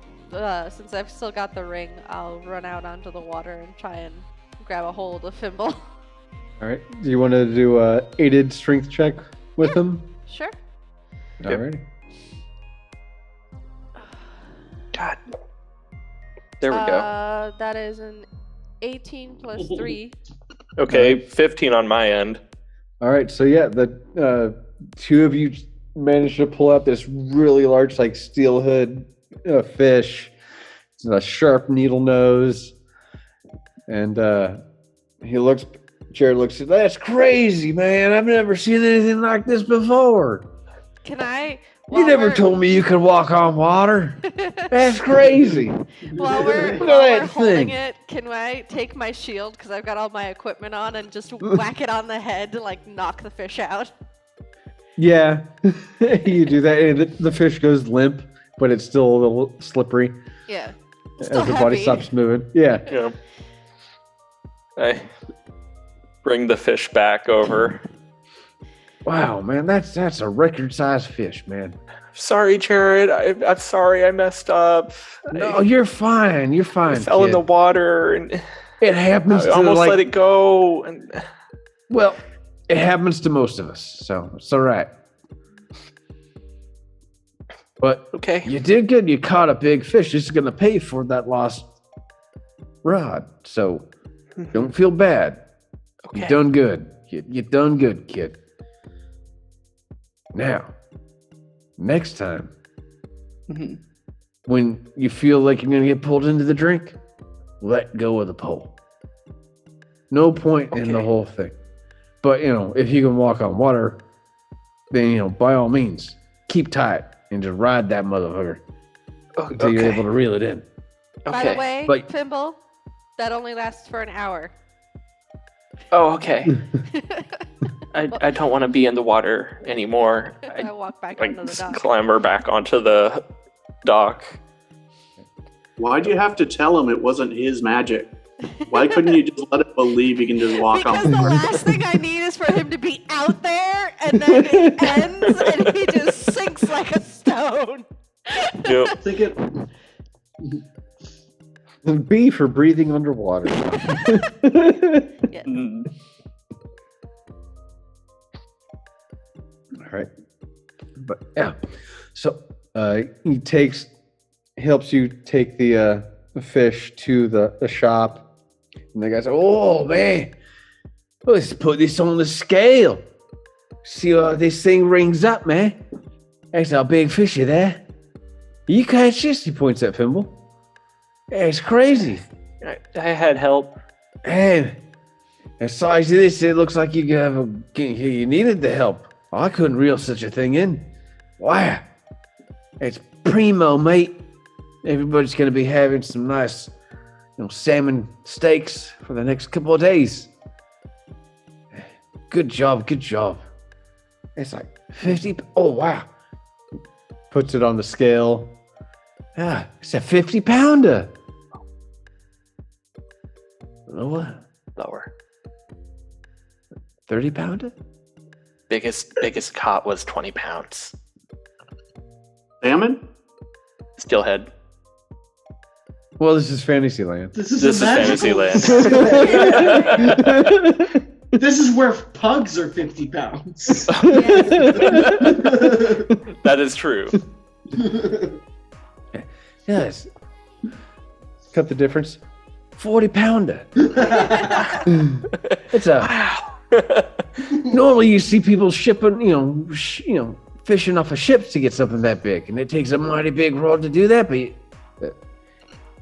since I've still got the ring, I'll run out onto the water and try and grab a hold of Fimble. Alright. Do you want to do a aided strength check with him? Sure. Alrighty. God. There we go. That is an 18 plus 3. Okay, 15 on my end. Alright, so yeah, the two of you managed to pull out this really large, like, steelhead fish. It's a sharp needle nose. And Jared looks, that's crazy, man. I've never seen anything like this before. Can I? You never told me you could walk on water. That's crazy. While we're Look at that holding thing. it, can I take my shield because I've got all my equipment on and just whack it on the head to like knock the fish out? Yeah, you do that, and the fish goes limp, but it's still a little slippery Yeah. as Still the body heavy. stops moving. Yeah. Yeah. I bring the fish back over. Wow, man, that's a record-sized fish, man. Sorry, Jared. I'm sorry I messed up. No, you're fine. You're I fine. fell in kid. the water and It happens I to almost like, let it go. And well, it happens to most of us, so it's all right. But okay. you did good. You caught a big fish. This is gonna pay for that lost rod. So don't feel bad. Okay. You done good. You done good, kid. Now, next time, Mhm. when you feel like you're gonna get pulled into the drink, let go of the pole. No point in the Okay. whole thing. But if you can walk on water, then by all means, keep tight and just ride that motherfucker until you're able to reel it in. By the way, But- Fimble, that only lasts for an hour. Oh, okay. I don't want to be in the water anymore. I walk back Like onto the dock. clamber back onto the dock. Why'd you have to tell him it wasn't his magic? Why couldn't you just let him believe he can just walk Because on the water? last thing I need is for him to be out there and then it ends and he just sinks like a stone. Yep. I think it. And B for breathing underwater. Yes. Mm. All right. But yeah. So he helps you take the fish to the shop. And the guy says, oh man, let's put this on the scale. See how this thing rings up, man. That's a big fishy there. You catch this? He points at Fimble. It's crazy. I had help. And the size of this, it looks like you needed the help. I couldn't reel such a thing in. Wow. It's primo, mate. Everybody's going to be having some nice salmon steaks for the next couple of days. Good job. It's like 50. Oh, wow. Puts it on the scale. Ah, it's a 50-pounder. Lower. 30-pounder? Biggest caught was 20 pounds. Salmon? Steelhead. Well, this is Fantasyland. This is Fantasyland. This is where pugs are 50 pounds. That is true. Yes. Cut the difference. 40-pounder. It's normally you see people shipping, fishing off of ships to get something that big, and it takes a mighty big rod to do that. But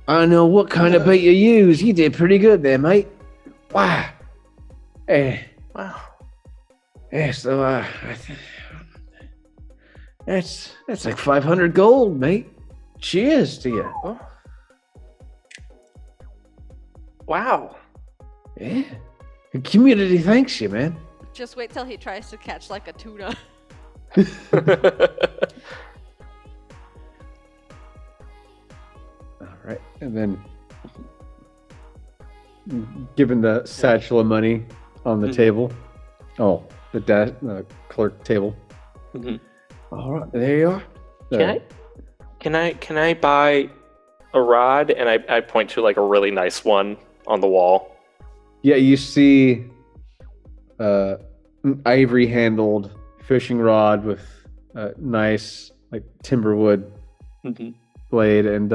I know what kind of bait you use. You did pretty good there, mate. Wow. Wow. Yeah. So that's like 500 gold, mate. Cheers to you. Oh. Wow. Yeah. The community thanks you, man. Just wait till he tries to catch like a tuna. All right. And then given the satchel of money on the table. Oh, the clerk table. Mm-hmm. All right, there you are. Can I buy a rod? And I point to like a really nice one on the wall. Yeah, you see an ivory-handled fishing rod with a nice like timberwood blade, and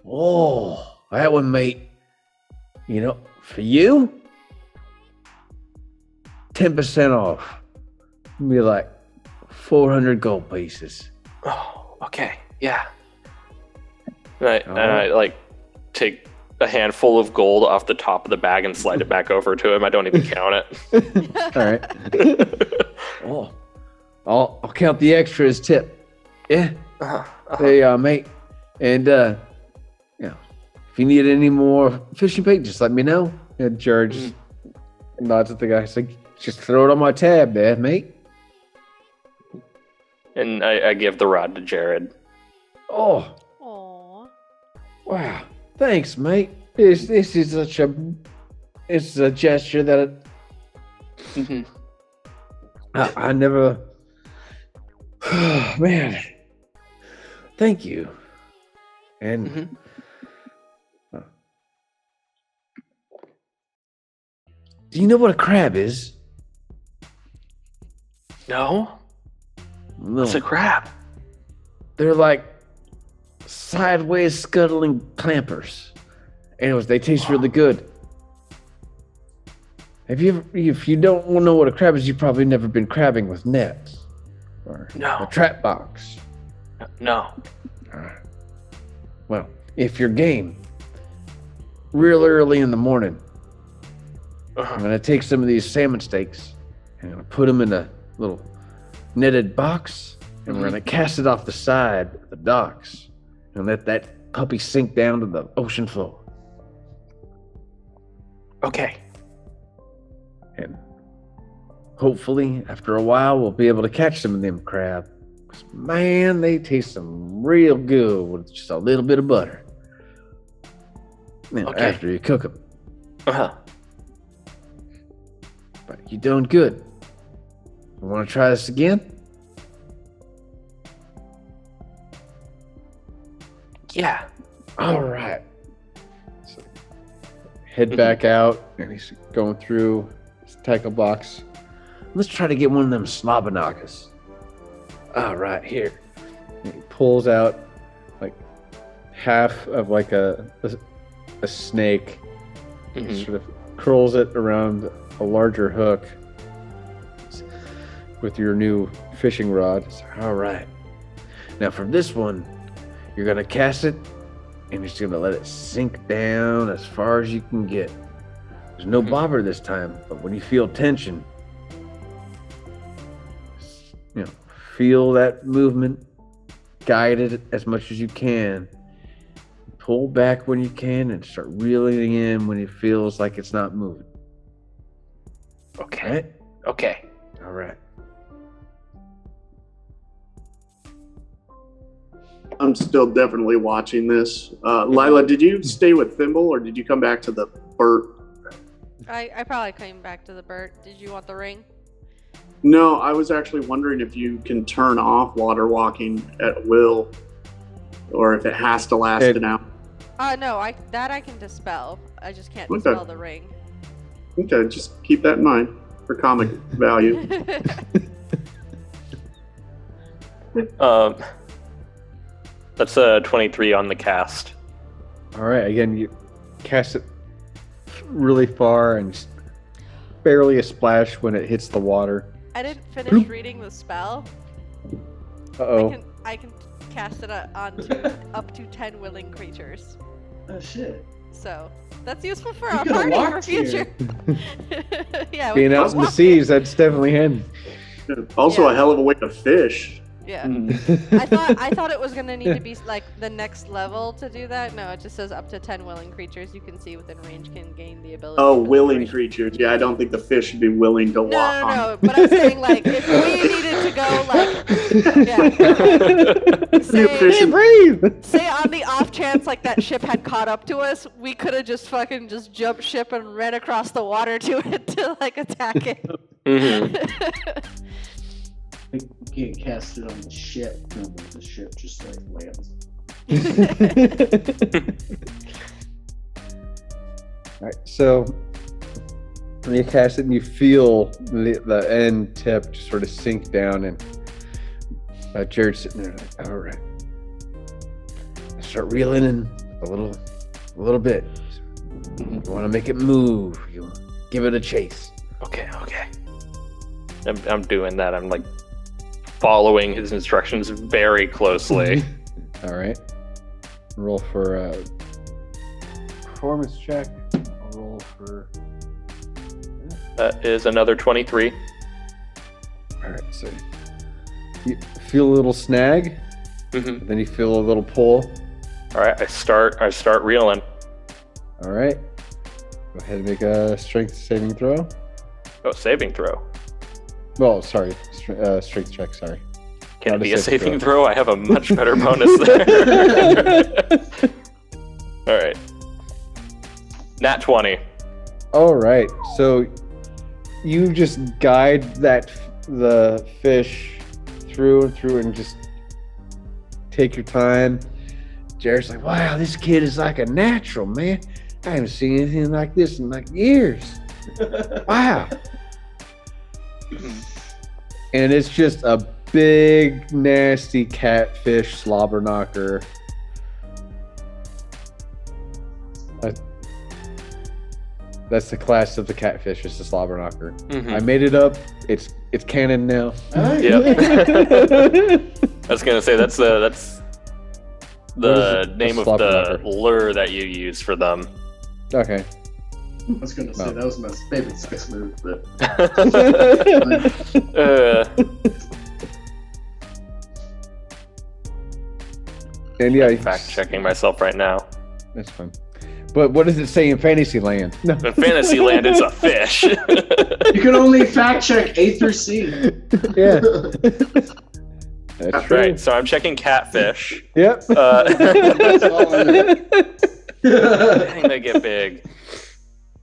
oh, that one, mate. For you, 10% off. It'll be like 400 gold pieces. Oh, okay, yeah. And I like take a handful of gold off the top of the bag and slide it back over to him. I don't even count it. all right. Oh, I'll count the extra as tip. Yeah. There you are, mate. And if you need any more fishing bait, just let me know. Yeah, George nods at the guy. He's like, just throw it on my tab there, mate. And I give the rod to Jared. Oh. Aww. Wow. Thanks, mate. This is such a gesture that I never. Man. Thank you. And do you know what a crab is? No. What's a crab? They're like sideways scuttling clampers. Anyways, they taste really good. If you don't know what a crab is, you've probably never been crabbing with nets or a trap box. No. Well, if you're game, real early in the morning, I'm gonna take some of these salmon steaks and I'm gonna put them in a little netted box, and we're gonna cast it off the side of the docks and let that puppy sink down to the ocean floor. Okay. And hopefully, after a while, we'll be able to catch some of them crab. 'Cause, man, they taste some real good with just a little bit of butter. After you cook them. But you're doing good. You want to try this again? Yeah. All right. So, head back out, and he's going through his tackle box. Let's try to get one of them slobberknockers. All right, here. And he pulls out like half of like a snake, sort of curls it around a larger hook with your new fishing rod. All right. Now for this one, you're gonna cast it, and you're just gonna let it sink down as far as you can get. There's no bobber this time, but when you feel tension, feel that movement, guide it as much as you can. Pull back when you can, and start reeling in when it feels like it's not moving. Okay. Right? Okay. All right. I'm still definitely watching this. Lila, did you stay with Thimble or did you come back to the Burt? I probably came back to the Burt. Did you want the ring? No, I was actually wondering if you can turn off water walking at will, or if it has to last an hour. No, I can dispel. I just can't Okay. dispel the ring. Okay, just keep that in mind for comic value. That's a 23 on the cast. All right, again, you cast it really far and just barely a splash when it hits the water. I didn't finish reading the spell. Uh-oh. I can cast it onto up to 10 willing creatures. Oh shit. So that's useful for You our could've party for walked here. future. Yeah, we Being can out in the walk seas, that's definitely handy. Also, Yeah. a hell of a way to fish. Yeah. Mm. I thought it was gonna need to be like the next level to do that. No, it just says up to 10 willing creatures you can see within range can gain the ability. Oh, to willing reach. creatures. Yeah, I don't think the fish should be willing to walk No, on. no, but I'm saying like if we needed to go like Fish say on the off chance like that ship had caught up to us, we could have just fucking just jumped ship and ran across the water to it to like attack it. We can't cast it on the ship. No, but the ship just like lands. All right, so when you cast it and you feel the end tip just sort of sink down, and Jared's sitting there like, all right. Start reeling in a little bit. You want to make it move. You give it a chase. Okay. I'm doing that. I'm like following his instructions very closely. All right. Roll for a performance check. I'll roll for. That is another 23. All right. So you feel a little snag, Mm-hmm. then you feel a little pull. All right, I start reeling. All right. Go ahead and make a strength saving throw. Oh, saving throw. Well, sorry, strength check. Sorry. Can Not it be a a saving saving throw? I have a much better bonus there. All right. Nat 20. All right. So you just guide the fish through and through, and just take your time. Jared's like, wow, this kid is like a natural, man. I haven't seen anything like this in like years. Wow. And it's just a big, nasty catfish slobber knocker. That's the class of the catfish, is the slobber knocker. Mhm. I made it up. It's canon now. Yep. I was gonna say that's the What is it? name A of slobber the knocker. lure that you use for them. Okay. I was gonna say No. that was my favorite sex move, but And yeah, fact checking myself right now. That's fine. But what does it say in Fantasyland? No. In Fantasyland, it's a fish. you can only fact check A through C. Yeah. That's true. Right, so I'm checking catfish. Yep. That's all I know. Dang, they get big.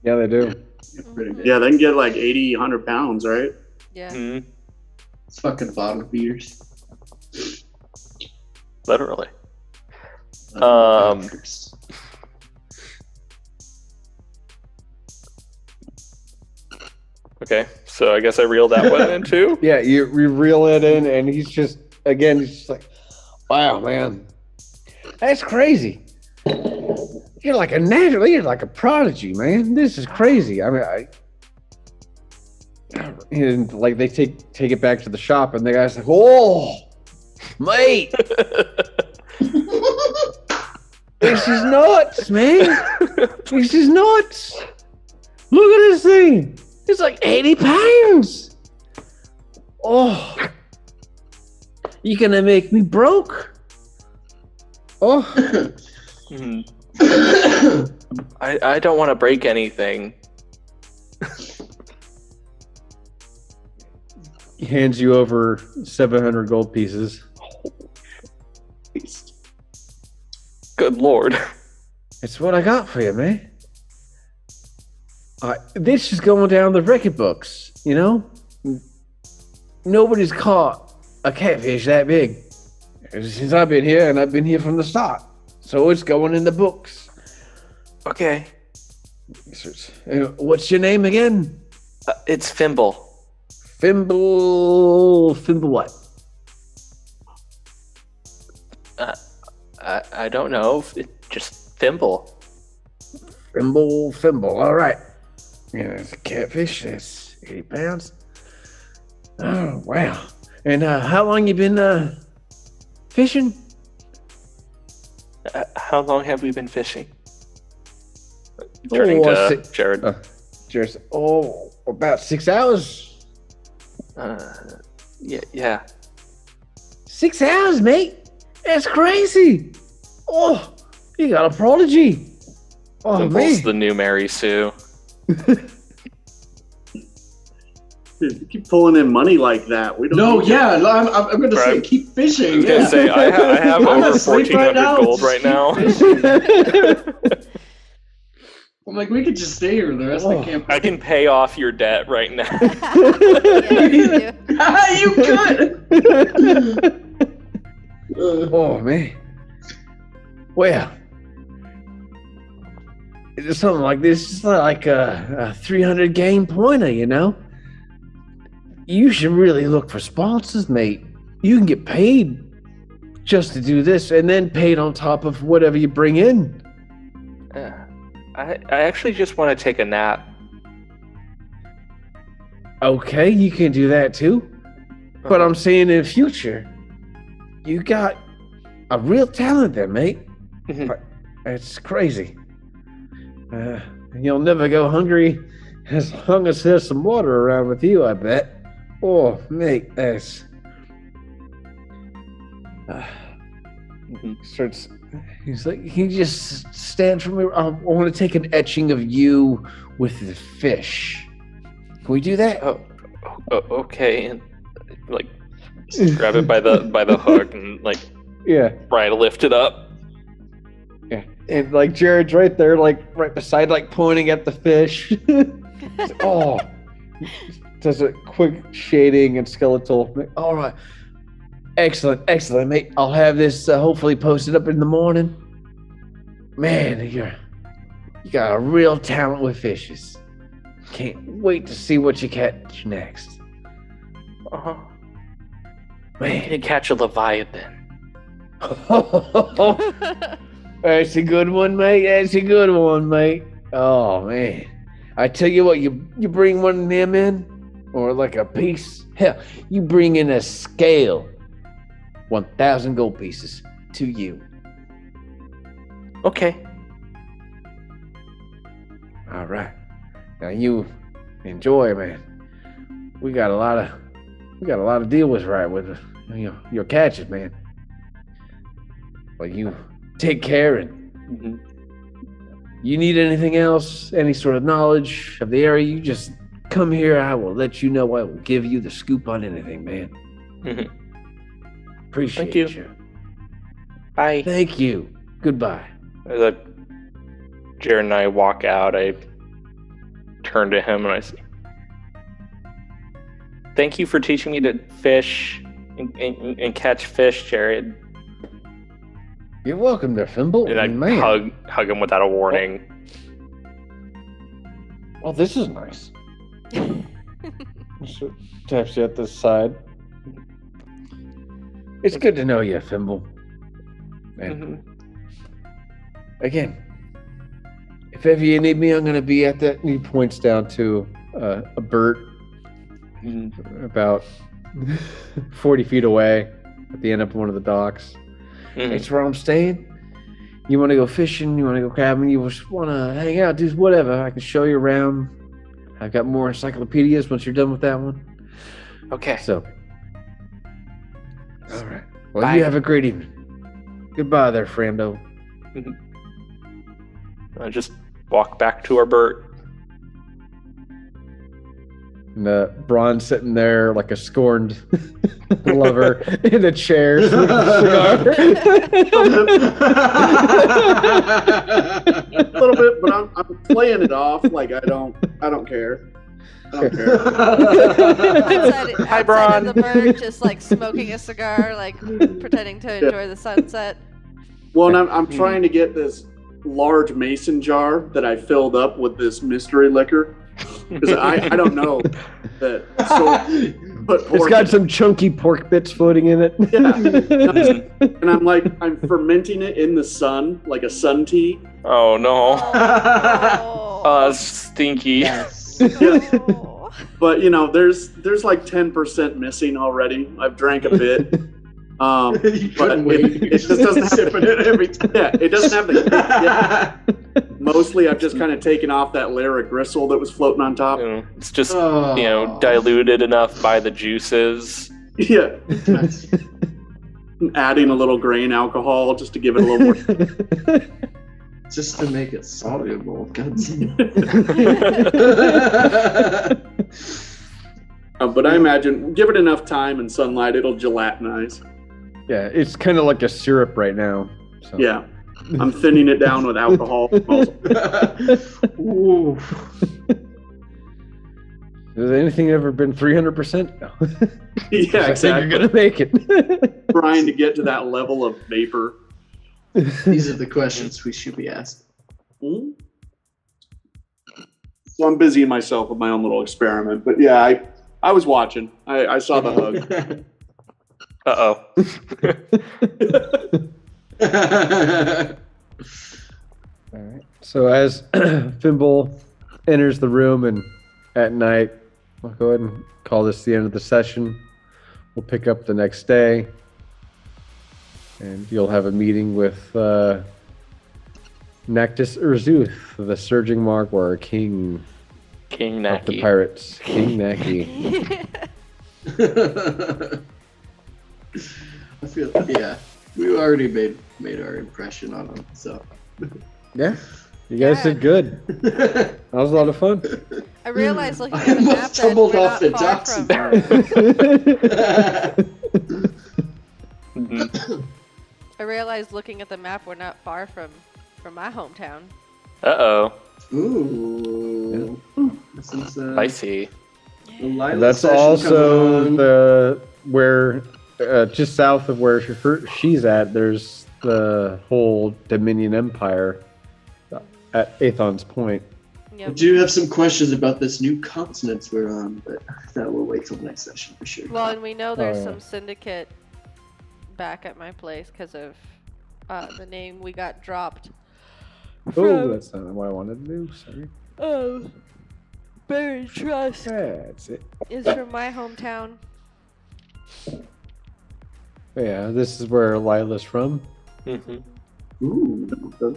Yeah, they do. Pretty good. Yeah, they can get like 80, 100 pounds, right? Yeah. Mhm. It's fucking bottom feeders. Literally. Feeders. Okay, so I guess I reeled that one in too. Yeah, you reel it in, and he's just like, wow, man, that's crazy. You're like a natural. You're like a prodigy, man. This is crazy. I mean, and like they take it back to the shop, and the guy's like, oh, Mate! This is nuts, man! This is nuts! Look at this thing! It's like 80 pounds! Oh! You're gonna make me broke! Oh! Mhm. I don't want to break anything. He hands you over 700 gold pieces. Good lord. It's what I got for you, man. This is going down the record books, you know? Nobody's caught a catfish that big since I've been here, and I've been here from the start. So it's going in the books. Okay. What's your name again? It's Fimble. Fimble what? I don't know. Just Fimble. Fimble. All right. Yeah, it's a catfish. That's 80 pounds. Oh, wow. And how long you been fishing? How long have we been fishing? Turning to Jared. Just about 6 hours. Yeah. 6 hours, mate. That's crazy. Oh, you got a prodigy. Oh, Fimble's man. the new Mary Sue. Dude, you keep pulling in money like that. We don't. No, need yeah, I'm going to say Right. keep fishing. I was gonna say I have I'm over asleep right 1,400 now. gold Just right now. I'm like, we could just stay here the rest of the campaign. I can pay off your debt right now. Yeah, You could. Oh, man. Well, it's something like this. It's like a 300 game pointer, you know? You should really look for sponsors, mate. You can get paid just to do this and then paid on top of whatever you bring in. I actually just want to take a nap. Okay, you can do that too. But I'm saying in the future, you got a real talent there, mate. Mhm. It's crazy. You'll never go hungry as long as there's some water around with you, I bet. Oh, mate, that's... starts... He's like, he just stands for me. I want to take an etching of you with the fish. Can we do that? Oh, okay. And like, grab it by the hook and like, Yeah. try to lift it up. Yeah. And like Jared's right there, like right beside, like pointing at the fish. Oh. Does a quick shading and skeletal. All right. Excellent, mate. I'll have this hopefully posted up in the morning. Man, you got a real talent with fishes. Can't wait to see what you catch next. Uh-huh. Man. Can you catch a Leviathan? That's a good one, mate. Oh, man. I tell you what, you bring one of them in, or like a piece. Hell, you bring in a scale. 1,000 gold pieces to you. Okay. All right. Now you enjoy, man. We got a lot to deal with right with your catches, man. Like you take care, and you need anything else, any sort of knowledge of the area, you just come here. I will let you know. I will give you the scoop on anything, man. Mm-hmm. Appreciate Thank you. Bye. Thank you. Goodbye. As Jared and I walk out, I turn to him and I say, "Thank you for teaching me to fish and catch fish, Jared." You're welcome there, Fimble. And I man. hug him without a warning. Oh, this is nice. So, taps you at the side. It's good to know you, Fimble. And again, if ever you need me, I'm going to be at that. He points down to a bird about 40 feet away. at the end of one of the docks. Mhm. That's where I'm staying. You want to go fishing? You want to go crabbing? You just want to hang out? Do whatever. I can show you around. I've got more encyclopedias once you're done with that one. Okay. So, all right. Well, Bye. you have a great evening. Goodbye there, Frando. I just walk back to our Bert. And Braun sitting there like a scorned lover in a chair. smoking a cigar. A little bit, but I'm playing it off like I don't care. I don't care. Outside Bron. of the bird, just like smoking a cigar, like pretending to enjoy the sunset. Well, and I'm trying to get this large mason jar that I filled up with this mystery liquor because I don't know that. So, put It's pork got some chunky pork bits floating in it. Yeah. And I'm fermenting it in the sun like a sun tea. Oh no. Oh. That's stinky. Yes. Oh. But there's like 10% missing already. I've drank a bit. You But couldn't wait. it just doesn't have sipping it every time. Yeah, it doesn't have the. Yeah. Mostly, I've just kind of taken off that layer of gristle that was floating on top. It's just Oh. diluted enough by the juices. Yeah, adding a little grain alcohol just to give it a little more. Just to make it soluble. But I imagine, give it enough time and sunlight, it'll gelatinize. Yeah, it's kind of like a syrup right now. So. Yeah, I'm thinning it down with alcohol. Ooh. Has anything ever been 300%? No. Yeah, I think you're exactly. gonna make it. Trying to get to that level of vapor. These are the questions we should be asking. Hmm? So I'm busying myself with my own little experiment. But yeah, I was watching. I saw the hug. Uh-oh. All right. So as Fimble enters the room and at night, I'll go ahead and call this the end of the session. We'll pick up the next day. And you'll have a meeting with Nactus Urzuth, the Surging Morgawr, king King of the Naki. pirates. King Naki. I feel we already made our impression on him, so Yeah. You guys did good. That was a lot of fun. I realized looking I at the map almost that tumbled we're off the not far docks. from. Mhm. I realized looking at the map we're not far from my hometown. Uh-oh. Ooh. This is, Spicy. the Lila That's session also coming the where just south of where she's at. There's the whole Dominion Empire at Athon's Point. on. Yep. I do have some questions about this new continent we're on, but that will wait till the next session for sure. Well, and we know there's yeah. some syndicate back at my place because of the name we got dropped. Oh, that's not what I wanted to do. Sorry. Oh, Barry Trust That's it. is from my hometown. Yeah, this is where Lila's from. Mm-hmm. Ooh.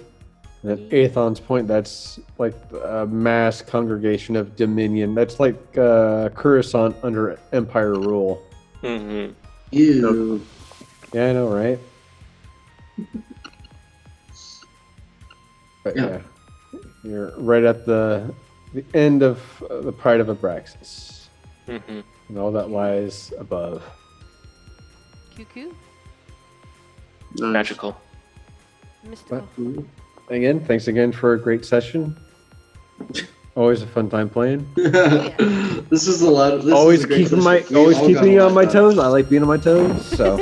And at Athon's Point, that's like a mass congregation of Dominion. That's like Coruscant under Empire rule. Mm-hmm. Ew. Yeah, I know, right? But Yeah. yeah, you're right at the end of the Pride of Abraxas, Mm-hmm. and all that lies above. Cuckoo. Nice. Magical. Mystical. Again, thanks again for a great session. Always a fun time playing. This is a lot. This Always is a great keeping session. my We always all keeping got me a on lot my done. toes. I like being on my toes. So